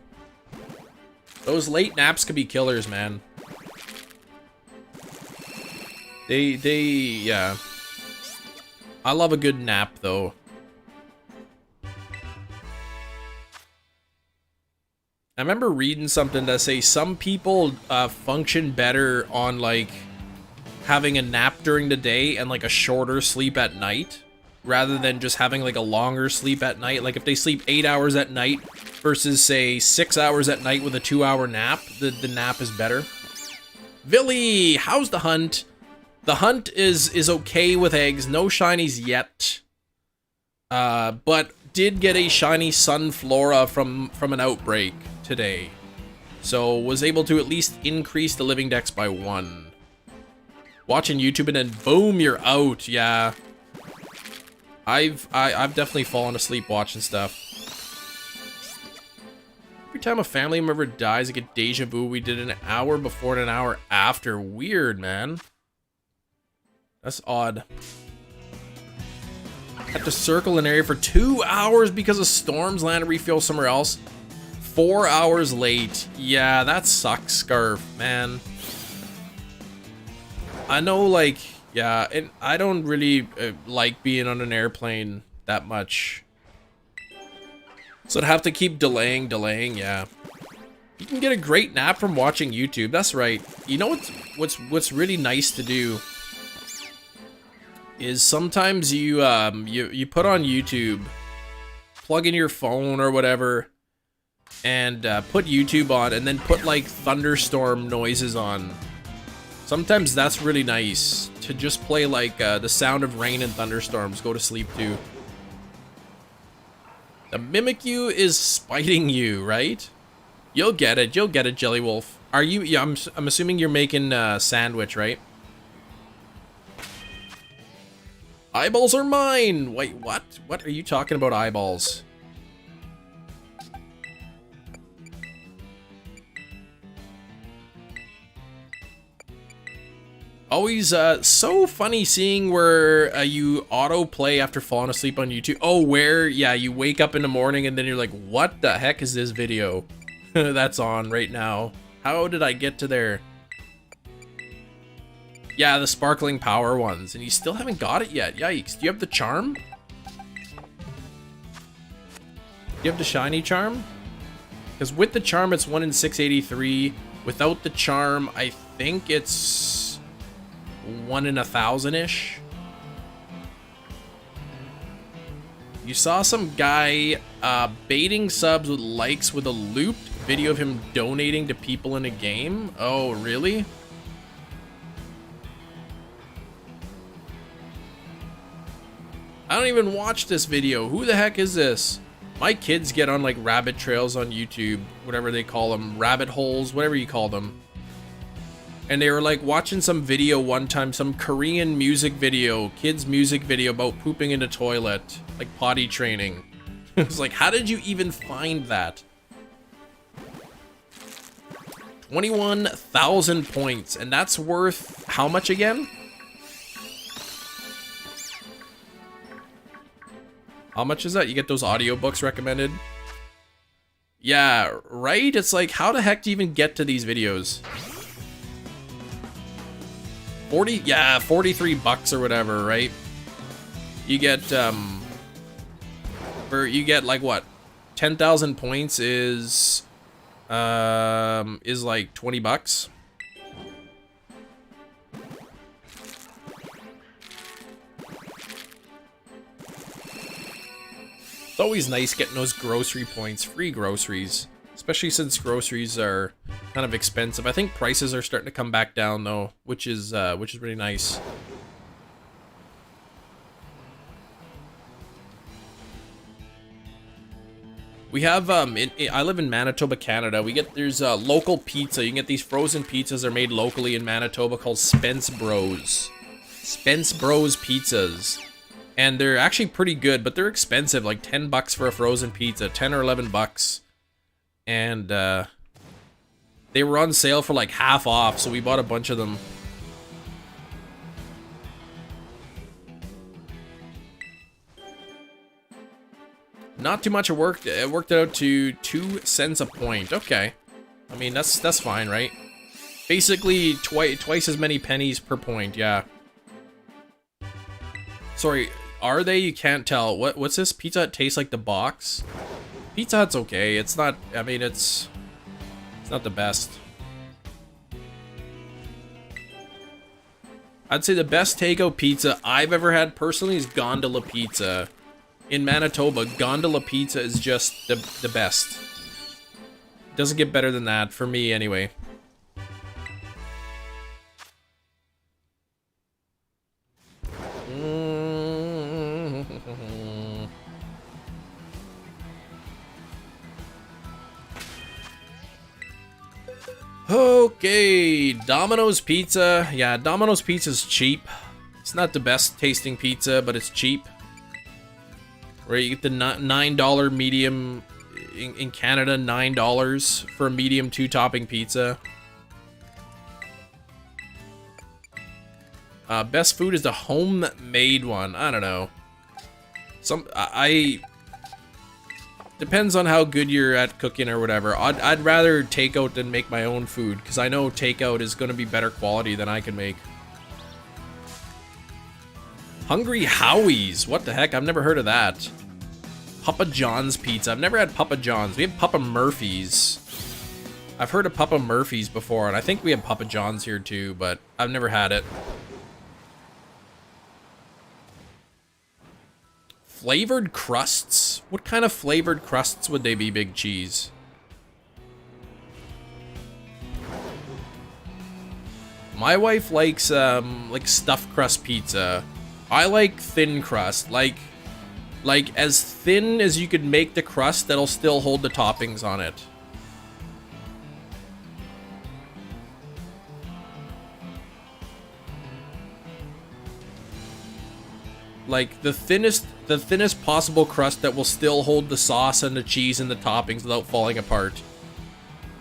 Those late naps could be killers, man. Yeah. I love a good nap, though. I remember reading something that say some people function better on, like, having a nap during the day and, like, a shorter sleep at night, rather than just having, like, a longer sleep at night. Like, if they sleep 8 hours at night versus, say, 6 hours at night with a 2-hour nap, the nap is better. Villy, how's the hunt? The hunt is okay with eggs. No shinies yet. But did get a shiny Sunflora from an Outbreak today. So was able to at least increase the living dex by 1. Watching YouTube and then boom, you're out. Yeah. I've definitely fallen asleep watching stuff. Every time a family member dies, I get deja vu. We did an hour before and an hour after. Weird, man. That's odd. Had to circle an area for 2 hours because of storms. Land and refuel somewhere else. 4 hours late. Yeah, that sucks, Scarf, man. I know, like, yeah, and I don't really like being on an airplane that much. So I'd have to keep delaying, yeah. You can get a great nap from watching YouTube. That's right. You know what's really nice to do is sometimes you put on YouTube, plug in your phone or whatever, and put YouTube on, and then put like thunderstorm noises on. Sometimes that's really nice to just play like the sound of rain and thunderstorms. Go to sleep to. The Mimikyu is spiting you, right? You'll get it, Jelly Wolf. Are you? Yeah, I'm assuming you're making a sandwich, right? Eyeballs are mine! Wait, what? What are you talking about, eyeballs? Always so funny seeing where you autoplay after falling asleep on YouTube. Oh, where, yeah, you wake up in the morning and then you're like, what the heck is this video that's on right now? How did I get to there? Yeah, the sparkling power ones, and you still haven't got it yet. Yikes. Do you have the charm? Do you have the shiny charm? Because with the charm, it's 1 in 683. Without the charm, I think it's 1 in 1,000-ish. You saw some guy baiting subs with likes with a looped video of him donating to people in a game? Oh, really? I don't even watch this video. Who the heck is this? My kids get on like rabbit trails on YouTube, whatever they call them, rabbit holes, whatever you call them. And they were like watching some video one time, some Korean music video, kids music video about pooping in a toilet, like potty training. It's like, how did you even find that? 21,000 points, and that's worth how much again? How much is that? You get those audiobooks recommended? Yeah, right? It's like, how the heck do you even get to these videos? 43 bucks or whatever, right? You get, you get like what? 10,000 points is like 20 bucks. It's always nice getting those grocery points, free groceries, especially since groceries are kind of expensive. I think prices are starting to come back down though, which is really nice. We have, I live in Manitoba, Canada. There's local pizza. You can get these frozen pizzas. They're made locally in Manitoba called Spence Bros. Spence Bros pizzas. And they're actually pretty good, but they're expensive, like 10 bucks for a frozen pizza, 10 or 11 bucks. And, they were on sale for like half off, so we bought a bunch of them. Not too much of work. It worked out to 2 cents a point. Okay. I mean, that's fine, right? Basically, twice as many pennies per point, yeah. Sorry, are they? You can't tell. What's this? Pizza Hut tastes like the box? Pizza Hut's okay. It's not, I mean, it's not the best. I'd say the best takeout pizza I've ever had personally is Gondola Pizza. In Manitoba, Gondola Pizza is just the best. Doesn't get better than that, for me anyway. Okay, Domino's Pizza. Yeah, Domino's Pizza's cheap. It's not the best tasting pizza, but it's cheap. Right, you get the $9 medium in Canada, $9 for a medium 2-topping pizza. Best food is the homemade one. I don't know. Depends on how good you're at cooking or whatever. I'd rather takeout than make my own food, because I know takeout is going to be better quality than I can make. Hungry Howie's. What the heck? I've never heard of that. Papa John's Pizza. I've never had Papa John's. We have Papa Murphy's. I've heard of Papa Murphy's before, and I think we have Papa John's here too, but I've never had it. Flavored crusts? What kind of flavored crusts would they be, Big Cheese? My wife likes, like stuffed crust pizza. I like thin crust, like as thin as you could make the crust that'll still hold the toppings on it. Like the thinnest possible crust that will still hold the sauce and the cheese and the toppings without falling apart.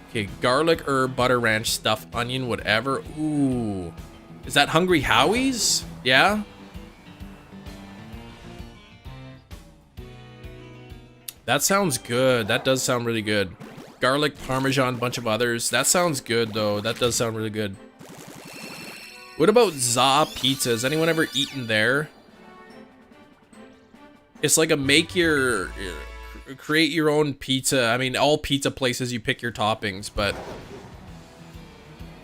Okay, garlic, herb, butter, ranch, stuffed onion, whatever. Ooh. Is that Hungry Howie's? Yeah? That sounds good. That does sound really good. Garlic, Parmesan, bunch of others. That sounds good, though. That does sound really good. What about Za Pizza? Has anyone ever eaten there? It's like a create your own pizza. I mean, all pizza places, you pick your toppings, but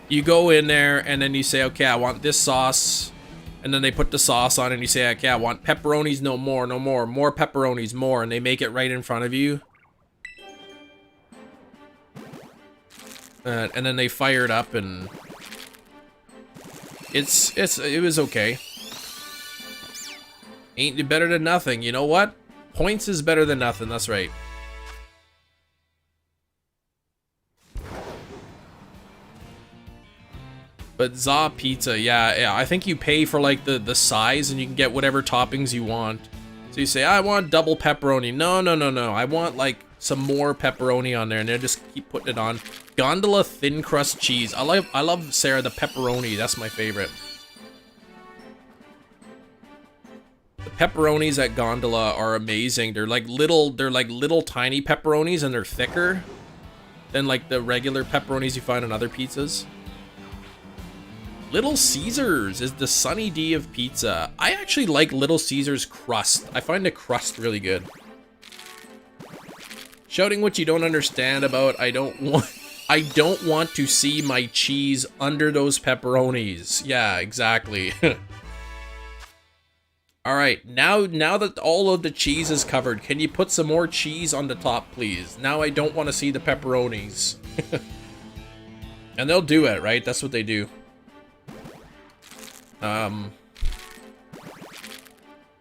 you go in there and then you say, okay, I want this sauce. And then they put the sauce on and you say, okay, I want pepperonis, no more, more pepperonis, more. And they make it right in front of you. And then they fire it up and it was okay. Ain't better than nothing. You know what? Points is better than nothing. That's right. But Za Pizza, yeah, I think you pay for like the size and you can get whatever toppings you want. So you say, I want double pepperoni. No. I want like some more pepperoni on there, and they just keep putting it on. Gondola thin crust cheese. I love Sarah, the pepperoni. That's my favorite. The pepperonis at Gondola are amazing. They're like little tiny pepperonis, and they're thicker than like the regular pepperonis you find on other pizzas. Little Caesars is the Sunny D of pizza. I actually like Little Caesars crust. I find the crust really good. Shouting what you don't understand about, I don't want to see my cheese under those pepperonis. Yeah, exactly. All right, now that all of the cheese is covered, can you put some more cheese on the top, please? Now I don't want to see the pepperonis. And they'll do it, right? That's what they do.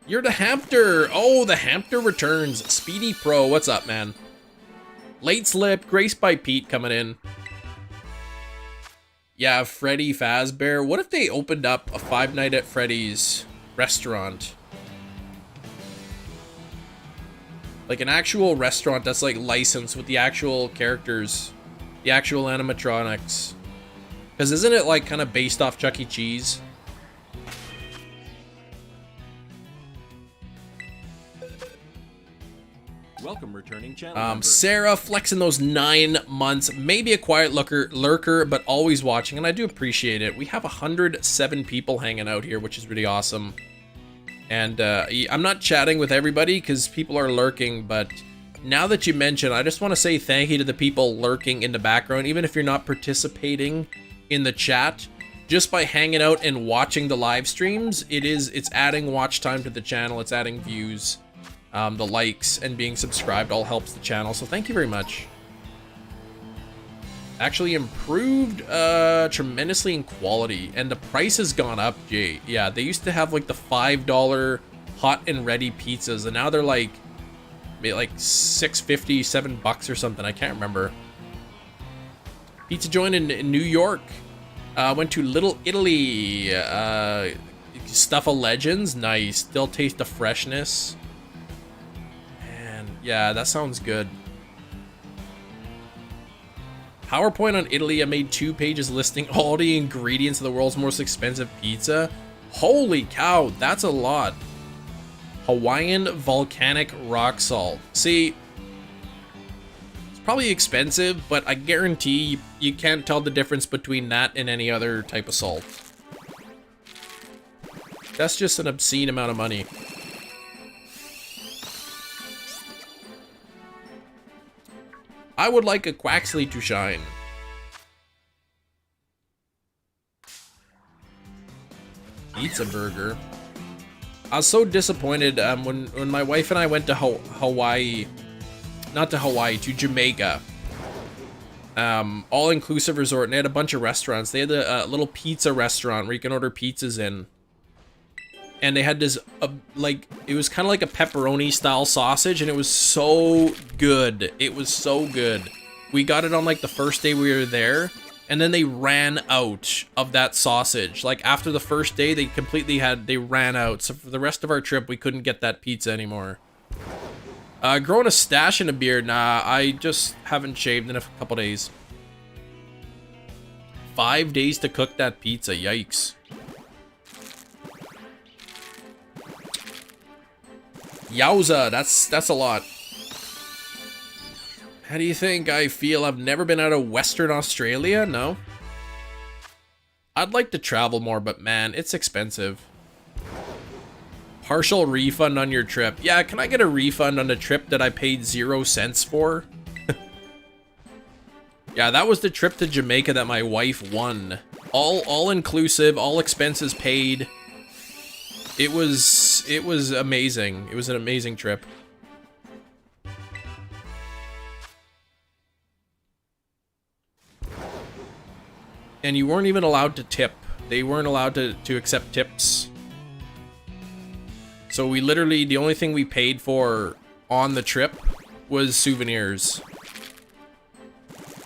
You're the Hamster. Oh, the Hamster returns. Speedy Pro, what's up, man? Late slip, graced by Pete coming in. Yeah, Freddy Fazbear. What if they opened up a Five Nights at Freddy's restaurant? Like an actual restaurant that's like licensed with the actual characters, the actual animatronics. Because isn't it like kind of based off Chuck E. Cheese? Welcome, returning channel member. Sarah flexing those 9 months, maybe a quiet lurker, but always watching, and I do appreciate it. We have 107 people hanging out here, which is really awesome. And I'm not chatting with everybody because people are lurking, but now that you mention, I just want to say thank you to the people lurking in the background, even if you're not participating in the chat. Just by hanging out and watching the live streams, it's adding watch time to the channel, it's adding views. The likes and being subscribed all helps the channel, so thank you very much. Actually improved tremendously in quality, and the price has gone up, Jay. Yeah, they used to have like the $5 hot and ready pizzas, and now they're like $6.50, $7 or something. I can't remember. Pizza joint in New York. Went to Little Italy. Stuff of Legends, nice. Still taste the freshness. Yeah, that sounds good. PowerPoint on Italy. I made 2 pages listing all the ingredients of the world's most expensive pizza. Holy cow, that's a lot. Hawaiian volcanic rock salt. See, it's probably expensive, but I guarantee you can't tell the difference between that and any other type of salt. That's just an obscene amount of money. I would like a Quaxley to shine. Pizza burger. I was so disappointed when my wife and I went to Hawaii. Not to Hawaii, to Jamaica. All-inclusive resort, and they had a bunch of restaurants. They had a little pizza restaurant where you can order pizzas in. And they had this, like, it was kind of like a pepperoni style sausage, and it was so good. It was so good. We got it on like the first day we were there, and then they ran out of that sausage. Like after the first day, they ran out. So for the rest of our trip, we couldn't get that pizza anymore. Growing a stash and a beard. Nah, I just haven't shaved in a couple days. 5 days to cook that pizza, yikes. Yowza, that's a lot. How do you think I feel? I've never been out of Western Australia, no? I'd like to travel more, but man, it's expensive. Partial refund on your trip. Yeah, can I get a refund on the trip that I paid 0 cents for? Yeah, that was the trip to Jamaica that my wife won. All inclusive, all expenses paid. It was amazing. It was an amazing trip. And you weren't even allowed to tip. They weren't allowed to accept tips. So we literally, the only thing we paid for on the trip was souvenirs.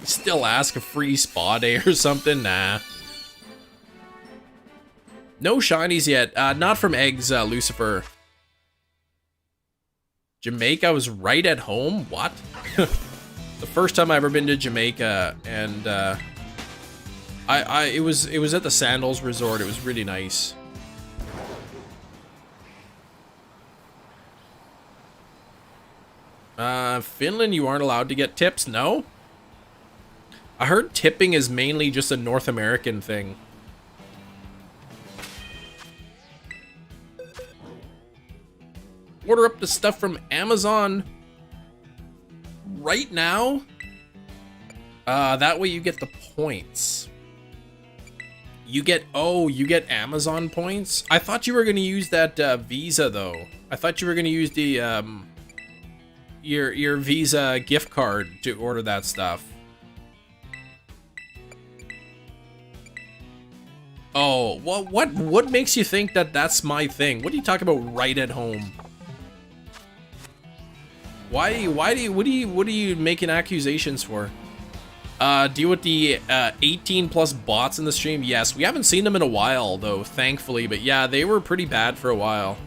Still ask a free spa day or something? Nah. No shinies yet. Not from eggs, Lucifer. Jamaica was right at home? What? The first time I ever been to Jamaica, and it was at the Sandals Resort. It was really nice. Finland, you aren't allowed to get tips? No? I heard tipping is mainly just a North American thing. Order up the stuff from Amazon right now. That way you get the points. You get Amazon points. I thought you were gonna use that Visa though. I thought you were gonna use the your Visa gift card to order that stuff. Oh, well, what makes you think that that's my thing? What are you talking about right at home? What are you making accusations for? Deal with the 18 plus bots in the stream? Yes, we haven't seen them in a while though, thankfully, but yeah, they were pretty bad for a while.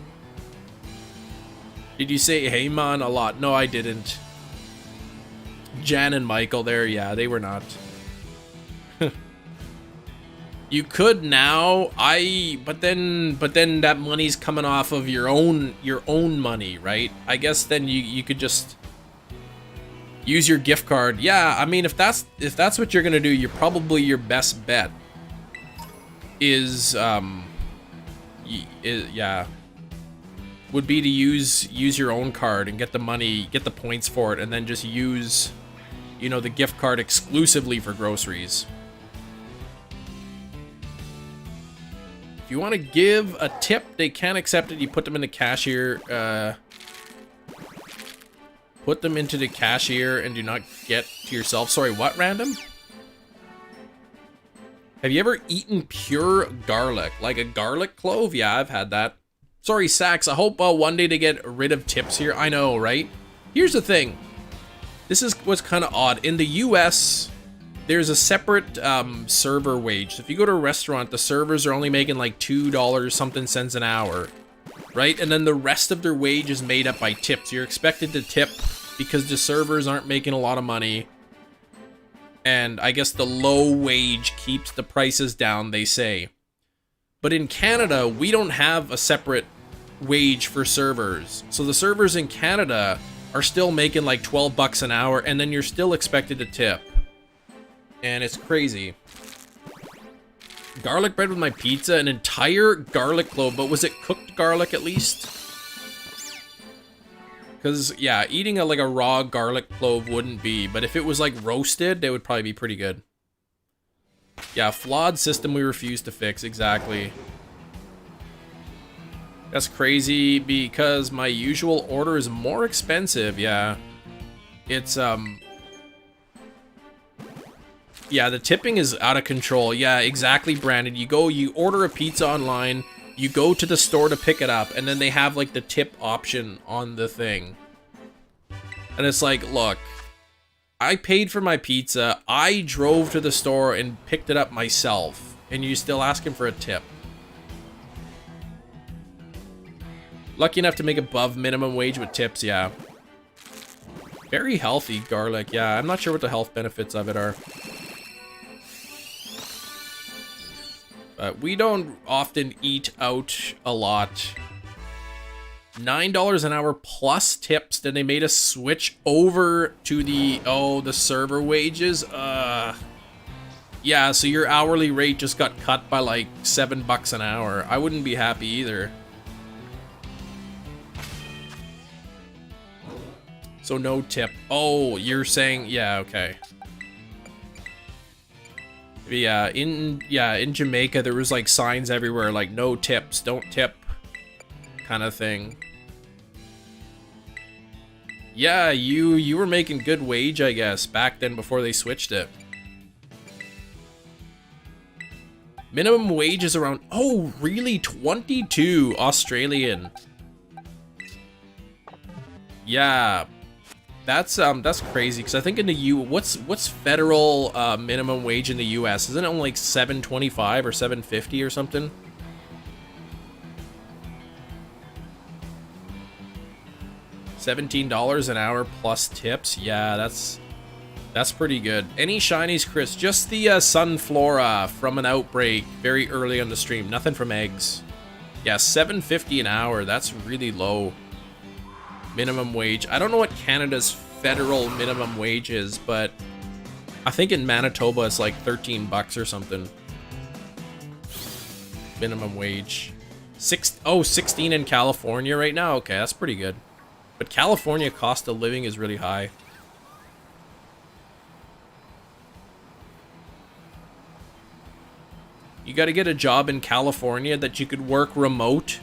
Did you say hey man a lot? No, I didn't. Jan and Michael there, yeah, they were not. You could now, but then that money's coming off of your own money, right? I guess then you could just use your gift card. Yeah, I mean, if that's what you're gonna do, you're probably your best bet is would be to use your own card and get the money, get the points for it, and then just use, you know, the gift card exclusively for groceries. If you want to give a tip, they can accept it. You put them in the cashier. Put them into the cashier and do not get to yourself. Sorry, what, random? Have you ever eaten pure garlic? Like a garlic clove? Yeah, I've had that. Sorry, Sax. I hope one day they get rid of tips here. I know, right? Here's the thing. This is what's kind of odd. In the US, there's a separate server wage. So if you go to a restaurant, the servers are only making like $2 something cents an hour, right? And then the rest of their wage is made up by tips. You're expected to tip because the servers aren't making a lot of money. And I guess the low wage keeps the prices down, they say. But in Canada, we don't have a separate wage for servers. So the servers in Canada are still making like 12 bucks an hour, and then you're still expected to tip. And it's crazy. Garlic bread with my pizza, an entire garlic clove, but was it cooked garlic at least? Because, yeah, eating like a raw garlic clove wouldn't be, but if it was like roasted, they would probably be pretty good. Yeah, flawed system we refuse to fix, exactly. That's crazy because my usual order is more expensive, yeah. It's, yeah, the tipping is out of control. Yeah, exactly, Brandon. You order a pizza online, you go to the store to pick it up, and then they have, like, the tip option on the thing. And it's like, look, I paid for my pizza, I drove to the store and picked it up myself, and you're still asking for a tip. Lucky enough to make above minimum wage with tips, yeah. Very healthy garlic, yeah. I'm not sure what the health benefits of it are. But we don't often eat out a lot. $9 an hour plus tips. Then they made us switch over to the server wages. Yeah, so your hourly rate just got cut by like $7 an hour. I wouldn't be happy either. So no tip. Oh, you're saying, yeah, okay. Yeah, in Jamaica there was like signs everywhere like no tips, don't tip kind of thing. Yeah, you were making good wage, I guess, back then before they switched it. Minimum wage is around, oh, really? 22 Australian. Yeah. That's crazy because I think in the what's federal minimum wage in the US? Isn't it only like $7.25 or $7.50 or something? $17 an hour plus tips. Yeah, that's pretty good. Any shinies, Chris? Just the Sunflora from an Outbreak very early on the stream. Nothing from eggs. Yeah, $7.50 an hour. That's really low. Minimum wage. I don't know what Canada's federal minimum wage is, but I think in Manitoba it's like 13 bucks or something. Minimum wage. 16 in California right now? Okay, that's pretty good. But California cost of living is really high. You got to get a job in California that you could work remote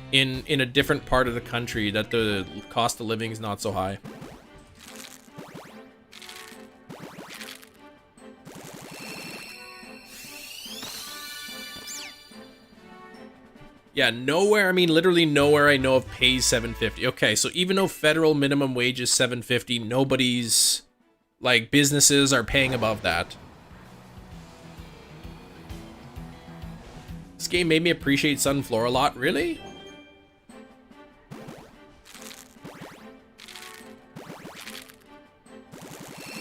in a different part of the country that the cost of living is not so high. Yeah, nowhere, I mean literally nowhere I know of pays $7.50. Okay, so even though federal minimum wage is $7.50, nobody's, like, businesses are paying above that. This game made me appreciate Sunflora a lot, really?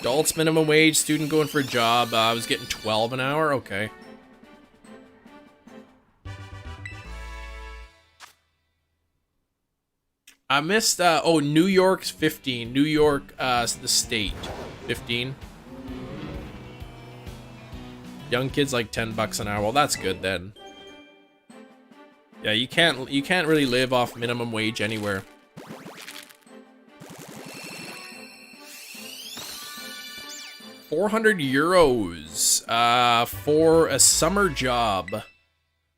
Adults minimum wage, student going for a job, I was getting 12 an hour, okay. I missed, oh, New York's 15. New York, the state, 15. Young kids like 10 bucks an hour. Well, that's good then. Yeah, you can't really live off minimum wage anywhere. €400 for a summer job.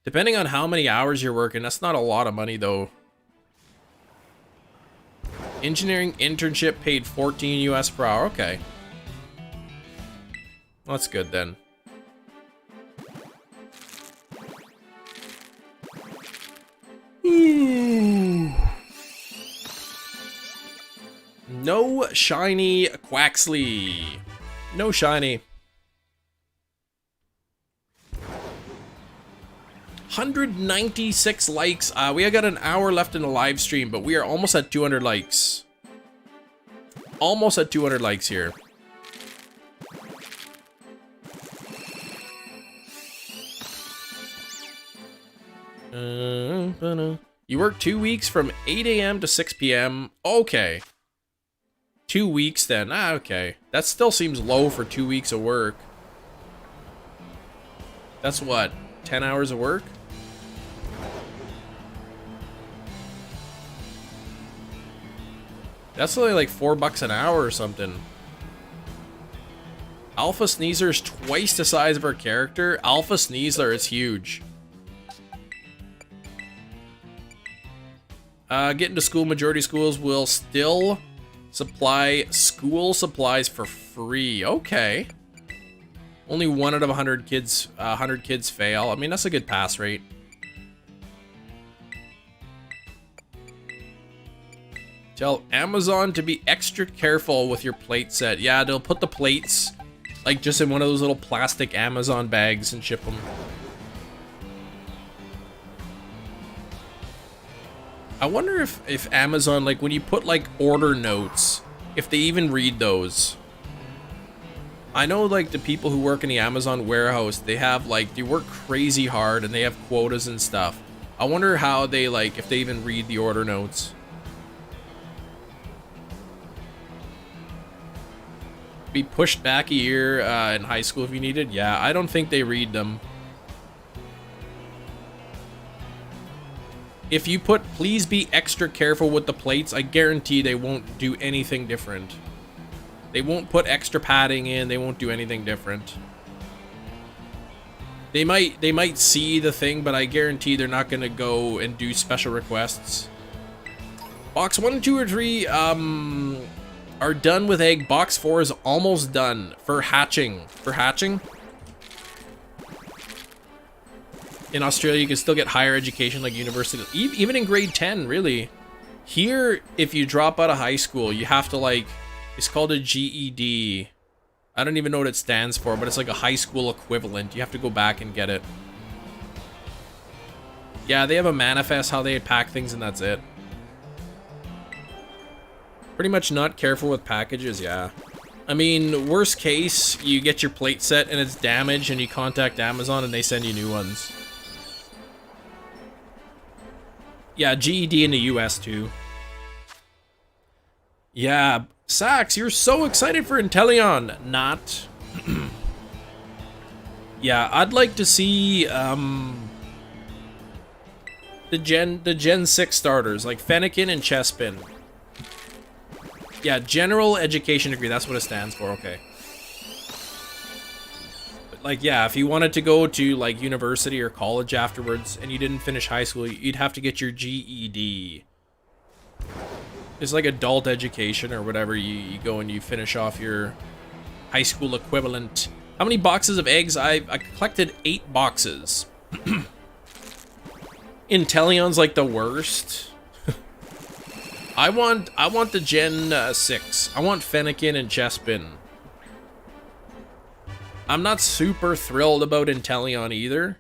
Depending on how many hours you're working, that's not a lot of money though. Engineering internship paid 14 US per hour. Okay. That's good then. Ooh. No shiny Quaxley. No shiny. 196 likes. We got an hour left in the live stream, but we are almost at 200 likes. Almost at 200 likes here. You work 2 weeks from 8 AM to 6 PM. Okay. 2 weeks then. Okay. That still seems low for 2 weeks of work. That's what? 10 hours of work? That's only like $4 an hour or something. Alpha Sneezer's twice the size of our character. Alpha Sneasler is huge. Getting to school, majority schools will still supply school supplies for free. Okay. Only 1 out of 100 kids fail. I mean, that's a good pass rate. Tell Amazon to be extra careful with your plate set. Yeah, they'll put the plates like just in one of those little plastic Amazon bags and ship them. I wonder if Amazon, like when you put like order notes, if they even read those. I know like the people who work in the Amazon warehouse, they have like, they work crazy hard and they have quotas and stuff. I wonder how they like, if they even read the order notes. Be pushed back a year in high school if you needed. Yeah, I don't think they read them. If you put, please be extra careful with the plates, I guarantee they won't do anything different. They won't put extra padding in, they won't do anything different. They might see the thing, but I guarantee they're not gonna go and do special requests. Box 1, 2, or 3 are done with egg. Box 4 is almost done for hatching. In Australia, you can still get higher education like university, even in grade 10, really. Here, if you drop out of high school, you have to like, it's called a GED. I don't even know what it stands for, but it's like a high school equivalent. You have to go back and get it. Yeah, they have a manifest how they pack things and that's it. Pretty much not careful with packages, yeah. I mean, worst case, you get your plate set and it's damaged and you contact Amazon and they send you new ones. Yeah, GED in the US too. Yeah, Sax, you're so excited for Inteleon. Not. Yeah, I'd like to see the Gen 6 starters, like Fennekin and Chespin. Yeah, general education degree, that's what it stands for, okay. But like, yeah, if you wanted to go to like university or college afterwards and you didn't finish high school, you'd have to get your GED. It's like adult education or whatever, you go and you finish off your high school equivalent. How many boxes of eggs? I collected 8 boxes. Inteleon's like the worst. I want the Gen 6. I want Fennekin and Chespin. I'm not super thrilled about Inteleon either.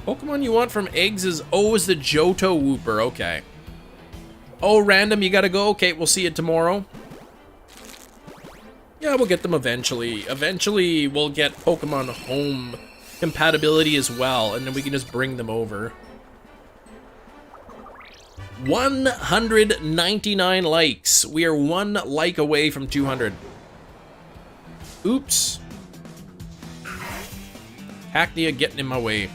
Pokemon you want from eggs is the Johto Wooper. Okay. Oh, random, you gotta go. Okay, we'll see you tomorrow. Yeah, we'll get them eventually. Eventually, we'll get Pokemon Home compatibility as well, and then we can just bring them over. 199 likes. We are 1 like away from 200. Oops. Hackney getting in my way.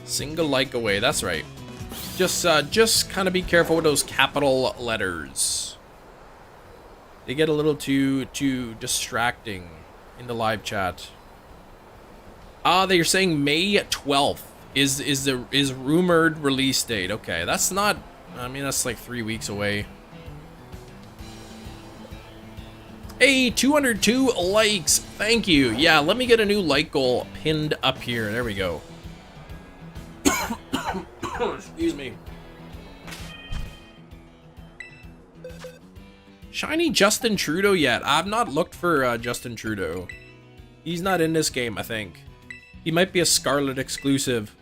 Single like away, that's right. Just kind of be careful with those capital letters. They get a little too distracting in the live chat. They're saying May 12th is rumored release date. Okay, that's not, I mean, that's like 3 weeks away. Hey, 202 likes. Thank you. Yeah, let me get a new like goal pinned up here. There we go. Excuse me. Shiny Justin Trudeau yet? I've not looked for Justin Trudeau. He's not in this game, I think. He might be a Scarlet exclusive.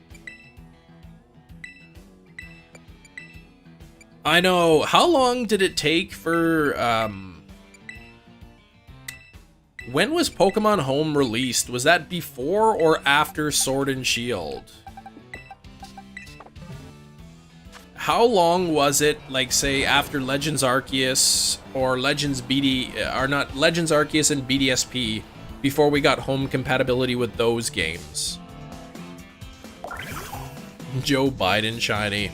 I know. How long did it take for... When was Pokemon Home released? Was that before or after Sword and Shield? How long was it, like, say, after Legends Arceus or Legends BD, or not, Legends Arceus and BDSP, before we got home compatibility with those games? Joe Biden shiny.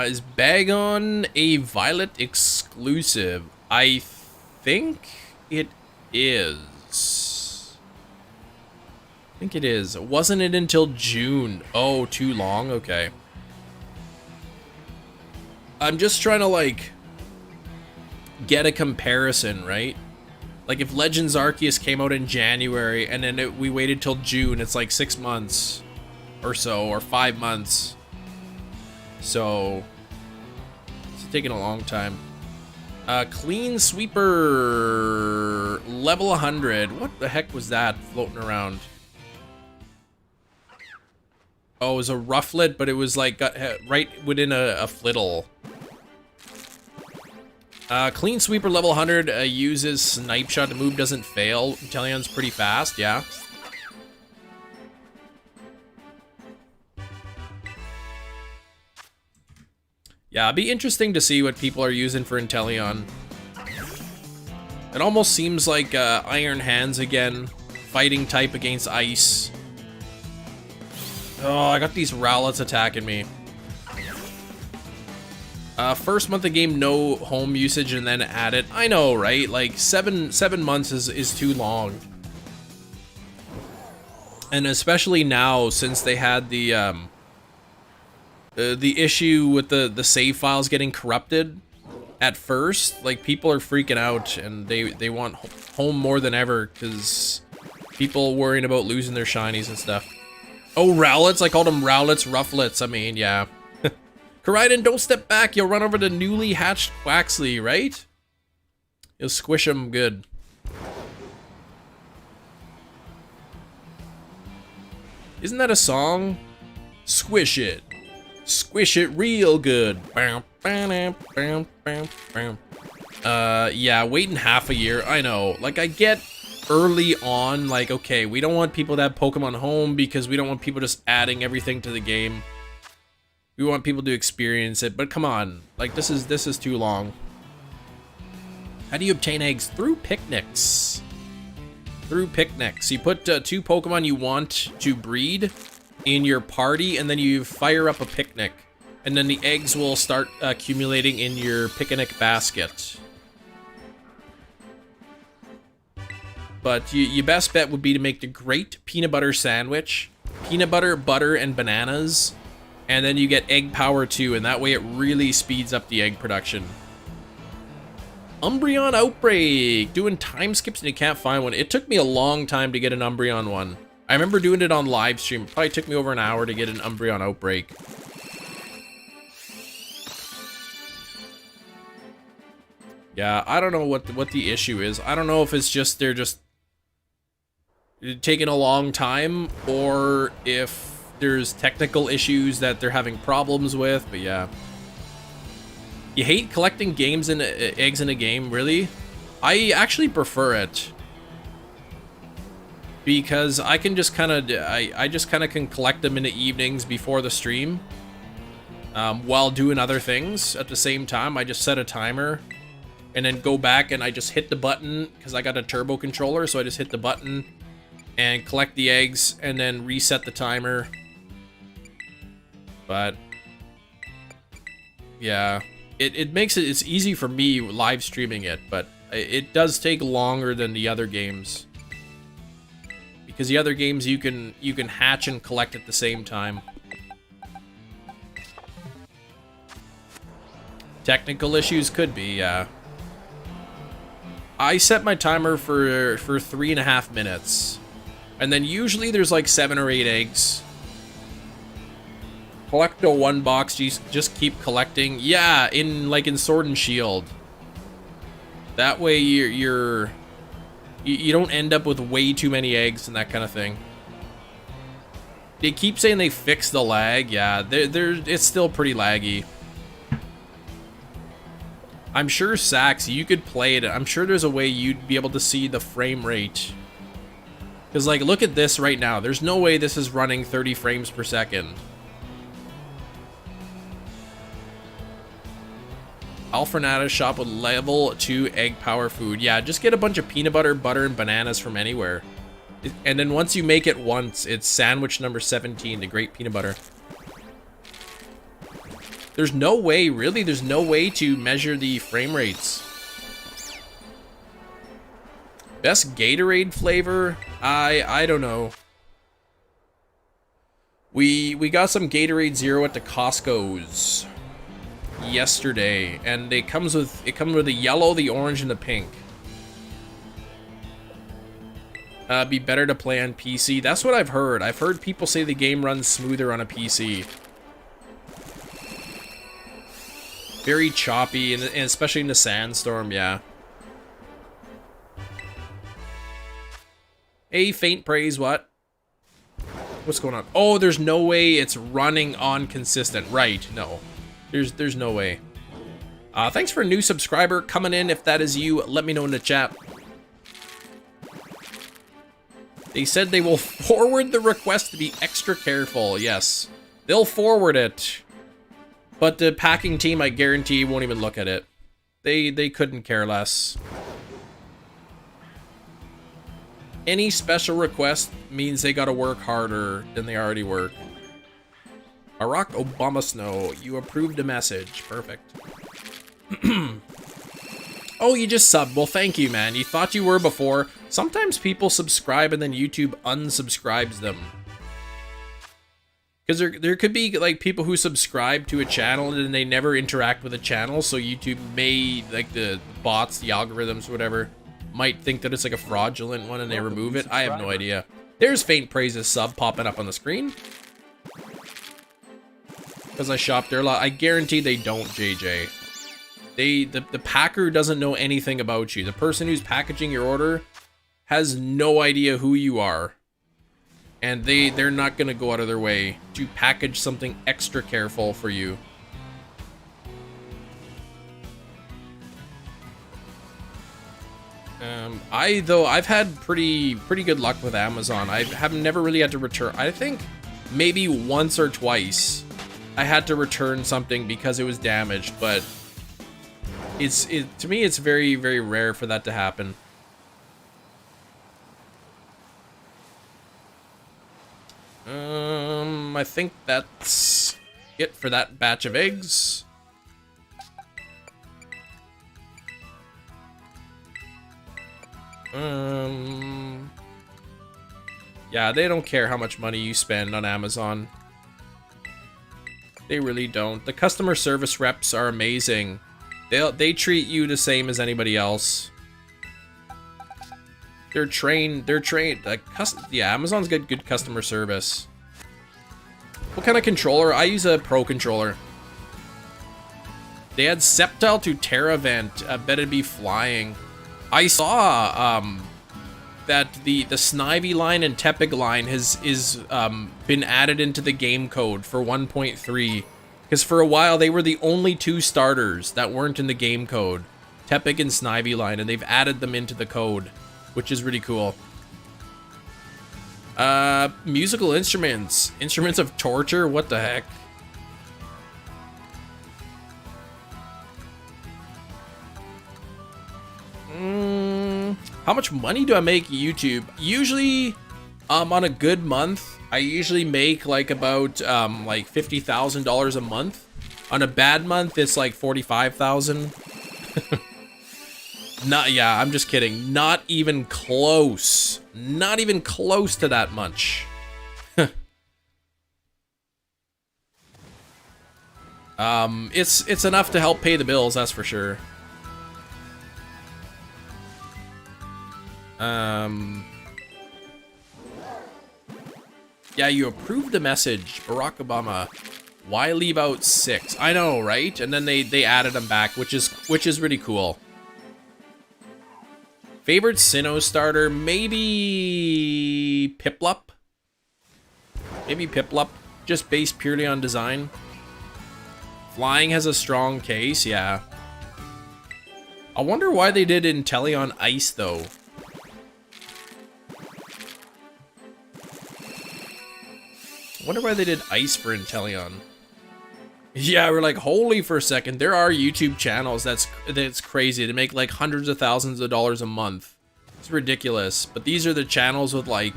Is Bagon a Violet exclusive? I think it is. I think it is. Wasn't it until June? Oh, too long? Okay. I'm just trying to, like, get a comparison, right? Like, if Legends Arceus came out in January and then we waited till June, it's like 6 months or so, or 5 months. So, it's taking a long time. Clean Sweeper, level 100. What the heck was that floating around? Oh, it was a Rufflet, but it was like got right within a Flittle. Clean Sweeper level 100 uses Snipe Shot. The move doesn't fail. Inteleon's pretty fast, yeah. Yeah, it'd be interesting to see what people are using for Inteleon. It almost seems like Iron Hands again. Fighting type against Ice. Oh, I got these Rowlets attacking me. First month of game, no home usage, and then add it. I know, right? Like, seven months is too long. And especially now, since they had the issue with the save files getting corrupted at first, like, people are freaking out, and they want home more than ever, because people worrying about losing their shinies and stuff. Oh, Rowlets? I called them Rowlets, Rufflets. I mean, yeah. Koraidon, don't step back. You'll run over the newly hatched Quaxley, right? You'll squish him good. Isn't that a song? Squish it. Squish it real good. Yeah, waiting half a year. I know. Like, I get early on, like, okay, we don't want people to have Pokemon Home because we don't want people just adding everything to the game. We want people to experience it, but come on. Like, this is too long. How do you obtain eggs? Through picnics. Through picnics. You put 2 Pokemon you want to breed in your party, and then you fire up a picnic. And then the eggs will start accumulating in your picnic basket. But your best bet would be to make the great peanut butter sandwich. Peanut butter, butter, and bananas. And then you get egg power too, and that way it really speeds up the egg production. Umbreon Outbreak! Doing time skips and you can't find one. It took me a long time to get an Umbreon one. I remember doing it on live stream. It probably took me over an hour to get an Umbreon Outbreak. Yeah, I don't know what the issue is. I don't know if it's just they're just taking a long time, or if there's technical issues that they're having problems with, but yeah. You hate collecting eggs in a game, really? I actually prefer it. Because I can just kind of, I just kind of can collect them in the evenings before the stream. While doing other things at the same time. I just set a timer. And then go back and I just hit the button, because I got a turbo controller, so I just hit the button and collect the eggs and then reset the timer. But yeah, it makes it's easy for me live streaming it, but it does take longer than the other games. Because the other games you can hatch and collect at the same time. Technical issues could be, yeah. I set my timer for 3.5 minutes. And then usually there's like 7 or 8 eggs. Collect a 1 box, just keep collecting. Yeah, in Sword and Shield. That way you don't end up with way too many eggs and that kind of thing. They keep saying they fixed the lag. Yeah, it's still pretty laggy. I'm sure, Sax, you could play it. I'm sure there's a way you'd be able to see the frame rate. Because, like, look at this right now. There's no way this is running 30 frames per second. Alfrenata shop with level 2 egg power food. Yeah, just get a bunch of peanut butter, butter, and bananas from anywhere. And then once you make it once, it's sandwich number 17, the great peanut butter. There's no way, really, there's no way to measure the frame rates. Best Gatorade flavor? I don't know. We got some Gatorade Zero at the Costco's yesterday, and it comes with the yellow, the orange, and the pink. Be better to play on PC. That's what I've heard. I've heard people say the game runs smoother on a PC. Very choppy, and especially in the sandstorm, yeah. Hey, faint praise, what? What's going on? Oh, there's no way it's running on consistent. Right, no. There's no way. Thanks for a new subscriber coming in. If that is you, let me know in the chat. They said they will forward the request to be extra careful. Yes, they'll forward it. But the packing team, I guarantee, won't even look at it. They couldn't care less. Any special request means they gotta work harder than they already work. Barack Obama Snow, you approved the message. Perfect. Oh, you just subbed. Well, thank you, man. You thought you were before. Sometimes people subscribe and then YouTube unsubscribes them. Because there could be, like, people who subscribe to a channel and they never interact with the channel, so YouTube may, like, the bots, the algorithms, whatever, might think that it's, like, a fraudulent one and they remove it. I have no idea. There's Faint Praise's sub popping up on the screen. Because I shop there a lot. I guarantee they don't, JJ. The packer doesn't know anything about you. The person who's packaging your order has no idea who you are. And they're not going to go out of their way to package something extra careful for you. I've had pretty good luck with Amazon. I have never really had to return. I think maybe once or twice I had to return something because it was damaged, but to me it's very, very rare for that to happen. I think that's it for that batch of eggs. Yeah, they don't care how much money you spend on Amazon. They really don't. The customer service reps are amazing. They treat you the same as anybody else. They're trained. Yeah, Amazon's got good customer service. What kind of controller? I use a Pro controller. They had Sceptile to Terra Vent. I bet it'd be flying. I saw that the Snivy line and Tepig line has been added into the game code for 1.3. Because for a while they were the only two starters that weren't in the game code. Tepig and Snivy line, and they've added them into the code, which is really cool. Musical instruments. Instruments of torture? What the heck? How much money do I make YouTube? Usually, on a good month, I usually make like about like $50,000 a month. On a bad month, it's like 45,000. Yeah, I'm just kidding. Not even close. Not even close to that much. It's enough to help pay the bills, that's for sure. Yeah, you approved the message, Barack Obama. Why leave out 6? I know, right? And then they added them back, which is really cool. Favorite Sinnoh starter? Maybe Piplup? Maybe Piplup, just based purely on design. Flying has a strong case, yeah. I wonder why they did Inteleon Ice, though. I wonder why they did Ice for Inteleon. Yeah, we're like, holy for a second. There are YouTube channels that's crazy to make like hundreds of thousands of dollars a month. It's ridiculous. But these are the channels with like,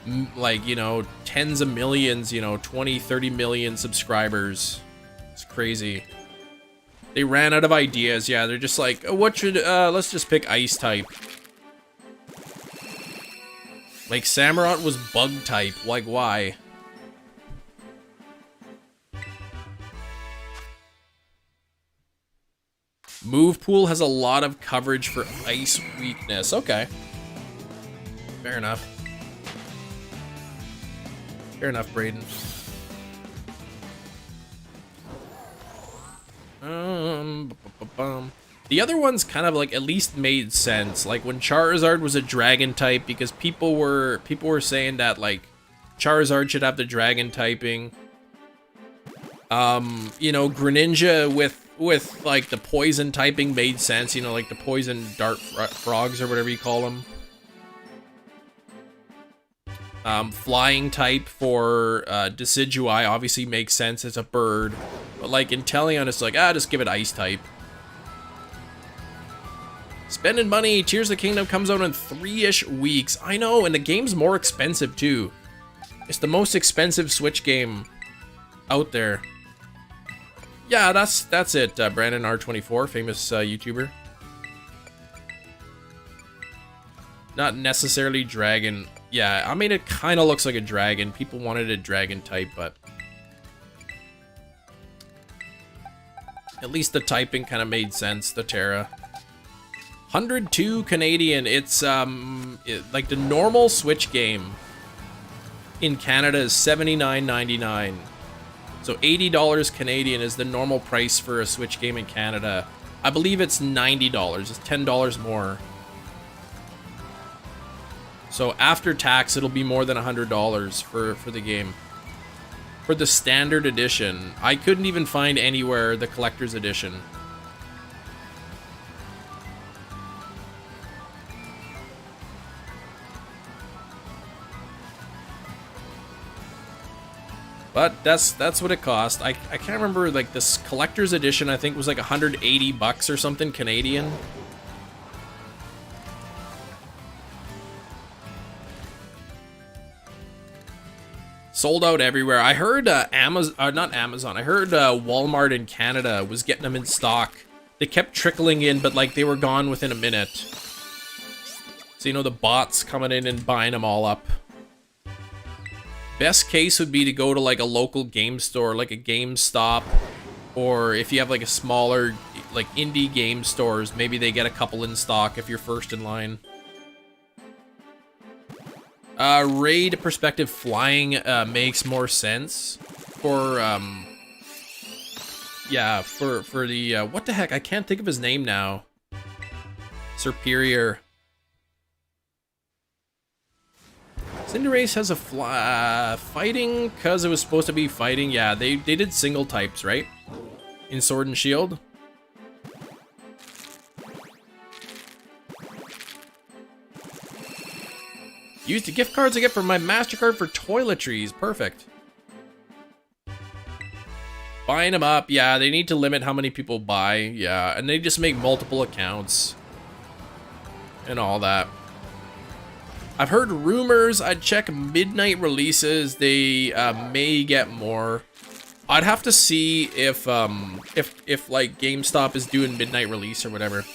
you know, tens of millions, you know, 20, 30 million subscribers. It's crazy. They ran out of ideas. Yeah, they're just like, oh, let's just pick Ice type. Like Samurott was Bug type. Like, why? Move Pool has a lot of coverage for Ice weakness. Okay. Fair enough. Fair enough, Braden. The other ones kind of like at least made sense. Like when Charizard was a dragon type, because people were saying that like Charizard should have the dragon typing. You know, Greninja with like the poison typing made sense, you know, like the poison dart frogs or whatever you call them. Flying type for Decidueye obviously makes sense, it's a bird. But like Inteleon, it's like, just give it Ice type. Spending money, Tears of the Kingdom comes out in 3-ish weeks. I know, and the game's more expensive too. It's the most expensive Switch game out there. Yeah, that's it. Brandon R24, famous YouTuber. Not necessarily dragon. Yeah, I mean, it kind of looks like a dragon. People wanted a dragon type, but at least the typing kind of made sense, the Terra. 102 Canadian. It's like the normal Switch game in Canada is $79.99. So $80 Canadian is the normal price for a Switch game in Canada. I believe it's $90. It's $10 more. So after tax, it'll be more than $100 for the game. For the standard edition, I couldn't even find anywhere the collector's edition. But that's what it cost. I can't remember, like this collector's edition I think was like 180 bucks or something Canadian. Sold out everywhere. I heard not Amazon. I heard Walmart in Canada was getting them in stock. They kept trickling in, but like they were gone within a minute. So you know the bots coming in and buying them all up. Best case would be to go to like a local game store, like a GameStop, or if you have like a smaller, like indie game stores, maybe they get a couple in stock if you're first in line. Raid perspective flying makes more sense for yeah, for the what the heck, I can't think of his name now. Superior. Cinderace has a fighting because it was supposed to be fighting. Yeah, they did single types, right? In Sword and Shield. Use the gift cards I get from my MasterCard for toiletries. Perfect. Buying them up. Yeah, they need to limit how many people buy. Yeah, and they just make multiple accounts. And all that. I've heard rumors. I'd check midnight releases. They may get more. I'd have to see if like GameStop is doing midnight release or whatever.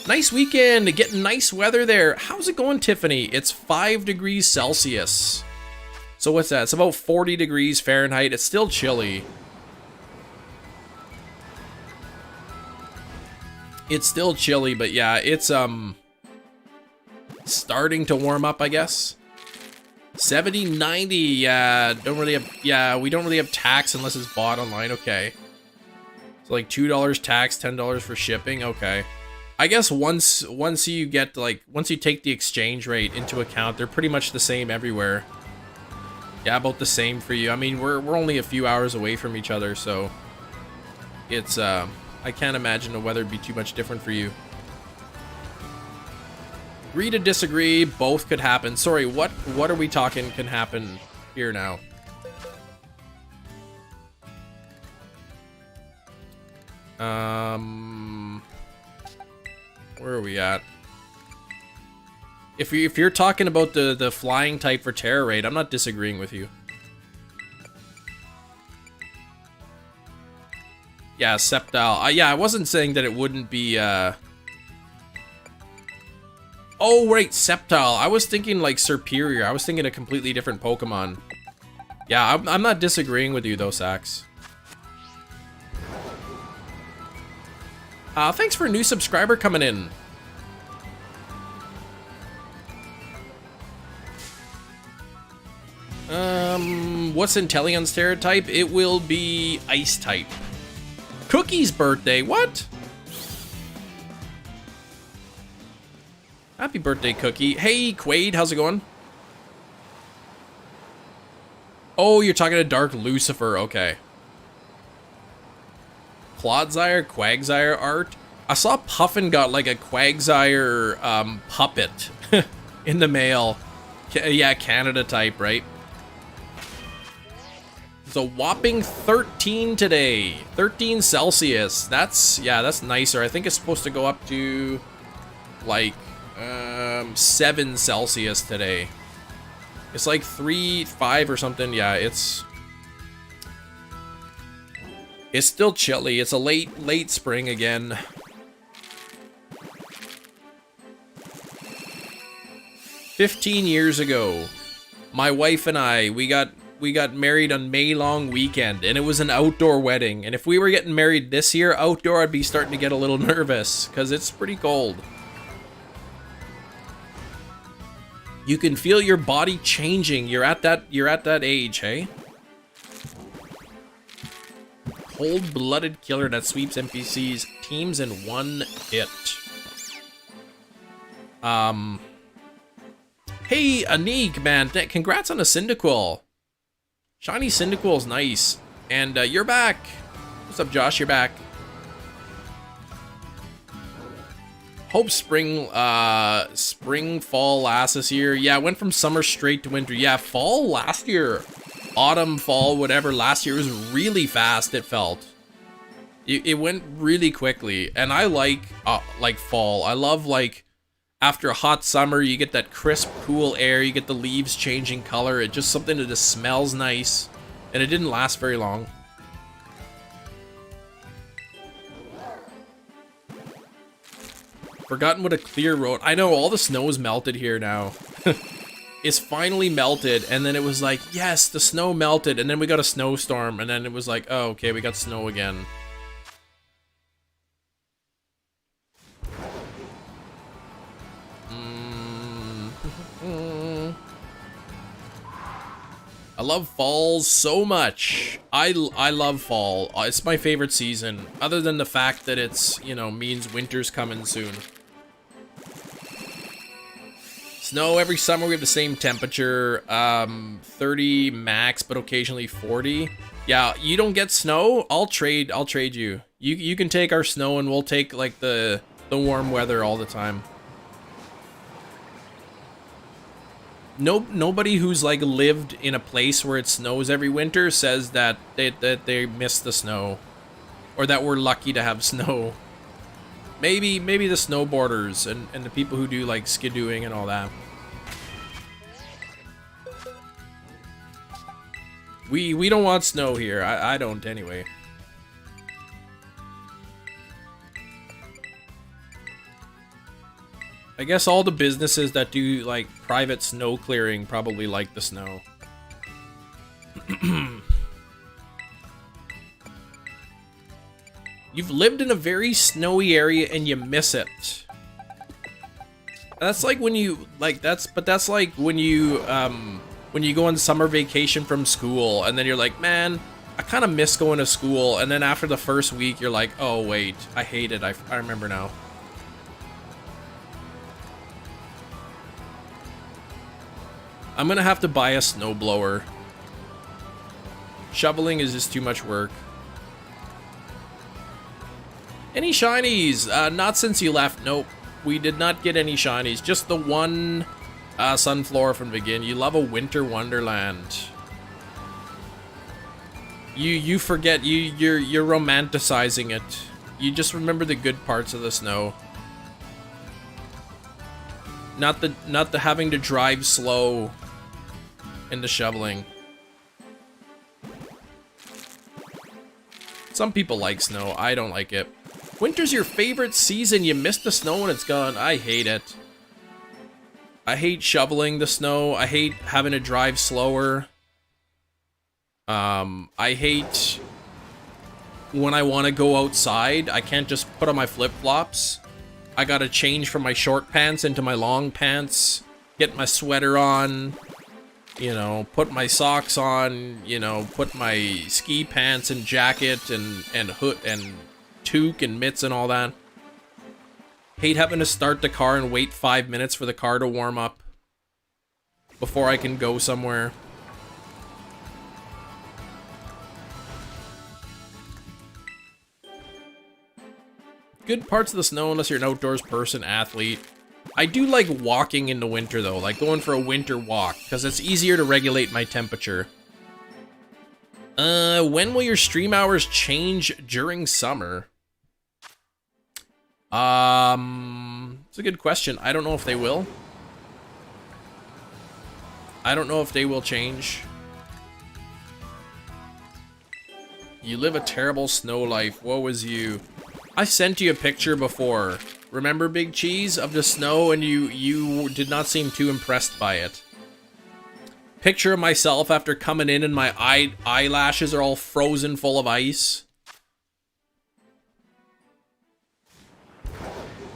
Nice weekend, getting nice weather there. How's it going, Tiffany? It's 5 degrees Celsius. So what's that? It's about 40 degrees Fahrenheit. It's still chilly. It's still chilly, but yeah, it's starting to warm up, I guess. 70, 90, yeah, don't really have, yeah, we don't really have tax unless it's bought online, okay. So like $2 tax, $10 for shipping, okay. I guess once you get, like, once you take the exchange rate into account, they're pretty much the same everywhere. Yeah, about the same for you. I mean, we're only a few hours away from each other, so it's, I can't imagine the weather would be too much different for you. Agree to disagree, both could happen. Sorry, what are we talking can happen here now? Where are we at? If you're talking about the flying type for Terra Raid, I'm not disagreeing with you. Yeah, Sceptile. Yeah, I wasn't saying that it wouldn't be, Oh, right, Sceptile. I was thinking, like, Superior. I was thinking a completely different Pokemon. Yeah, I'm not disagreeing with you, though, Sax. Thanks for a new subscriber coming in. What's Inteleon's Terra type? It will be Ice type. Cookie's birthday, what? Happy birthday, Cookie. Hey, Quaid, how's it going? Oh, you're talking to Dark Lucifer, okay. Clodsire, Quagsire art. I saw Puffin got like a Quagsire puppet in the mail. Yeah, Canada type, right? It's a whopping 13 today. 13 Celsius. That's, yeah, that's nicer. I think it's supposed to go up to like 7 Celsius today. It's like 3, 5 or something. Yeah, it's still chilly. It's a late spring again. "15 years ago, my wife and I, we got married on May long weekend, and it was an outdoor wedding. And if we were getting married this year outdoor, I'd be starting to get a little nervous because it's pretty cold. You can feel your body changing. You're at that age, hey? Cold-blooded killer that sweeps NPCs teams in one hit. Hey, Anik, man, congrats on a Cyndaquil. Shiny Cyndaquil's nice. And you're back. What's up, Josh? You're back. Hope spring, fall last this year. Yeah, went from summer straight to winter. Yeah, fall last year. Autumn, fall, whatever, last year was really fast, it felt. It went really quickly. And I like fall. I love, like, after a hot summer, you get that crisp, cool air. You get the leaves changing color. It's just something that just smells nice. And it didn't last very long. Forgotten what a clear road. I know, all the snow's melted here now. is finally melted, and then it was like, yes, the snow melted, and then we got a snowstorm, and then it was like, oh, okay, we got snow again. I love fall so much. I love fall. It's my favorite season, other than the fact that it's, you know, means winter's coming soon. Snow every summer, we have the same temperature, 30 max, but occasionally 40. Yeah, you don't get snow, I'll trade you. You can take our snow and we'll take like the warm weather all the time. Nobody who's like lived in a place where it snows every winter says that they miss the snow, or that we're lucky to have snow. Maybe the snowboarders and the people who do like skidooing and all that. We don't want snow here. I don't anyway. I guess all the businesses that do like private snow clearing probably like the snow. You've lived in a very snowy area and you miss it. That's like when you that's like when you go on summer vacation from school and then you're like, man, I kind of miss going to school, and then after the first week you're like, oh wait, I hate it. I remember now. I'm gonna have to buy a snowblower. Shoveling is just too much work. Any shinies? Not since you left. Nope. We did not get any shinies. Just the one Sunflora from Begin. You love a winter wonderland. You forget. You're romanticizing it. You just remember the good parts of the snow. Not the having to drive slow in the shoveling. Some people like snow. I don't like it. Winter's your favorite season. You miss the snow when it's gone. I hate it. I hate shoveling the snow. I hate having to drive slower. I hate when I want to go outside. I can't just put on my flip-flops. I gotta change from my short pants into my long pants, get my sweater on, you know, put my socks on, you know, put my ski pants and jacket and hood and toque and mitts and all that. Hate having to start the car and wait 5 minutes for the car to warm up before I can go somewhere. Good parts of the snow unless you're an outdoors person, athlete. I do like walking in the winter though, like going for a winter walk, because it's easier to regulate my temperature. When will your stream hours change during summer? It's a good question. I don't know if they will. I don't know if they will change. You live a terrible snow life. Woe is you. I sent you a picture before. Remember, Big Cheese, of the snow, and you did not seem too impressed by it. Picture of myself after coming in and my eyelashes are all frozen full of ice.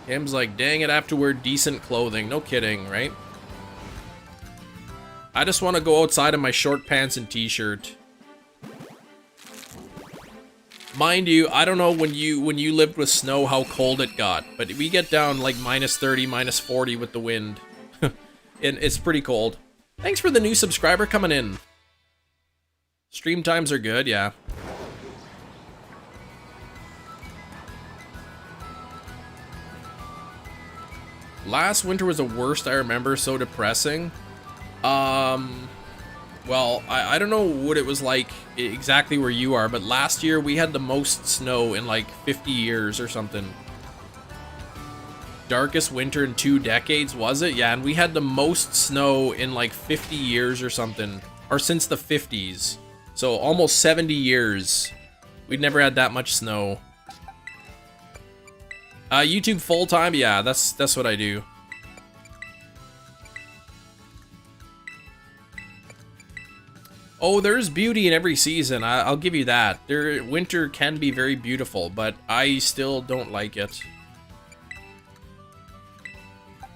Kim's like, dang it, I have to wear decent clothing. No kidding, right? I just want to go outside in my short pants and t-shirt. Mind you, I don't know when you lived with snow how cold it got, but we get down like -30, -40 with the wind. And it's pretty cold. Thanks for the new subscriber coming in. Stream times are good, yeah. Last winter was the worst I remember, so depressing. Well, I don't know what it was like exactly where you are, but last year we had the most snow in like 50 years or something. Darkest winter in 2 decades, was it? Yeah, and we had the most snow in like 50 years or something, or since the 50s. So almost 70 years. We'd never had that much snow. YouTube full time? Yeah, that's what I do. Oh, there's beauty in every season. I'll give you that. Winter can be very beautiful, but I still don't like it.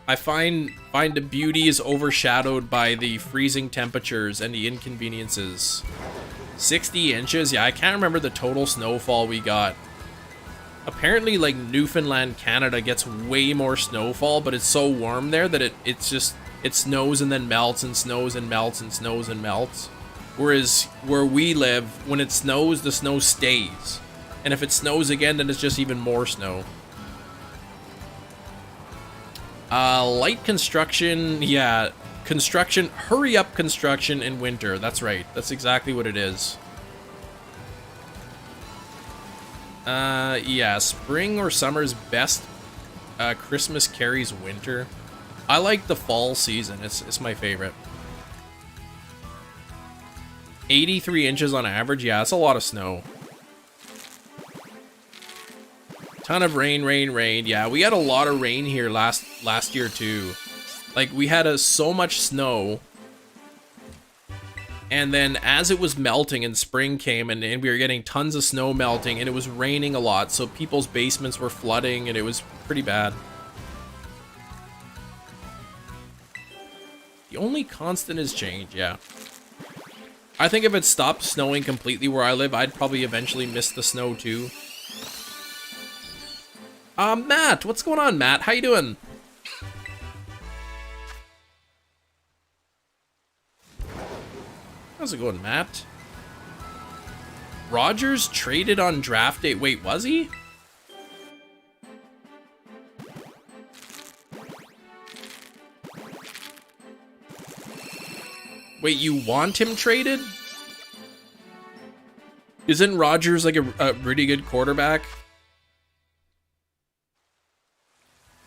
I find the beauty is overshadowed by the freezing temperatures and the inconveniences. 60 inches? Yeah, I can't remember the total snowfall we got. Apparently, like, Newfoundland, Canada gets way more snowfall, but it's so warm there that it snows and then melts and snows and melts and snows and melts. Whereas where we live, when it snows, the snow stays. And if it snows again, then it's just even more snow. Light construction, yeah. Construction, hurry up construction in winter. That's right. That's exactly what it is. Yeah, spring or summer's best. Christmas carries winter. I like the fall season. It's my favorite. 83 inches on average. Yeah, that's a lot of snow. Ton of rain, rain, rain. Yeah, we had a lot of rain here last year too. Like, we had so much snow. And then as it was melting and spring came and we were getting tons of snow melting and it was raining a lot, so people's basements were flooding and it was pretty bad. The only constant is change, yeah. I think if it stopped snowing completely where I live, I'd probably eventually miss the snow too. Matt, what's going on, Matt? How you doing? How's it going, Matt? Rogers traded on draft day. Wait, was he? Wait, you want him traded? Isn't Rogers like a really good quarterback?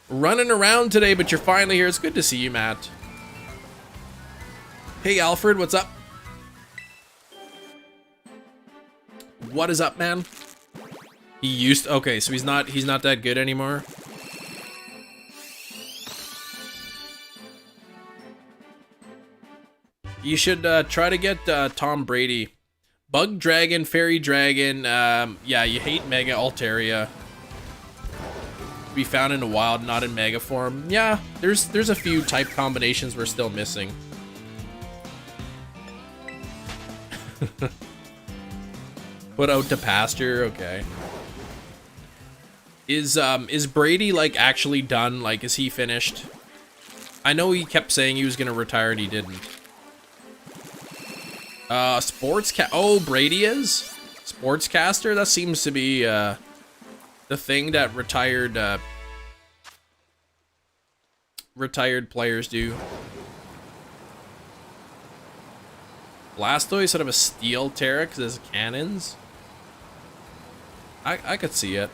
Running around today, but you're finally here. It's good to see you, Matt. Hey, Alfred, what's up? What is up, man? He used to, okay, so he's not that good anymore. You should try to get Tom Brady. Bug Dragon, Fairy Dragon, yeah, you hate Mega Altaria. Be found in the wild, not in Mega form. Yeah, there's a few type combinations we're still missing. Put out to pasture, okay. Is Brady like actually done? Like, is he finished? I know he kept saying he was gonna retire and he didn't. Oh, Brady is? Sportscaster? That seems to be, the thing that retired players do. Blastoise sort of a steel Terra because it has cannons. I could see it.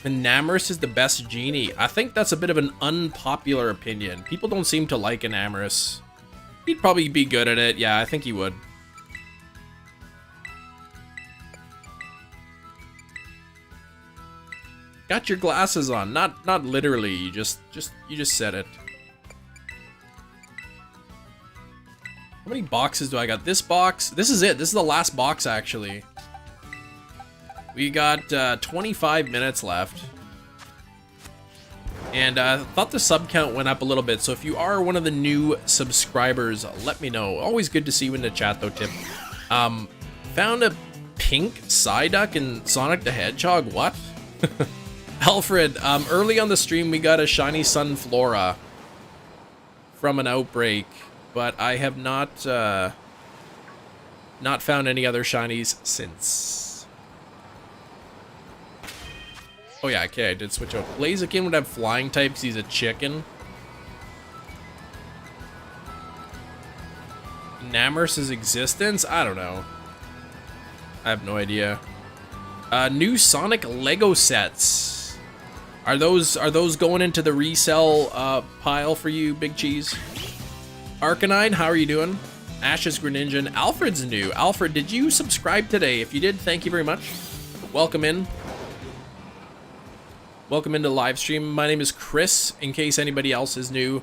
Enamorous is the best genie. I think that's a bit of an unpopular opinion. People don't seem to like Enamorous. He'd probably be good at it. Yeah, I think he would. Got your glasses on. Not literally. You just said it. How many boxes do I got? This box. This is it. This is the last box, actually. We got 25 minutes left. And I thought the sub count went up a little bit, so if you are one of the new subscribers, let me know. Always good to see you in the chat, though, Tip. Found a pink Psyduck in Sonic the Hedgehog. What? Alfred, early on the stream, we got a shiny Sunflora from an Outbreak, but I have not found any other shinies since. Oh yeah, okay, I did switch out. Blaziken would have flying types, he's a chicken. Namorous' existence? I don't know. I have no idea. New Sonic Lego sets. Are those going into the resell pile for you, Big Cheese? Arcanine, how are you doing? Ash's Greninja. Alfred's new. Alfred, did you subscribe today? If you did, thank you very much. Welcome in. Welcome into the live stream. My name is Chris, in case anybody else is new.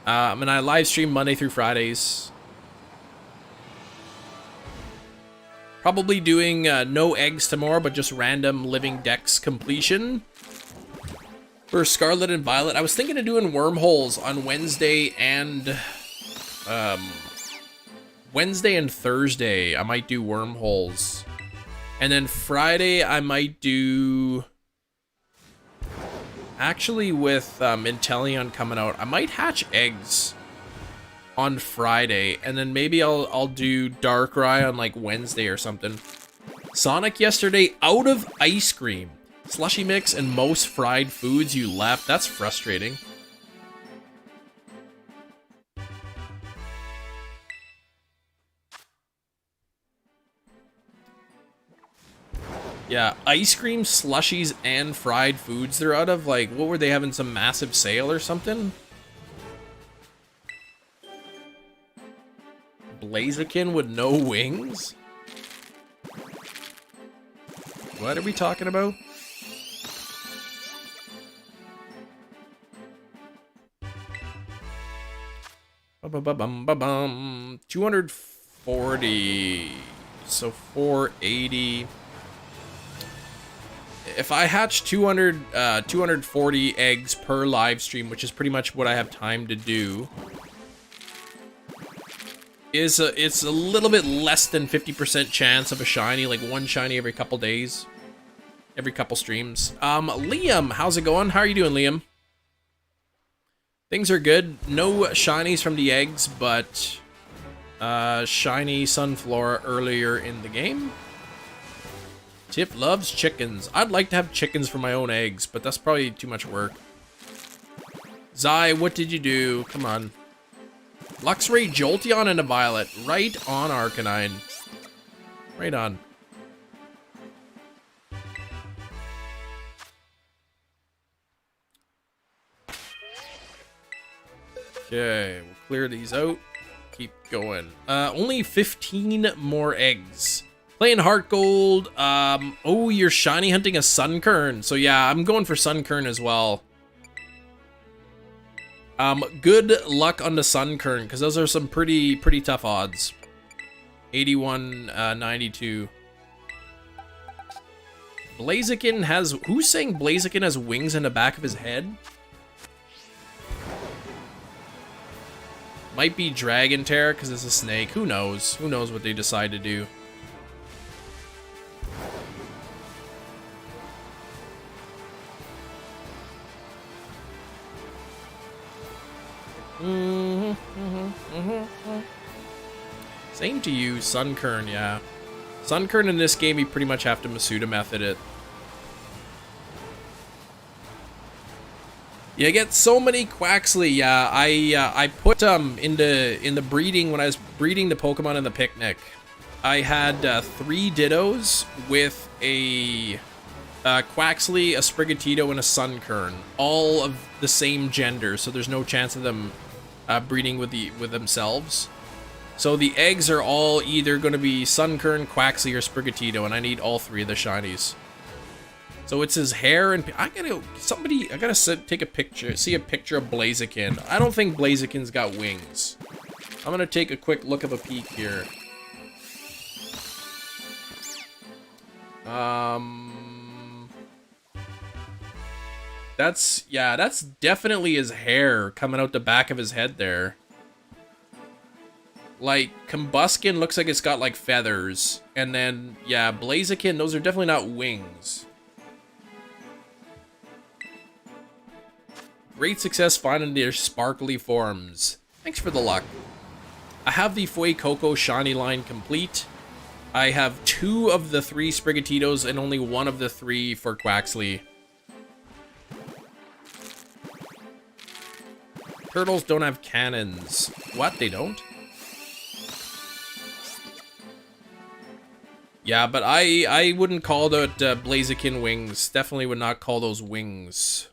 And I live stream Monday through Fridays. Probably doing no eggs tomorrow, but just random living dex completion. For Scarlet and Violet, I was thinking of doing wormholes on Wednesday and Thursday. I might do wormholes. And then Friday, I might do... Actually, with Inteleon coming out, I might hatch eggs on Friday, and then maybe I'll do Darkrai on like Wednesday or something. Sonic yesterday, out of ice cream, slushy mix, and most fried foods you left. That's frustrating. Yeah, ice cream, slushies, and fried foods they're out of. Like, what were they having, some massive sale or something? Blaziken with no wings? What are we talking about? Ba-ba-ba-bum-ba-bum. 240. So 480. If I hatch 240 eggs per live stream, which is pretty much what I have time to do, it's a little bit less than 50% chance of a shiny, like one shiny every couple days, every couple streams. Liam, how's it going? How are you doing, Liam? Things are good. No shinies from the eggs, but shiny Sunflora earlier in the game. Tip loves chickens. I'd like to have chickens for my own eggs, but that's probably too much work. Zai, what did you do? Come on. Luxray, Jolteon, and a Violet. Right on, Arcanine. Right on. Okay, we'll clear these out. Keep going. Only 15 more eggs. Playing Heart Gold. Oh, you're shiny hunting a Sunkern. So yeah, I'm going for Sunkern as well. Good luck on the Sunkern, because those are some pretty tough odds. 81, 92. Blaziken has... Who's saying Blaziken has wings in the back of his head? Might be Dragon Terror, because it's a snake. Who knows? Who knows what they decide to do? Same to you, Sunkern, yeah. Sunkern in this game, you pretty much have to Masuda method it. You get so many Quaxley, yeah. I put in the breeding, when I was breeding the Pokemon in the picnic, I had 3 Dittos with a Quaxley, a Sprigatito, and a Sunkern, all of the same gender, so there's no chance of them breeding with themselves. So the eggs are all either going to be Sunkern, Quaxley, or Sprigatito, and I need all 3 of the shinies. So it's his hair, and I gotta take a picture, see a picture of Blaziken. I don't think Blaziken's got wings. I'm gonna take a quick look of a peek here. That's definitely his hair coming out the back of his head there. Like, Combuskin looks like it's got, like, feathers. And then, yeah, Blaziken, those are definitely not wings. Great success finding their sparkly forms. Thanks for the luck. I have the Fuecoco shiny line complete. I have 2 of the 3 Sprigatitos and only 1 of the 3 for Quaxley. Turtles don't have cannons. What? They don't? Yeah, but I wouldn't call that Blaziken wings. Definitely would not call those wings.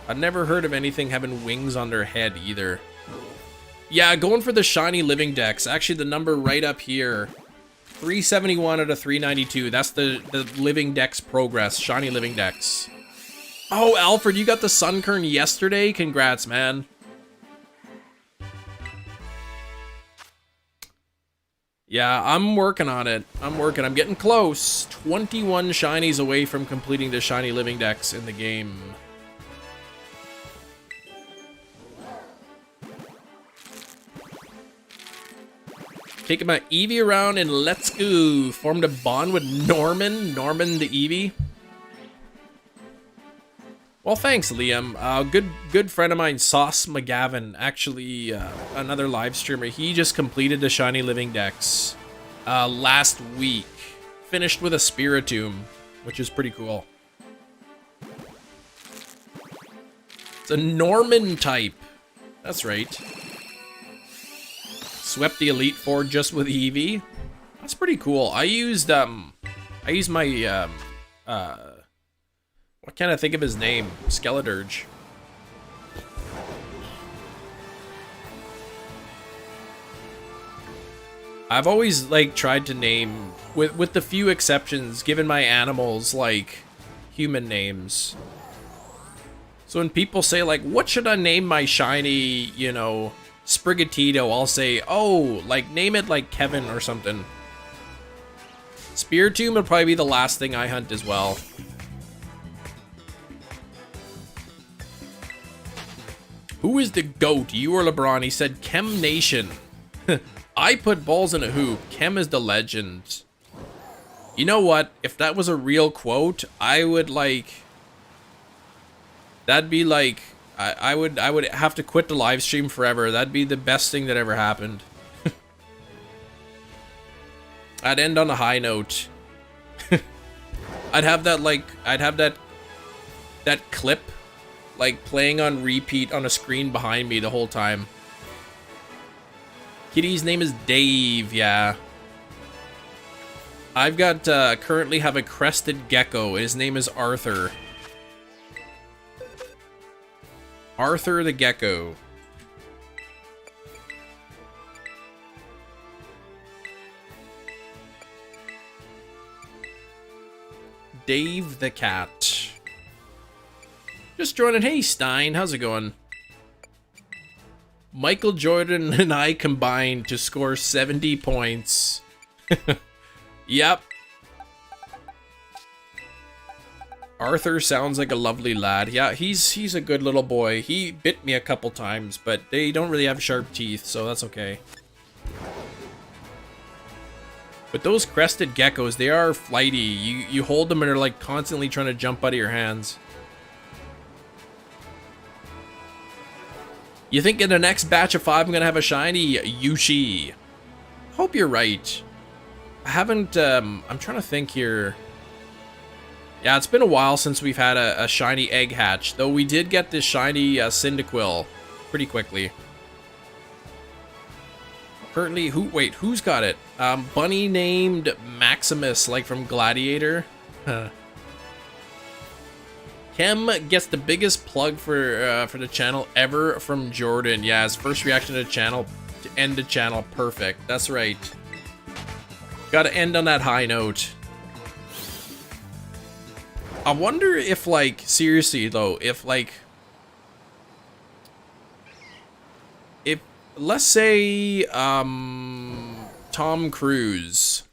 I've never heard of anything having wings on their head either. Yeah, going for the shiny living dex. Actually, the number right up here. 371 out of 392. That's the living dex progress. Shiny living dex. Oh, Alfred, you got the Sunkern yesterday? Congrats, man. Yeah, I'm working on it. I'm getting close. 21 shinies away from completing the shiny living dex in the game. Taking my Eevee around and let's go. Formed a bond with Norman. Norman the Eevee. Well, thanks, Liam. Good friend of mine, Sauce McGavin, actually another live streamer. He just completed the shiny living dex last week. Finished with a Spiritomb, which is pretty cool. It's a Norman type. That's right. Swept the Elite Four just with Eevee. That's pretty cool. I used my what can't I think of his name? Skeledirge. I've always like tried to name, with the few exceptions, given my animals like human names. So when people say like, what should I name my shiny, you know, Sprigatito, I'll say, oh, like name it like Kevin or something. Spiritomb would probably be the last thing I hunt as well. Who is the GOAT? You or LeBron? He said Chem Nation. I put balls in a hoop. Chem is the legend. You know what? If that was a real quote, I would like... That'd be like... I would have to quit the live stream forever. That'd be the best thing that ever happened. I'd end on a high note. I'd have that like... I'd have that clip like playing on repeat on a screen behind me the whole time. Kitty's name is Dave, yeah. I've got, currently have a crested gecko. His name is Arthur. Arthur the gecko. Dave the cat. Just joining. Hey, Stein. How's it going? Michael Jordan and I combined to score 70 points. Yep. Arthur sounds like a lovely lad. Yeah, he's a good little boy. He bit me a couple times, but they don't really have sharp teeth, so that's okay. But those crested geckos, they are flighty. You hold them and they're like constantly trying to jump out of your hands. You think in the next batch of 5 I'm gonna have a shiny? Yushi. Hope you're right. I haven't, I'm trying to think here. Yeah, it's been a while since we've had a shiny egg hatch, though we did get this shiny Cyndaquil pretty quickly. Currently, who's got it? Bunny named Maximus, like from Gladiator. Kem gets the biggest plug for the channel ever from Jordan. Yeah, his first reaction to the channel, to end the channel, perfect. That's right. Gotta end on that high note. I wonder if, like, seriously though, if like, if, let's say, Tom Cruise,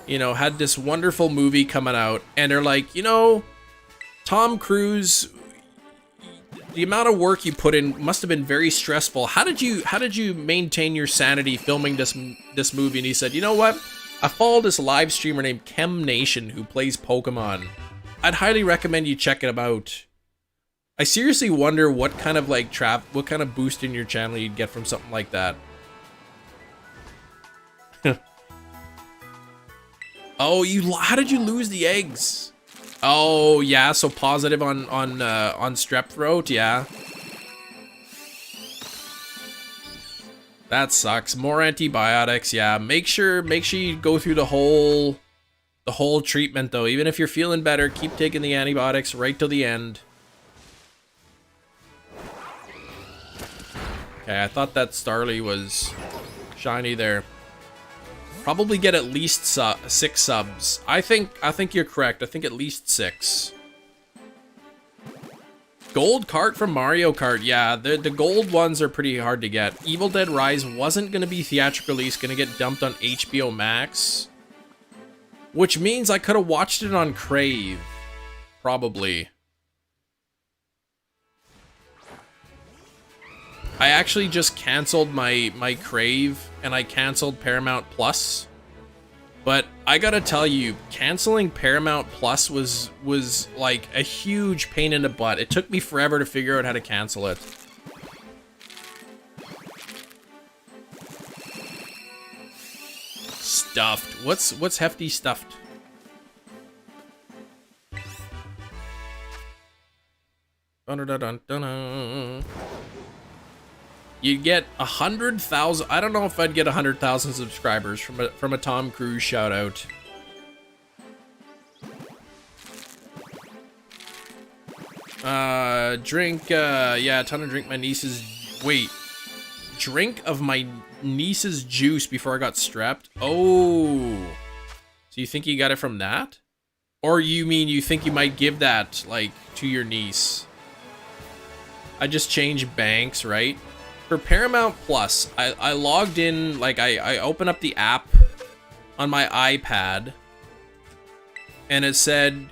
you know, had this wonderful movie coming out, and they're like, you know, Tom Cruise, the amount of work you put in must have been very stressful. How did you maintain your sanity filming this movie? And he said, you know what? I follow this live streamer named Chem Nation who plays Pokemon. I'd highly recommend you check it out. I seriously wonder what kind of like what kind of boost in your channel you'd get from something like that. Oh, how did you lose the eggs? Oh yeah, so positive on strep throat, yeah. That sucks. More antibiotics, yeah. Make sure you go through the whole treatment though. Even if you're feeling better, keep taking the antibiotics right till the end. Okay, I thought that Starly was shiny there. Probably get at least 6 subs. I think you're correct. I think at least 6. Gold cart from Mario Kart. Yeah, the gold ones are pretty hard to get. Evil Dead Rise wasn't going to be theatrical release, going to get dumped on HBO Max. Which means I could have watched it on Crave. Probably. I actually just canceled my Crave, and I canceled Paramount Plus. But I gotta tell you, canceling Paramount Plus was like a huge pain in the butt. It took me forever to figure out how to cancel it. Stuffed. What's hefty stuffed? Dun -dun -dun -dun -dun. You get 100,000. I don't know if I'd get 100,000 subscribers from a Tom Cruise shout out. Drink. Yeah, a ton of drink my niece's. Wait, drink of my niece's juice before I got strapped. Oh, so you think you got it from that, or you mean you think you might give that like to your niece? I just changed banks, right? For Paramount Plus, I logged in, like, I opened up the app on my iPad, and it said,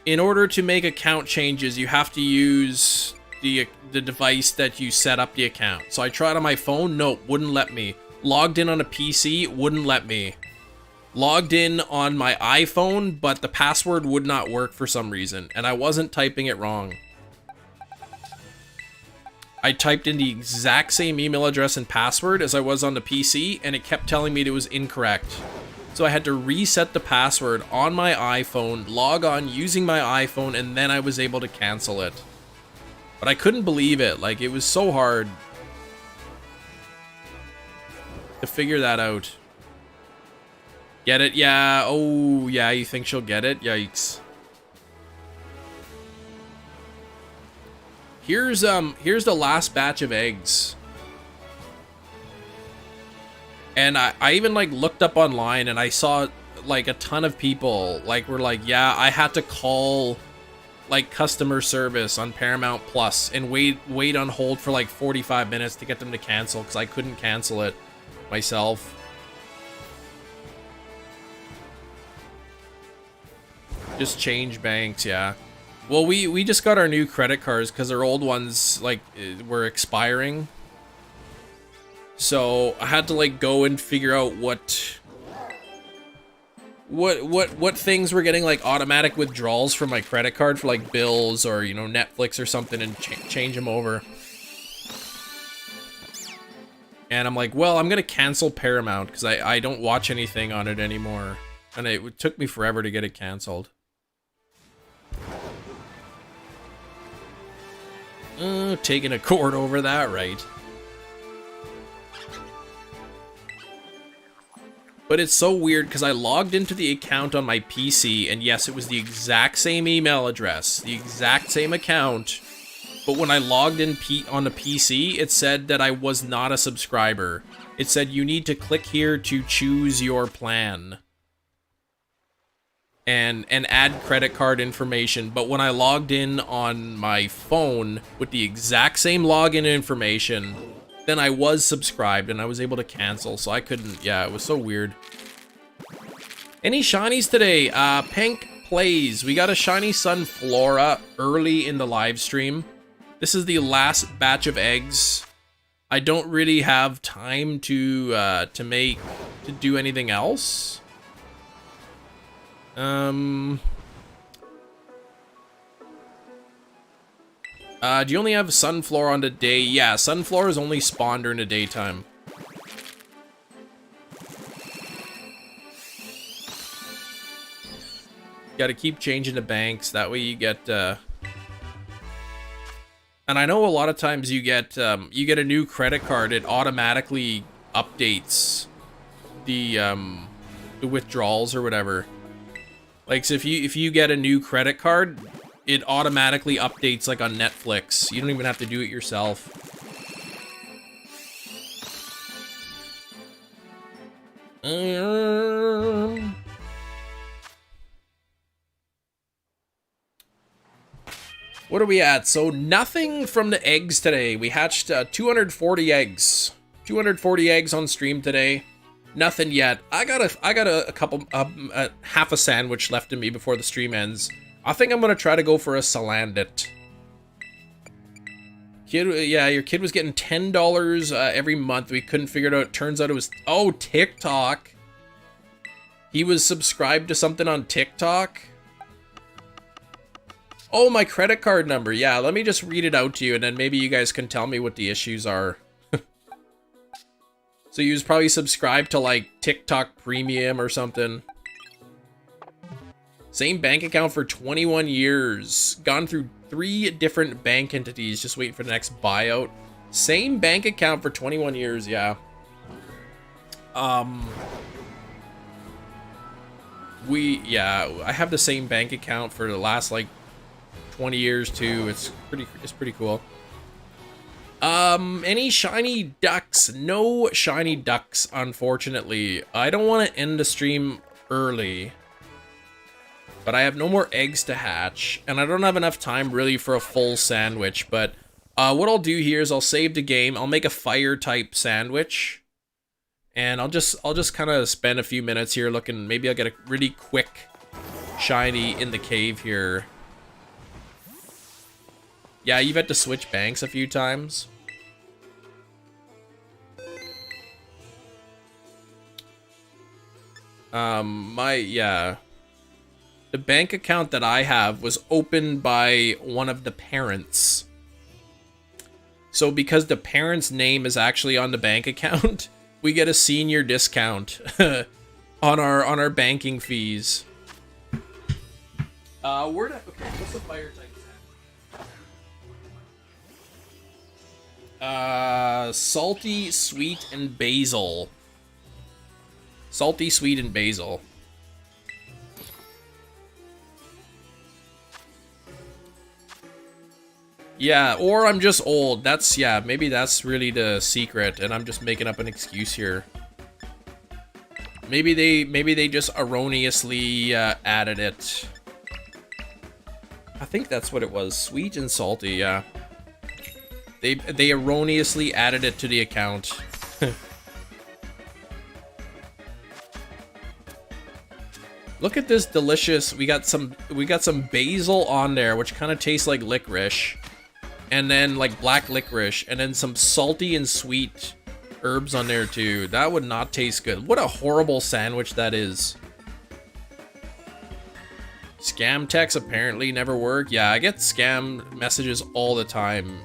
in order to make account changes, you have to use the device that you set up the account. So I tried on my phone, nope, wouldn't let me. Logged in on a PC, wouldn't let me. Logged in on my iPhone, but the password would not work for some reason, and I wasn't typing it wrong. I typed in the exact same email address and password as I was on the PC, and it kept telling me it was incorrect. So I had to reset the password on my iPhone, log on using my iPhone, and then I was able to cancel it. But I couldn't believe it. Like, it was so hard to figure that out. Get it? Yeah. Oh, yeah, you think she'll get it? Yikes. Here's the last batch of eggs. And I even like looked up online and I saw like a ton of people like were like, yeah, I had to call like customer service on Paramount Plus and wait on hold for like 45 minutes to get them to cancel because I couldn't cancel it myself. Just change banks, yeah. Well, we just got our new credit cards because our old ones like were expiring. So I had to like go and figure out what things were getting like automatic withdrawals from my credit card for like bills or, you know, Netflix or something, and change them over. And I'm like, well, I'm gonna cancel Paramount because I don't watch anything on it anymore, and it took me forever to get it canceled. Taking a court over that, right? But it's so weird because I logged into the account on my PC, and yes, it was the exact same email address, the exact same account. But when I logged in on the PC, it said that I was not a subscriber. It said you need to click here to choose your plan and add credit card information. But when I logged in on my phone with the exact same login information, then I was subscribed and I was able to cancel, so I couldn't. Yeah, it was so weird. Any shinies today? Pink Plays. We got a shiny Sunflora early in the live stream. This is the last batch of eggs. I don't really have time to do anything else. Do you only have Sunflora on the day? Yeah, Sunflora is only spawned during the daytime. Gotta keep changing the banks, that way you get, and I know a lot of times you get a new credit card, it automatically updates the withdrawals or whatever. Like, so if you get a new credit card, it automatically updates like on Netflix. You don't even have to do it yourself. What are we at? So nothing from the eggs today. We hatched 240 eggs. 240 eggs on stream today. Nothing yet. I got a couple, half a sandwich left in me before the stream ends. I think I'm gonna try to go for a Salandit. Kid, yeah, your kid was getting $10 every month. We couldn't figure it out. Turns out it was, oh, TikTok. He was subscribed to something on TikTok. Oh, my credit card number. Yeah, let me just read it out to you, and then maybe you guys can tell me what the issues are. So he was probably subscribed to, like, TikTok Premium or something. Same bank account for 21 years. Gone through 3 different bank entities, just waiting for the next buyout. Same bank account for 21 years, yeah. Yeah, I have the same bank account for the last, like, 20 years, too. It's pretty cool. Any shiny ducks? No shiny ducks, unfortunately. I don't want to end the stream early. But I have no more eggs to hatch, and I don't have enough time really for a full sandwich, but what I'll do here is I'll save the game, I'll make a fire type sandwich, and I'll just kind of spend a few minutes here looking, maybe I'll get a really quick shiny in the cave here. Yeah, you've had to switch banks a few times. Yeah. The bank account that I have was opened by one of the parents. So because the parent's name is actually on the bank account, we get a senior discount on our banking fees. Okay, what's the fire type? Salty, sweet, and basil. Salty, sweet, and basil. Yeah, or I'm just old. That's, yeah, maybe that's really the secret, and I'm just making up an excuse here. Maybe they just erroneously added it. I think that's what it was. Sweet and salty, yeah. They erroneously added it to the account. Look at this delicious. We got some basil on there, which kind of tastes like licorice. And then like black licorice, and then some salty and sweet herbs on there too. That would not taste good. What a horrible sandwich that is. Scam texts apparently never work. Yeah, I get scam messages all the time.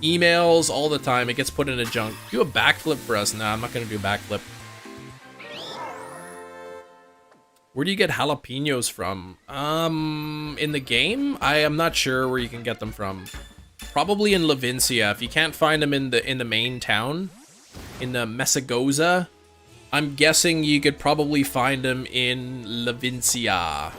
Emails all the time. It gets put in a junk. Do a backflip for us. Nah, I'm not gonna do a backflip. Where do you get jalapenos from? In the game? I am not sure where you can get them from. Probably in Levincia. If you can't find them in the main town, in the Messagoza, I'm guessing you could probably find them in Levincia.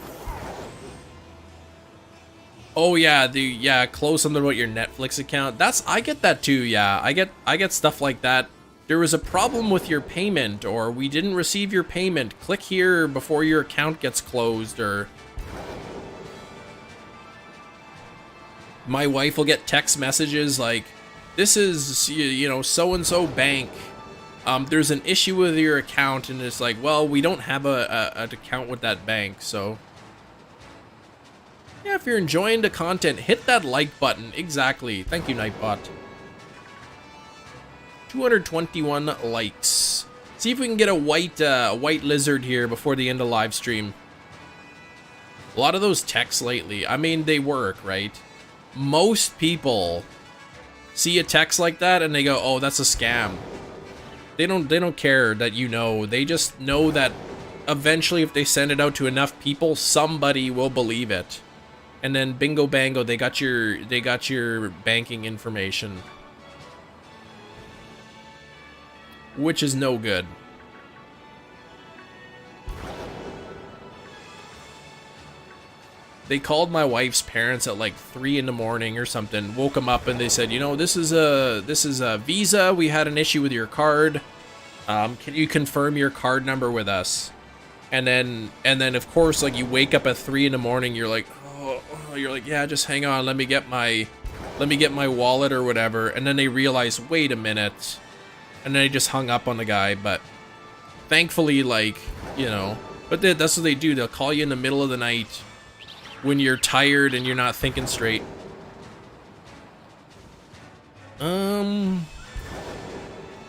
Oh yeah, close something about your Netflix account. I get that too. Yeah, I get stuff like that. There was a problem with your payment, or we didn't receive your payment. Click here before your account gets closed, or... My wife will get text messages like, this is, you know, so-and-so bank. There's an issue with your account, and it's like, well, we don't have an account with that bank, so... Yeah, if you're enjoying the content, hit that like button. Exactly. Thank you, Nightbot. 221 likes. See if we can get a white lizard here before the end of live stream. A lot of those texts lately, I mean, they work, right? Most people see a text like that and they go, "Oh, that's a scam." They don't care that you know. They just know that eventually, if they send it out to enough people, somebody will believe it. And then bingo bango, they got your banking information. Which is no good. They called my wife's parents at like 3 in the morning or something, woke them up, and they said, you know, this is a Visa. We had an issue with your card. Can you confirm your card number with us? And then of course, like, you wake up at 3 in the morning, you're like, oh, you're like, yeah, just hang on, let me get my wallet or whatever, and then they realize, wait a minute, and then they just hung up on the guy. But thankfully, like, you know, but that's what they do. They'll call you in the middle of the night when you're tired and you're not thinking straight.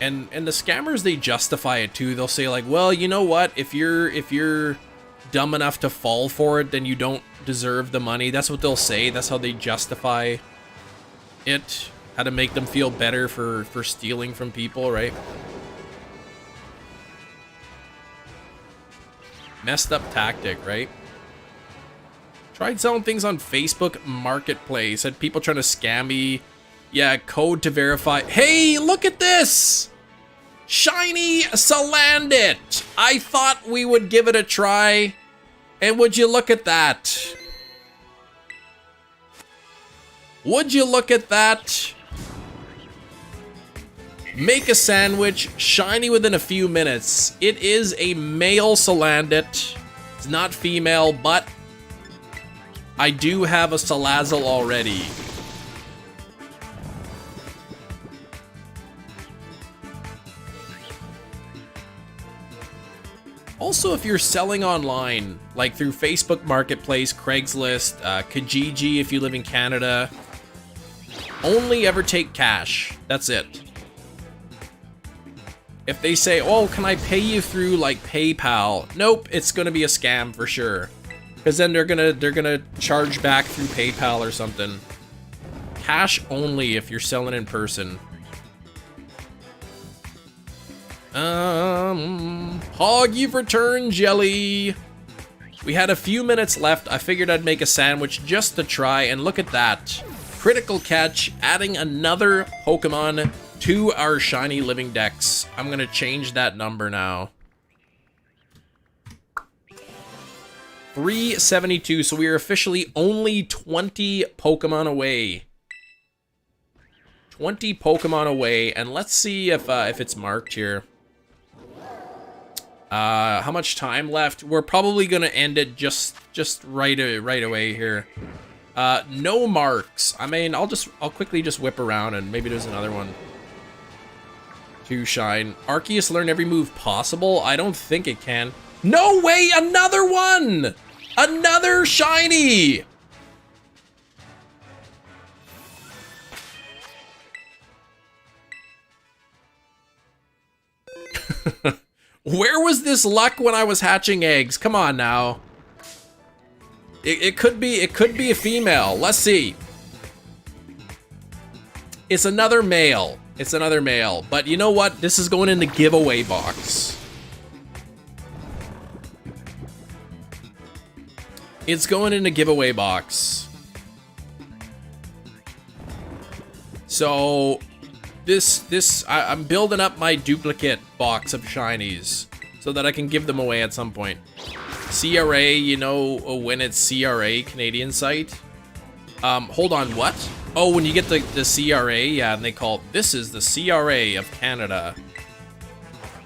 And the scammers, they justify it too. They'll say like, well, you know what, if you're dumb enough to fall for it, then you don't deserve the money. That's what they'll say. That's how they justify it, how to make them feel better for stealing from people, right? Messed up tactic, right? Tried selling things on Facebook Marketplace. Had people trying to scam me. Yeah, code to verify. Hey, look at this! Shiny Salandit! I thought we would give it a try. And would you look at that? Would you look at that? Make a sandwich, shiny within a few minutes. It is a male Salandit. It's not female, but I do have a Salazzle already. Also, if you're selling online, like through Facebook Marketplace, Craigslist, Kijiji if you live in Canada, only ever take cash. That's it. If they say, oh, can I pay you through like PayPal? Nope, it's gonna be a scam for sure. Because then they're gonna charge back through PayPal or something. Cash only if you're selling in person. Hog, you've returned, Jelly. We had a few minutes left. I figured I'd make a sandwich just to try, and look at that. Critical catch, adding another Pokemon to our shiny living dex. I'm gonna change that number now. 372, so we are officially only 20 Pokemon away. 20 Pokemon away, and let's see if it's marked here. How much time left? We're probably gonna end it just right away here. No marks. I mean, I'll quickly just whip around and maybe there's another one to shine. Arceus learn every move possible? I don't think it can. No way! Another one! Another shiny! Where was this luck when I was hatching eggs? Come on now. It could be a female. Let's see. It's another male. It's another male. But you know what? This is going in the giveaway box. It's going in the giveaway box. So I'm building up my duplicate box of shinies so that I can give them away at some point. CRA, you know when it's CRA, Canadian site? Hold on, what? Oh, when you get the CRA, yeah, and they call this is the CRA of Canada.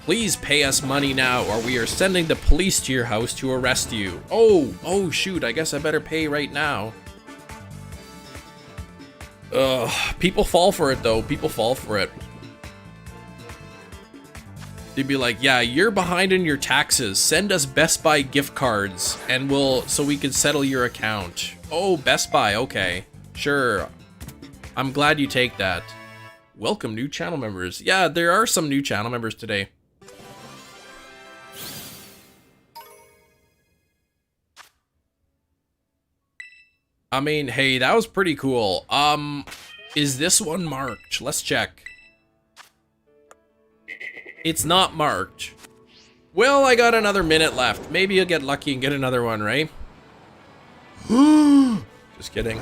Please pay us money now or we are sending the police to your house to arrest you. Oh shoot, I guess I better pay right now. People fall for it though. People fall for it. They'd be like, yeah, you're behind in your taxes. Send us Best Buy gift cards and so we can settle your account. Oh, Best Buy, okay. Sure. I'm glad you take that. Welcome new channel members. Yeah, there are some new channel members today. I mean, hey, that was pretty cool. Is this one marked? Let's check. It's not marked. Well, I got another minute left. Maybe you'll get lucky and get another one, right? Just kidding.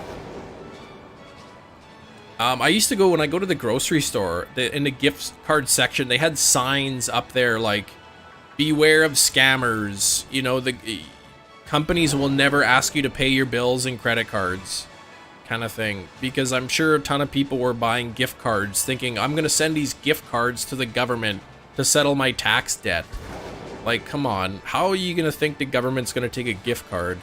I used to go, when I go to the grocery store, in the gift card section, they had signs up there like, beware of scammers. You know, the companies will never ask you to pay your bills and credit cards, kind of thing. Because I'm sure a ton of people were buying gift cards thinking, I'm going to send these gift cards to the government to settle my tax debt. Like, come on. How are you going to think the government's going to take a gift card?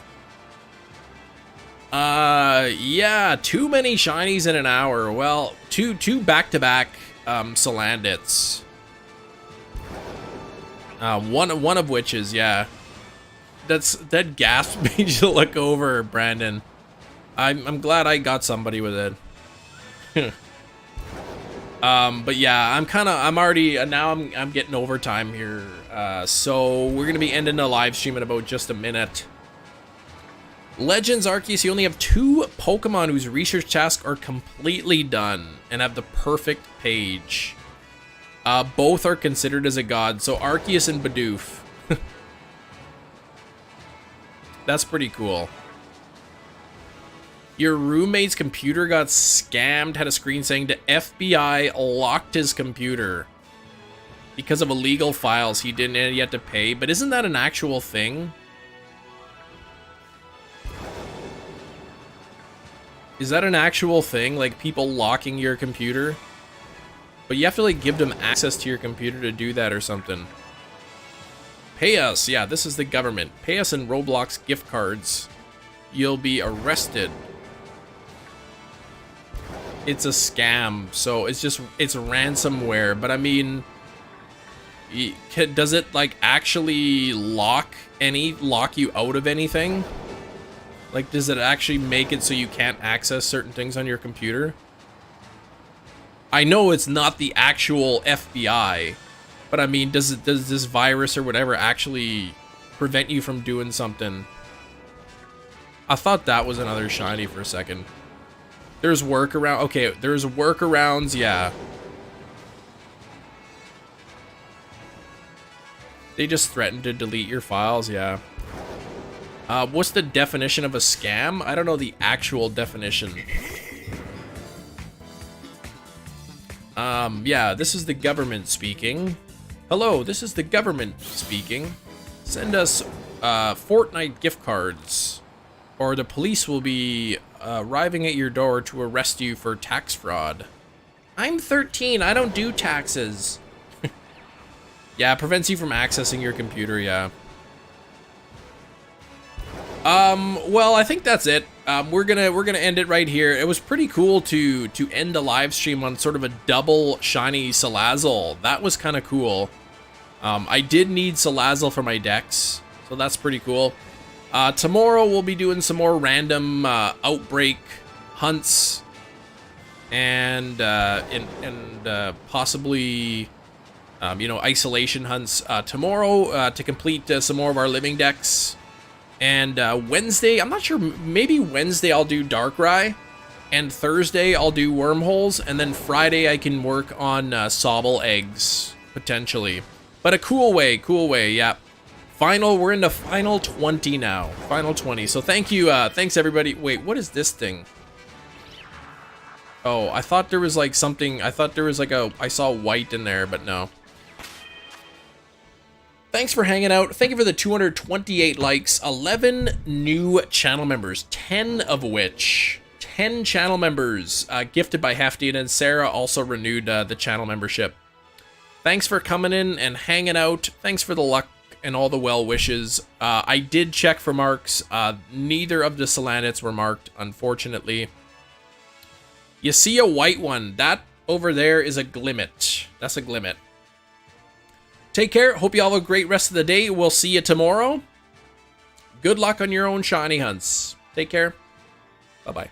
Yeah, too many shinies in an hour. Well, two back-to-back Salandits. One of which is, yeah. That gasped me to look over, Brandon. I'm glad I got somebody with it. But yeah, I'm getting overtime here. So we're gonna be ending the live stream in about just a minute. Legends Arceus, you only have 2 Pokemon whose research tasks are completely done and have the perfect page. Both are considered as a god, so Arceus and Bidoof. That's pretty cool. Your roommate's computer got scammed, had a screen saying the FBI locked his computer because of illegal files he didn't yet to pay, but isn't that an actual thing? Is that an actual thing? Like people locking your computer? But you have to like give them access to your computer to do that or something. Pay us. Yeah, this is the government. Pay us in Roblox gift cards. You'll be arrested. It's a scam. So it's ransomware. But I mean, does it like actually lock you out of anything? Like, does it actually make it so you can't access certain things on your computer? I know it's not the actual FBI, but I mean, does this virus or whatever actually prevent you from doing something? I thought that was another shiny for a second. There's workaround. Okay, there's workarounds. Yeah. They just threatened to delete your files. Yeah. What's the definition of a scam? I don't know the actual definition. Yeah, this is the government speaking. Hello, this is the government speaking. Send us, Fortnite gift cards, or the police will be arriving at your door to arrest you for tax fraud. I'm 13, I don't do taxes. Yeah, it prevents you from accessing your computer, yeah. Well, I think that's it. We're gonna end it right here. It was pretty cool to end the live stream on sort of a double shiny Salazzle. That was kind of cool. I did need Salazzle for my decks, so that's pretty cool. Tomorrow we'll be doing some more random Outbreak hunts and possibly you know, isolation hunts tomorrow to complete some more of our living decks. And Wednesday, I'm not sure, maybe Wednesday I'll do Darkrai, and Thursday I'll do Wormholes, and then Friday I can work on Sobble eggs, potentially. But a cool way, yeah. We're into final 20 now, final 20. So thank you, thanks everybody. Wait, what is this thing? Oh, I thought there was like something, I saw white in there, but no. Thanks for hanging out. Thank you for the 228 likes, 11 new channel members, 10 of which, 10 channel members gifted by Hefty, and then Sarah also renewed the channel membership. Thanks for coming in and hanging out. Thanks for the luck and all the well wishes. I did check for marks. Neither of the Salandits were marked, unfortunately. You see a white one. That over there is a Glimmet. That's a Glimmet. Take care. Hope you all have a great rest of the day. We'll see you tomorrow. Good luck on your own shiny hunts. Take care. Bye-bye.